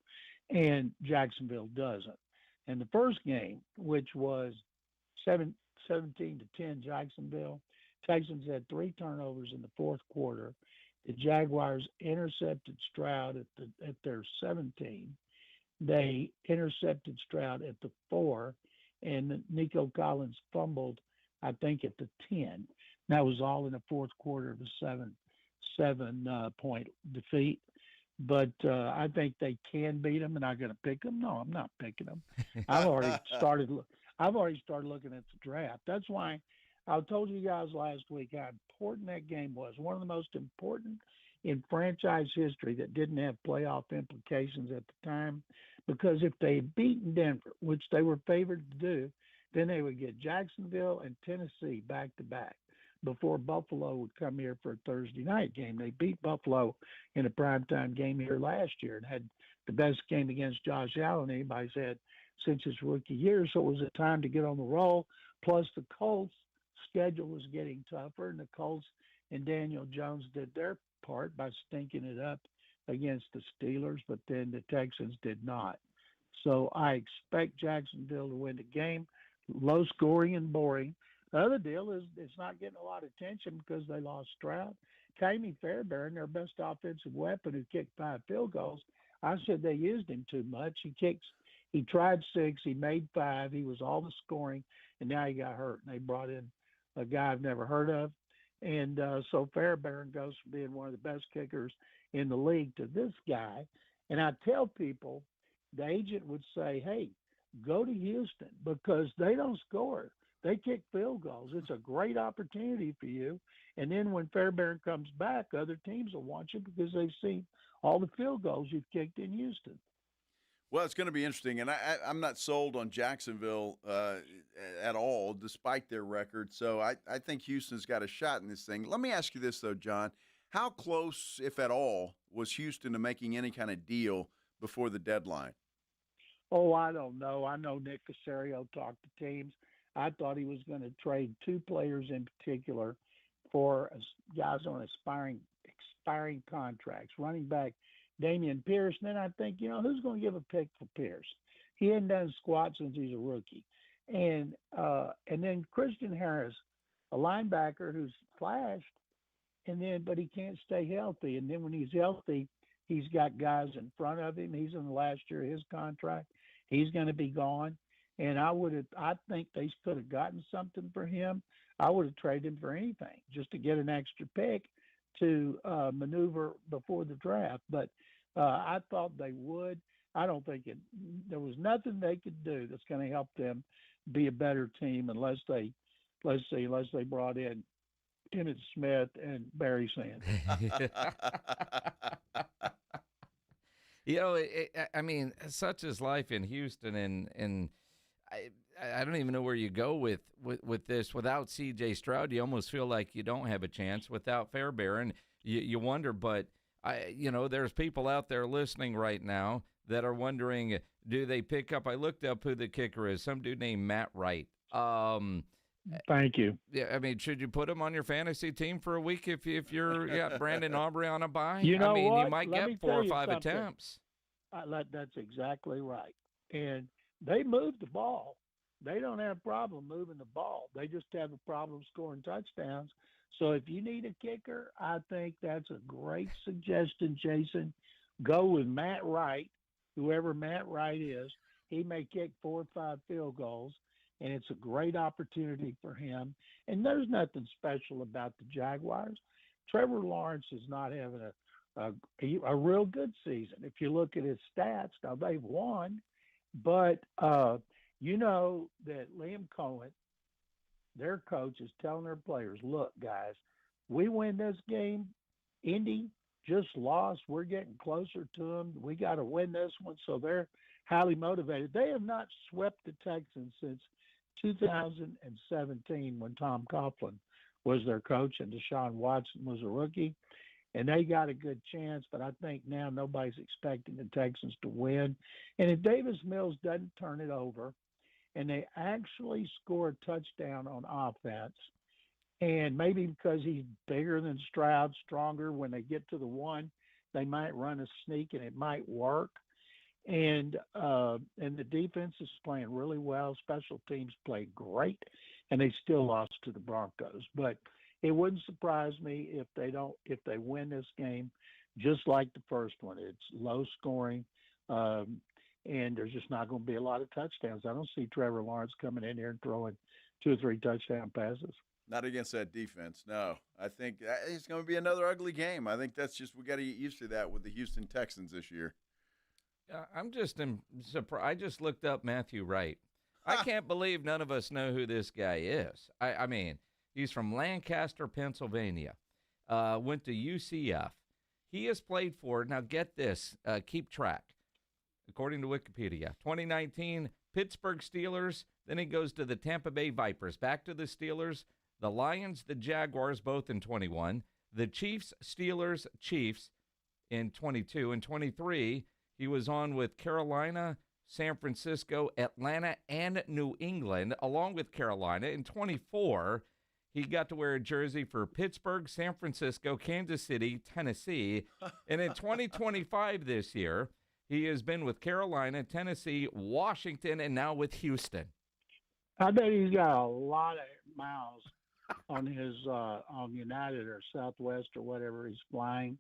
and Jacksonville doesn't. And the first game, which was 17-10 Jacksonville, Texans had 3 turnovers in the fourth quarter. The Jaguars intercepted Stroud at their 17. They intercepted Stroud at the 4, and Nico Collins fumbled, I think, at the 10. That was all in the fourth quarter of a 7-point defeat. But I think they can beat them. And I'm going to pick them. No, I'm not picking them. I've already started looking at the draft. That's why I told you guys last week how important that game was. One of the most important in franchise history that didn't have playoff implications at the time. Because if they had beaten Denver, which they were favored to do, then they would get Jacksonville and Tennessee back to back before Buffalo would come here for a Thursday night game. They beat Buffalo in a primetime game here last year and had the best game against Josh Allen anybody's had since his rookie year. So it was a time to get on the roll. Plus the Colts' schedule was getting tougher, and the Colts and Daniel Jones did their part by stinking it up against the Steelers, but then the Texans did not. So I expect Jacksonville to win the game. Low scoring and boring. The other deal is it's not getting a lot of attention because they lost Stroud. Ka'imi Fairbairn, their best offensive weapon, who kicked 5 field goals, I said they used him too much. He tried 6, he made 5, he was all the scoring, and now he got hurt. And they brought in a guy I've never heard of. And so Fairbairn goes from being one of the best kickers in the league to this guy. And I tell people, the agent would say, hey, go to Houston because they don't score. They kick field goals. It's a great opportunity for you. And then when Fairbairn comes back, other teams will want you because they've seen all the field goals you've kicked in Houston. Well, it's going to be interesting, and I'm not sold on Jacksonville at all, despite their record. So I think Houston's got a shot in this thing. Let me ask you this, though, John. How close, if at all, was Houston to making any kind of deal before the deadline? Oh, I don't know. I know Nick Caserio talked to teams. I thought he was going to trade 2 players in particular for guys on expiring contracts, running back Damian Pierce. And then I think, who's going to give a pick for Pierce? He hadn't done squat since he's a rookie. And then Christian Harris, a linebacker who's flashed, but he can't stay healthy. And then when he's healthy, he's got guys in front of him. He's in the last year of his contract. He's going to be gone. And I think they could have gotten something for him. I would have traded him for anything just to get an extra pick to maneuver before the draft. But I thought they would. I don't think there was nothing they could do that's going to help them be a better team unless they brought in Kenneth Smith and Barry Sanders. I mean, such is life in Houston, and I don't even know where you go with this. Without C.J. Stroud, you almost feel like you don't have a chance. Without Fairbairn, you wonder. But there's people out there listening right now that are wondering, do they pick up? I looked up who the kicker is. Some dude named Matt Wright Thank you. Yeah, I mean, should you put him on your fantasy team for a week if you're got Brandon Aubrey on a bye? You know I mean, what? you might Let me get 4 tell or you 5 something. attempts. That's exactly right. And they move the ball. They don't have a problem moving the ball. They just have a problem scoring touchdowns. So if you need a kicker, I think that's a great suggestion, Jason. Go with Matt Wright, whoever Matt Wright is. He may kick 4 or 5 field goals, and it's a great opportunity for him. And there's nothing special about the Jaguars. Trevor Lawrence is not having a real good season. If you look at his stats, now they've won, but you know that Liam Cohen, their coach, is telling their players, look, guys, we win this game. Indy just lost. We're getting closer to them. We got to win this one. So they're highly motivated. They have not swept the Texans since 2017 when Tom Coughlin was their coach and Deshaun Watson was a rookie. And they got a good chance, but I think now nobody's expecting the Texans to win. And if Davis Mills doesn't turn it over and they actually score a touchdown on offense, and maybe because he's bigger than Stroud, stronger, when they get to the one, they might run a sneak and it might work. And the defense is playing really well. Special teams played great, and they still lost to the Broncos. But it wouldn't surprise me if they win this game, just like the first one. It's low scoring, and there's just not going to be a lot of touchdowns. I don't see Trevor Lawrence coming in here and throwing 2 or 3 touchdown passes. Not against that defense, no. I think it's going to be another ugly game. I think that's just, we got to get used to that with the Houston Texans this year. I'm just surprised. I just looked up Matthew Wright. I can't believe none of us know who this guy is. I mean, he's from Lancaster, Pennsylvania. Went to UCF. He has played for, now get this, keep track, according to Wikipedia, 2019 Pittsburgh Steelers. Then he goes to the Tampa Bay Vipers, back to the Steelers, the Lions, the Jaguars, both in 21, the Chiefs, Steelers, Chiefs in 22. In 23, he was on with Carolina, San Francisco, Atlanta, and New England, along with Carolina. In 24, he got to wear a jersey for Pittsburgh, San Francisco, Kansas City, Tennessee. And in 2025 this year, he has been with Carolina, Tennessee, Washington, and now with Houston. I bet he's got a lot of miles on his on United or Southwest or whatever he's flying.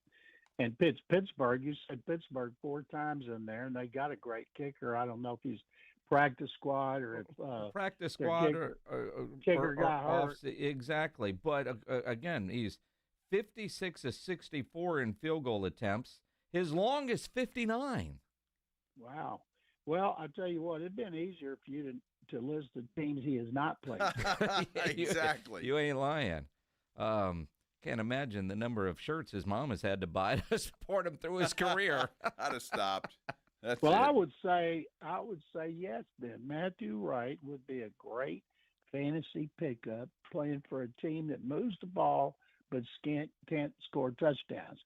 And Pittsburgh, you said Pittsburgh 4 times in there, and they got a great kicker. I don't know if he's practice squad or if practice squad kicker got hurt. Exactly. But again, he's 56 of 64 in field goal attempts. His longest 59. Wow. Well, I tell you what, it'd been easier for you to list the teams he has not played. Exactly. You ain't lying. Can't imagine the number of shirts his mom has had to buy to support him through his career. I'd have stopped. That's well, it. I would say yes. Then Matthew Wright would be a great fantasy pickup, playing for a team that moves the ball but can't score touchdowns.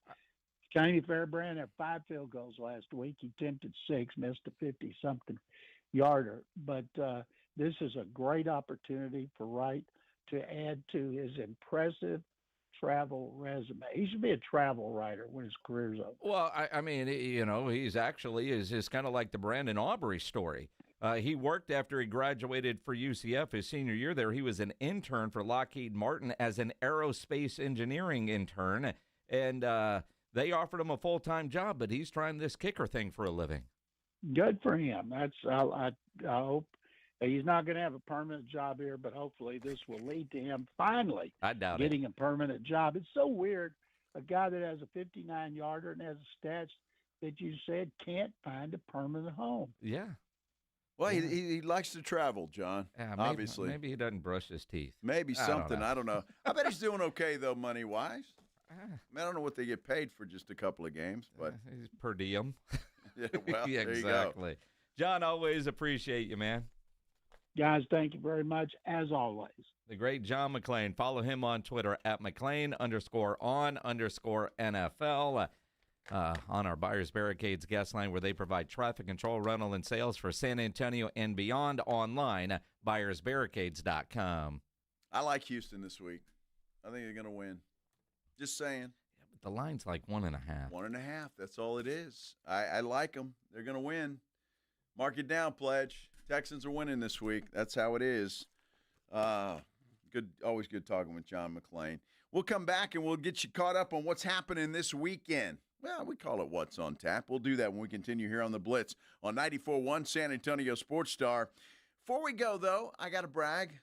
Jamie Fairbrand had 5 field goals last week. He attempted 6, missed a 50-something yarder. But this is a great opportunity for Wright to add to his impressive travel resume. He should be a travel writer when his career's over. Well, I mean, you know, he's actually is kind of like the Brandon Aubrey story. He worked after he graduated for UCF his senior year there. He was an intern for Lockheed Martin as an aerospace engineering intern, and they offered him a full-time job, but he's trying this kicker thing for a living. Good for him. I hope he's not going to have a permanent job here, but hopefully this will lead to him finally getting a permanent job. It's so weird. A guy that has a 59-yarder and has stats that you said can't find a permanent home. Yeah. Well, he likes to travel, John, obviously. Maybe he doesn't brush his teeth. Maybe something. I don't know. I bet he's doing okay, though, money-wise. I don't know what they get paid for just a couple of games, but he's per diem. Yeah, well, yeah, exactly. John, always appreciate you, man. Guys, thank you very much, as always. The great John McClain. Follow him on Twitter at McClain_on_NFL. on our Buyers Barricades guest line, where they provide traffic control, rental, and sales for San Antonio and beyond. Online, buyersbarricades.com. I like Houston this week. I think they're going to win. Just saying. Yeah, but the line's like 1.5. 1.5. That's all it is. I like them. They're going to win. Mark it down, Pledge. Texans are winning this week. That's how it is. Always good talking with John McClain. We'll come back and we'll get you caught up on what's happening this weekend. Well, we call it What's on Tap. We'll do that when we continue here on the Blitz on 94.1 San Antonio Sports Star. Before we go, though, I got to brag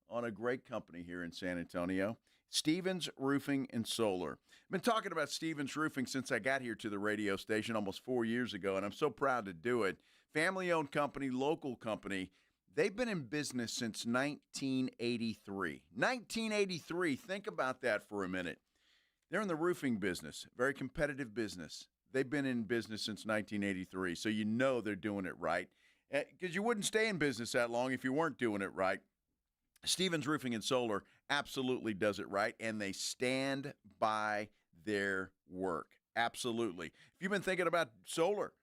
on a great company here in San Antonio, Stevens Roofing and Solar. I've been talking about Stevens Roofing since I got here to the radio station almost 4 years ago, and I'm so proud to do it. Family-owned company, local company. They've been in business since 1983. 1983. Think about that for a minute. They're in the roofing business, very competitive business. They've been in business since 1983, so you know they're doing it right. Because you wouldn't stay in business that long if you weren't doing it right. Stevens Roofing and Solar absolutely does it right, and they stand by their work. Absolutely. If you've been thinking about solar,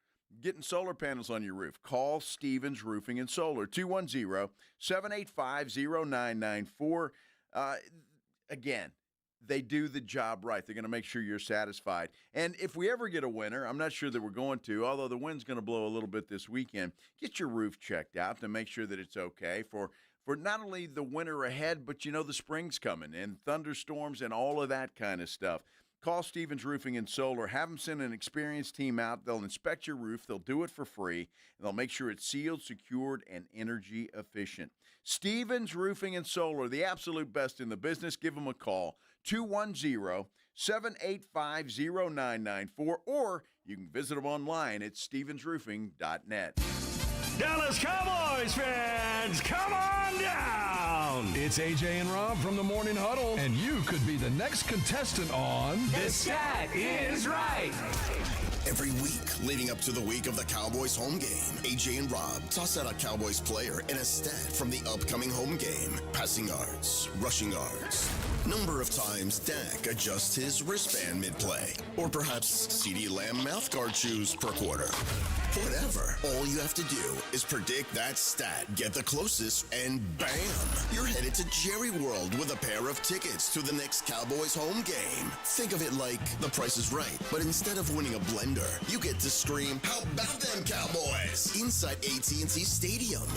getting solar panels on your roof, call Stevens Roofing and Solar, 210-785-0994. Again, they do the job right. They're going to make sure you're satisfied. And if we ever get a winter, I'm not sure that we're going to, although the wind's going to blow a little bit this weekend, get your roof checked out to make sure that it's okay for not only the winter ahead, but you know the spring's coming and thunderstorms and all of that kind of stuff. Call Stevens Roofing and Solar. Have them send an experienced team out. They'll inspect your roof. They'll do it for free. And they'll make sure it's sealed, secured, and energy efficient. Stevens Roofing and Solar, the absolute best in the business. Give them a call, 210-785-0994, or you can visit them online at stevensroofing.net. Dallas Cowboys fans, come on down! It's AJ and Rob from the Morning Huddle, and you could be the next contestant on The Stat Is Right. Every week leading up to the week of the Cowboys home game, AJ and Rob toss out a Cowboys player and a stat from the upcoming home game. Passing yards, rushing yards, number of times Dak adjusts his wristband mid-play, or perhaps CeeDee Lamb mouthguard chews per quarter. Whatever. All you have to do is predict that stat, get the closest, and bam! You're headed to Jerry World with a pair of tickets to the next Cowboys home game. Think of it like The Price is Right, but instead of winning a blender, you get to scream, "How about them Cowboys?" inside AT&T Stadium.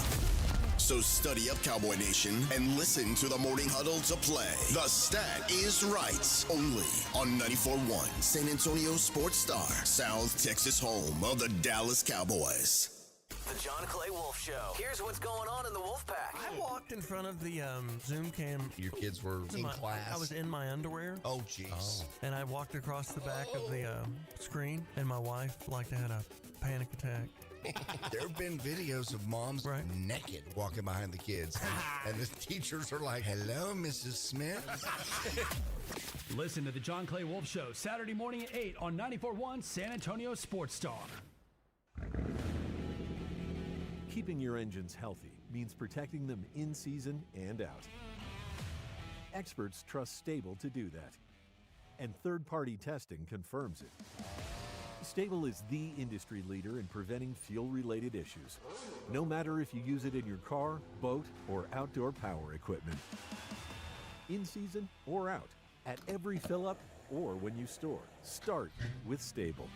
So study up, Cowboy Nation, and listen to the Morning Huddle to play. The Stat Is Right, only on 94.1 San Antonio Sports Star, South Texas home of the Dallas Cowboys. The John Clay Wolf Show. Here's what's going on in the Wolf Pack. I walked in front of the Zoom cam. Your kids were in class? I was in my underwear. Oh, jeez. And I walked across the back of the screen, and my wife had a panic attack. There have been videos of moms naked walking behind the kids. And the teachers are like, "Hello, Mrs. Smith." Listen to the John Clay Wolf Show Saturday morning at 8 on 94.1 San Antonio Sports Star. Keeping your engines healthy means protecting them in season and out. Experts trust Stable to do that. And third-party testing confirms it. Stable is the industry leader in preventing fuel-related issues, no matter if you use it in your car, boat, or outdoor power equipment. In season or out, at every fill-up or when you store, start with Stable.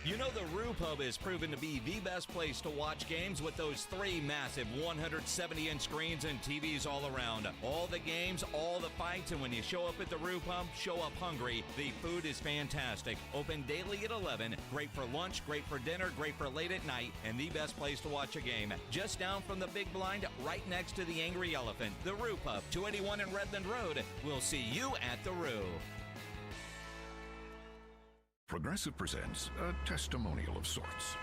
You know the Roo Pub is proven to be the best place to watch games with those 3 massive 170-inch screens and TVs all around. All the games, all the fights, and when you show up at the Roo Pub, show up hungry. The food is fantastic. Open daily at 11. Great for lunch, great for dinner, great for late at night, and the best place to watch a game. Just down from the big blind, right next to the Angry Elephant. The Roo Pub, 281 in Redland Road. We'll see you at the Roo. Progressive presents a testimonial of sorts.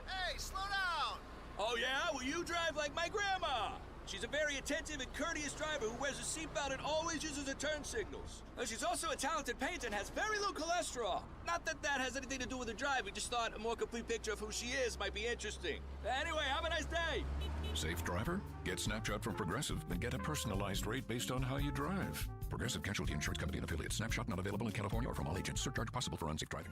Hey, slow down! Oh, yeah? Well, you drive like my grandma. She's a very attentive and courteous driver who wears a seatbelt and always uses her turn signals. She's also a talented painter and has very low cholesterol. Not that that has anything to do with her driving, just thought a more complete picture of who she is might be interesting. Anyway, have a nice day. Safe driver? Get Snapshot from Progressive and get a personalized rate based on how you drive. Progressive Casualty Insurance Company and affiliates. Snapshot not available in California or from all agents. Surcharge possible for unsafe driving.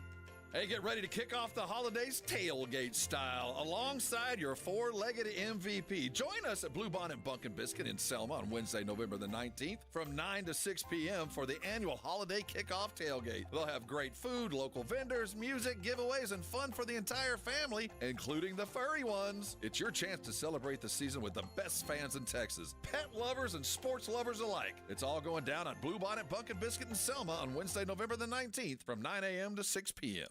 Hey, get ready to kick off the holidays tailgate style alongside your four-legged MVP. Join us at Blue Bonnet Bunkin' Biscuit in Selma on Wednesday, November the 19th from 9 to 6 p.m. for the annual holiday kickoff tailgate. They'll have great food, local vendors, music, giveaways, and fun for the entire family, including the furry ones. It's your chance to celebrate the season with the best fans in Texas, pet lovers and sports lovers alike. It's all going down at Blue Bonnet Bunkin' Biscuit in Selma on Wednesday, November the 19th from 9 a.m. to 6 p.m.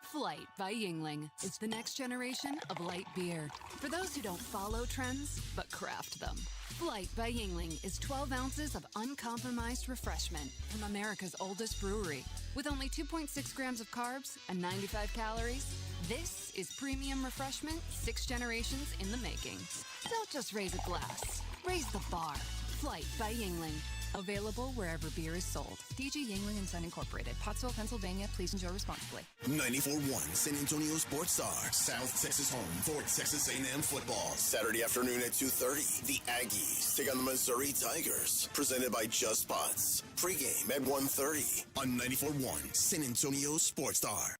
Flight by Yingling is the next generation of light beer. For those who don't follow trends, but craft them. Flight by Yingling is 12 ounces of uncompromised refreshment from America's oldest brewery. With only 2.6 grams of carbs and 95 calories, this is premium refreshment 6 generations in the making. Don't just raise a glass, raise the bar. Flight by Yingling. Available wherever beer is sold. DG Yingling & Son Incorporated, Pottsville, Pennsylvania. Please enjoy responsibly. 94.1 San Antonio Sports Star, South Texas home for Texas A&M football. Saturday afternoon at 2:30, the Aggies take on the Missouri Tigers. Presented by Just Spots. Pregame at 1:30 on 94.1 San Antonio Sports Star.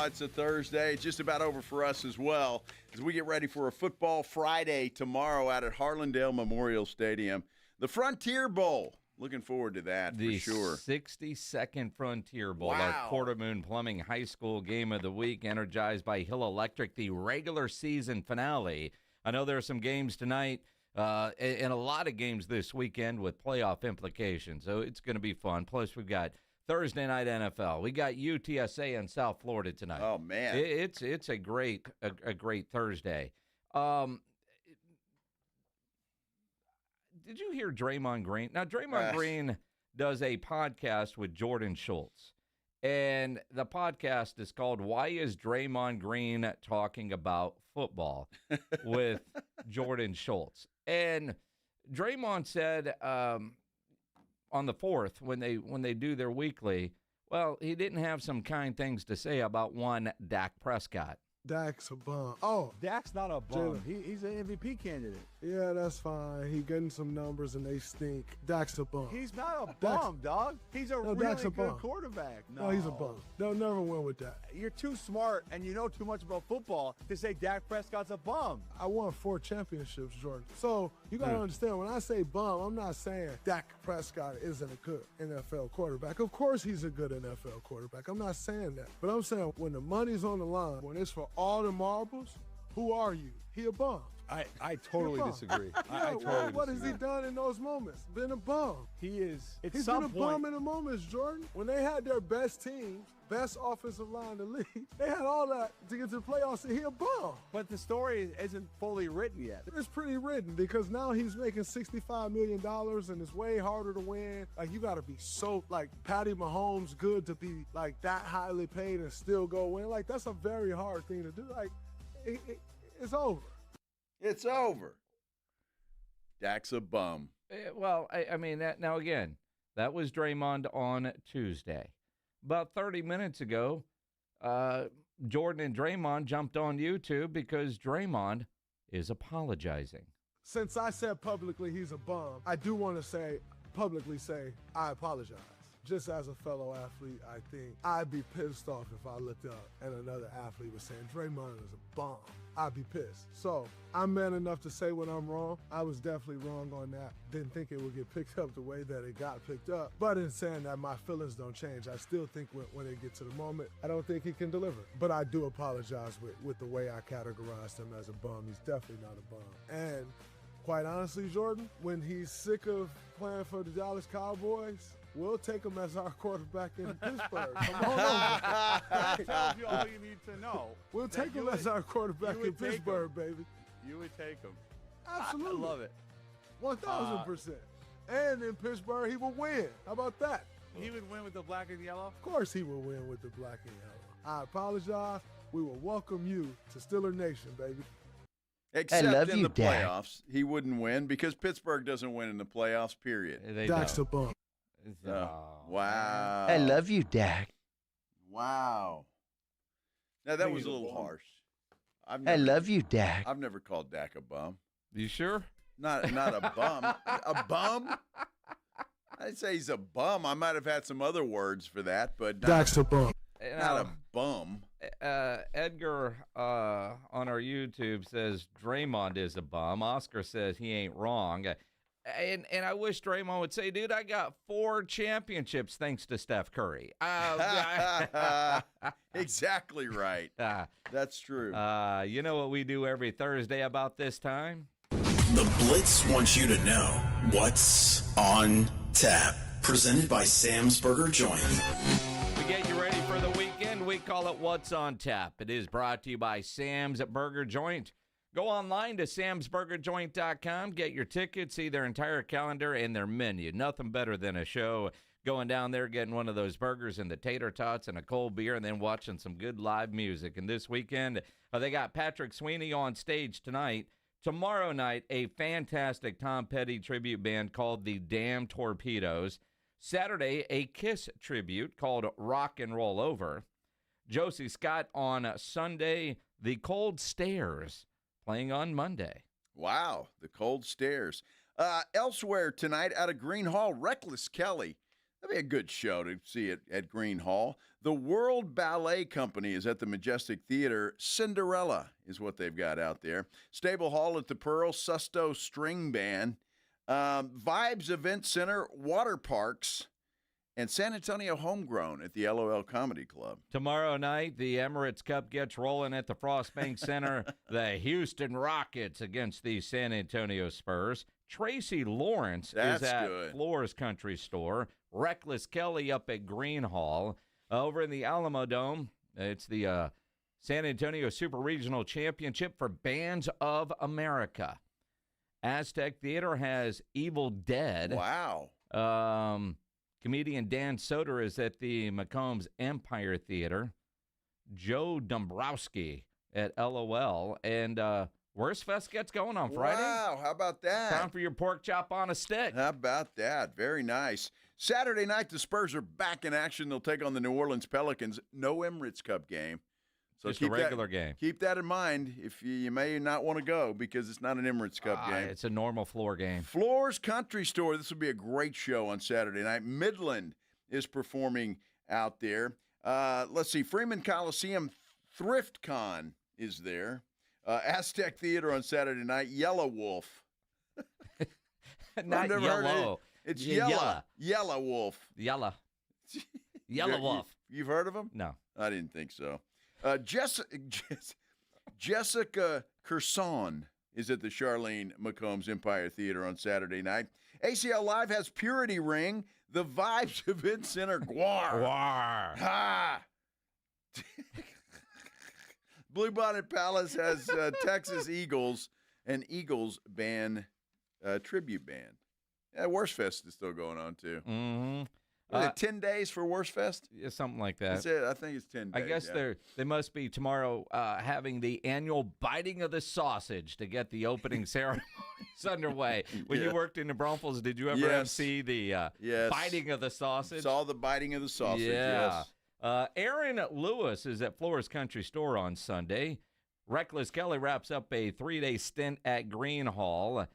It's a Thursday, just about over for us as well, as we get ready for a Football Friday tomorrow out at Harlandale Memorial Stadium. The Frontier Bowl. Looking forward to that, for sure. The 62nd Frontier Bowl, Wow. our Quarter Moon Plumbing High School game of the week, energized by Hill Electric, the regular season finale. I know there are some games tonight and a lot of games this weekend with playoff implications, so it's going to be fun. Plus, we've got Thursday night NFL. We got UTSA in South Florida tonight. Oh, man. It's a great Thursday. Did you hear Draymond Green? Now, Draymond Green does a podcast with Jordan Schultz, and the podcast is called Why is Draymond Green Talking About Football with Jordan Schultz. And Draymond said on the 4th, when they do their weekly, well, he didn't have some kind things to say about one Dak Prescott. Dak's a bum. Oh, Dak's not a bum. He's an MVP candidate. Yeah, that's fine. He getting some numbers and they stink. Dak's a bum. He's not a bum, dog. He's a really Dak's a good bum. quarterback. No, he's a bum. They'll never win with that. You're too smart and you know too much about football to say Dak Prescott's a bum. I won 4 championships, Jordan. So you got to understand, when I say bum, I'm not saying Dak Prescott isn't a good NFL quarterback. Of course he's a good NFL quarterback. I'm not saying that. But I'm saying when the money's on the line, when it's for all the marbles, who are you? He a bum. I totally disagree. I totally disagree. What has he done in those moments? Been a bum. He is. He's been a bum in the moments, Jordan. When they had their best teams, best offensive line in the league, they had all that to get to the playoffs, and he a bum. But the story isn't fully written yet. It's pretty written because now he's making $65 million, and it's way harder to win. Like, you got to be so, like, Patty Mahomes good to be, like, that highly paid and still go win. Like, that's a very hard thing to do. Like, it's over. It's over. Dak's a bum. Well, I mean, now again, that was Draymond on Tuesday. About 30 minutes ago, Jordan and Draymond jumped on YouTube because Draymond is apologizing. Since I said publicly he's a bum, I do want to publicly say I apologize. Just as a fellow athlete, I think I'd be pissed off if I looked up and another athlete was saying Draymond is a bum. I'd be pissed. So I'm man enough to say when I'm wrong. I was definitely wrong on that. Didn't think it would get picked up the way that it got picked up. But in saying that, my feelings don't change. I still think when it gets to the moment, I don't think he can deliver. But I do apologize with the way I categorized him as a bum. He's definitely not a bum. And quite honestly, Jordan, when he's sick of playing for the Dallas Cowboys, we'll take him as our quarterback in Pittsburgh. Come on over. That tells you all you need to know. We'll take him as our quarterback in Pittsburgh, baby. You would take him. Absolutely. I love it. 1,000%. And in Pittsburgh, he will win. How about that? He would win with the black and yellow? Of course he will win with the black and yellow. I apologize. We will welcome you to Steeler Nation, baby. Except in the playoffs, he wouldn't win because Pittsburgh doesn't win in the playoffs, period. Dak's a bum. Wow. I love you, Dak. Wow. Now, that was a little harsh. I love you, Dak. I've never called Dak a bum. You sure? Not a bum. A bum? I'd say he's a bum. I might have had some other words for that, but Dak's a bum. Not a bum. Edgar on our YouTube says Draymond is a bum. Oscar says he ain't wrong. And I wish Draymond would say, dude, I got 4 championships thanks to Steph Curry. Exactly right. That's true. You know what we do every Thursday about this time? The Blitz wants you to know what's on tap. Presented by Sam's Burger Joint. We get you ready for the weekend. We call it What's on Tap. It is brought to you by Sam's Burger Joint. Go online to samsburgerjoint.com. Get your tickets, see their entire calendar and their menu. Nothing better than a show. Going down there, getting one of those burgers and the tater tots and a cold beer, and then watching some good live music. And this weekend, they got Patrick Sweeney on stage tonight. Tomorrow night, a fantastic Tom Petty tribute band called the Damn Torpedoes. Saturday, a Kiss tribute called Rock and Roll Over. Josie Scott on Sunday, the Cold Stairs playing on Monday. Wow, the Cold Stairs. Elsewhere tonight out of Green Hall, Reckless Kelly. That'd be a good show to see it at Green Hall. The World Ballet Company is at the Majestic Theater. Cinderella is what they've got out there. Stable Hall at the Pearl, Susto String Band. Vibes Event Center, Water Parks, and San Antonio Homegrown at the LOL Comedy Club. Tomorrow night, the Emirates Cup gets rolling at the Frost Bank Center. The Houston Rockets against the San Antonio Spurs. Tracy Lawrence is at Floors Country Store. Reckless Kelly up at Green Hall. Over in the Alamo Dome, it's the San Antonio Super Regional Championship for Bands of America. Aztec Theater has Evil Dead. Wow. Comedian Dan Soder is at the McCombs Empire Theater. Joe Dombrowski at LOL. And Worst Fest gets going on Friday. Wow, how about that? Time for your pork chop on a stick. How about that? Very nice. Saturday night, the Spurs are back in action. They'll take on the New Orleans Pelicans. No Emirates Cup game. So just a regular game. Keep that in mind if you may not want to go because it's not an Emirates Cup game. It's a normal floor game. Floors Country Store. This will be a great show on Saturday night. Midland is performing out there. Let's see. Freeman Coliseum Thrift Con is there. Aztec Theater on Saturday night. Yellow Wolf. Not yellow. It's Yellow. Yellow Wolf. Yellow. Yellow Wolf. You've heard of him? No. I didn't think so. Jessica Kerson is at the Charlene McCombs Empire Theater on Saturday night. ACL Live has Purity Ring, the Vibes Event Center, Guar. Guar. Ha! Bluebonnet Palace has Texas Eagles, an Eagles band, tribute band. Yeah, Worst Fest is still going on, too. Mm-hmm. Is it 10 days for Worst Fest? Yeah, something like that. That's it. I think it's 10 days. I guess they must be tomorrow having the annual biting of the sausage to get the opening ceremonies underway. When you worked in the Braunfels, did you ever see the biting of the sausage? Saw the biting of the sausage, yes. Aaron Lewis is at Floors Country Store on Sunday. Reckless Kelly wraps up a 3-day stint at Green Hall.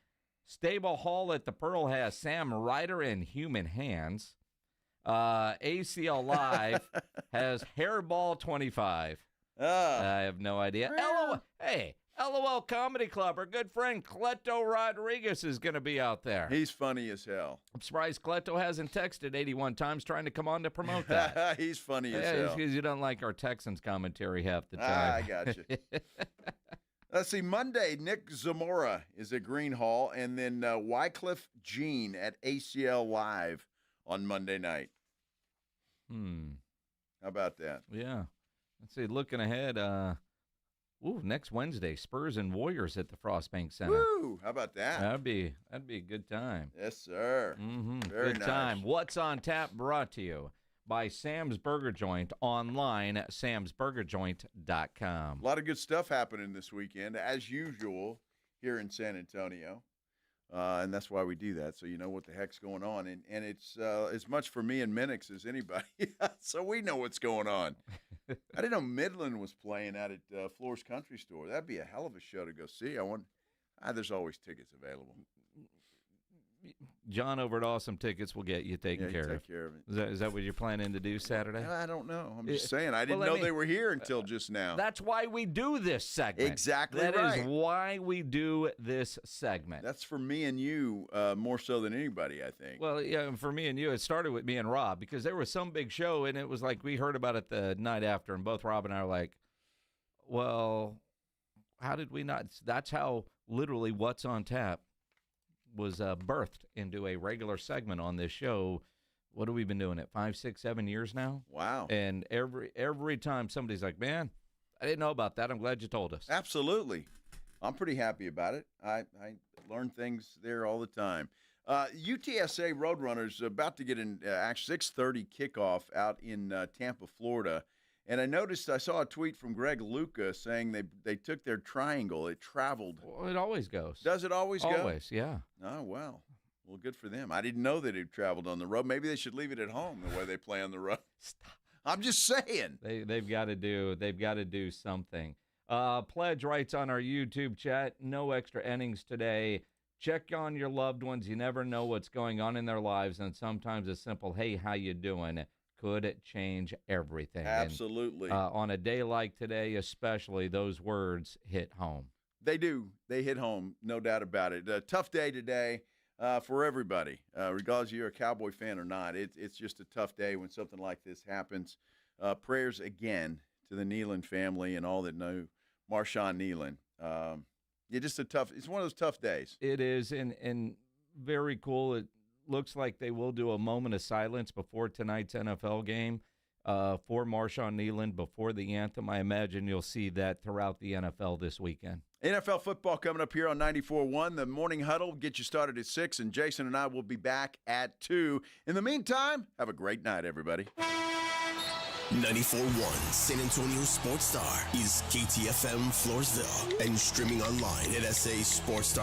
Stable Hall at the Pearl has Sam Ryder and Human Hands. ACL Live has Hairball 25. I have no idea. LOL Comedy Club, our good friend Cleto Rodriguez is going to be out there. He's funny as hell. I'm surprised Cleto hasn't texted 81 times trying to come on to promote that. He's funny as hell. Because you don't like our Texans commentary half the time. I got you. Let's see. Monday, Nick Zamora is at Green Hall, and then Wycliffe Jean at ACL Live on Monday night. How about that? Yeah. Let's see. Looking ahead, next Wednesday, Spurs and Warriors at the Frostbank Center. Woo! How about that? That'd be a good time. Yes, sir. Very good nice. time. What's on Tap brought to you by Sam's Burger Joint, online at samsburgerjoint.com. A lot of good stuff happening this weekend, as usual, here in San Antonio. And that's why we do that, so you know what the heck's going on. And it's as much for me and Minix as anybody, so we know what's going on. I didn't know Midland was playing out at Floor's Country Store. That'd be a hell of a show to go see. There's always tickets available. John over at Awesome Tickets will get you taken care of. Take care of it. Is that what you're planning to do Saturday? I don't know. I'm just saying. I didn't know they were here until just now. That's why we do this segment. Exactly right. That is why we do this segment. That's for me and you more so than anybody, I think. Well, yeah, for me and you, it started with me and Rob because there was some big show, and it was like we heard about it the night after, and both Rob and I were like, well, how did we not? That's how literally What's on Tap was birthed into a regular segment on this show. What have we been doing it 5, 6, 7 years now? Wow. And every time somebody's like, man, I didn't know about that. I'm glad you told us. Absolutely. I'm pretty happy about it. I learn things there all the time. UTSA Roadrunners about to get an 6:30 kickoff out in Tampa, Florida. And I saw a tweet from Greg Luca saying they took their triangle. It traveled. Well, it always goes. Does it always go? Always, yeah. Oh, well. Well, good for them. I didn't know that it traveled on the road. Maybe they should leave it at home the way they play on the road. Stop. I'm just saying. They've got to do something. Pledge writes on our YouTube chat, no extra innings today. Check on your loved ones. You never know what's going on in their lives, and sometimes a simple, hey, how you doing, could change everything. Absolutely. And, on a day like today, especially, those words hit home. They do. They hit home, no doubt about it. A tough day today for everybody, regardless if you're a Cowboy fan or not. It's just a tough day when something like this happens. Prayers again to the Kneeland family and all that know Marshawn Kneeland. It's one of those tough days. It is, and very cool. It looks like they will do a moment of silence before tonight's NFL game for Marshawn Kneeland before the anthem. I imagine you'll see that throughout the NFL this weekend. NFL football coming up here on 94.1. The Morning Huddle will get you started at 6, and Jason and I will be back at 2. In the meantime, have a great night, everybody. 94.1 San Antonio Sports Star is KTFM Floresville and streaming online at sasportstar.com.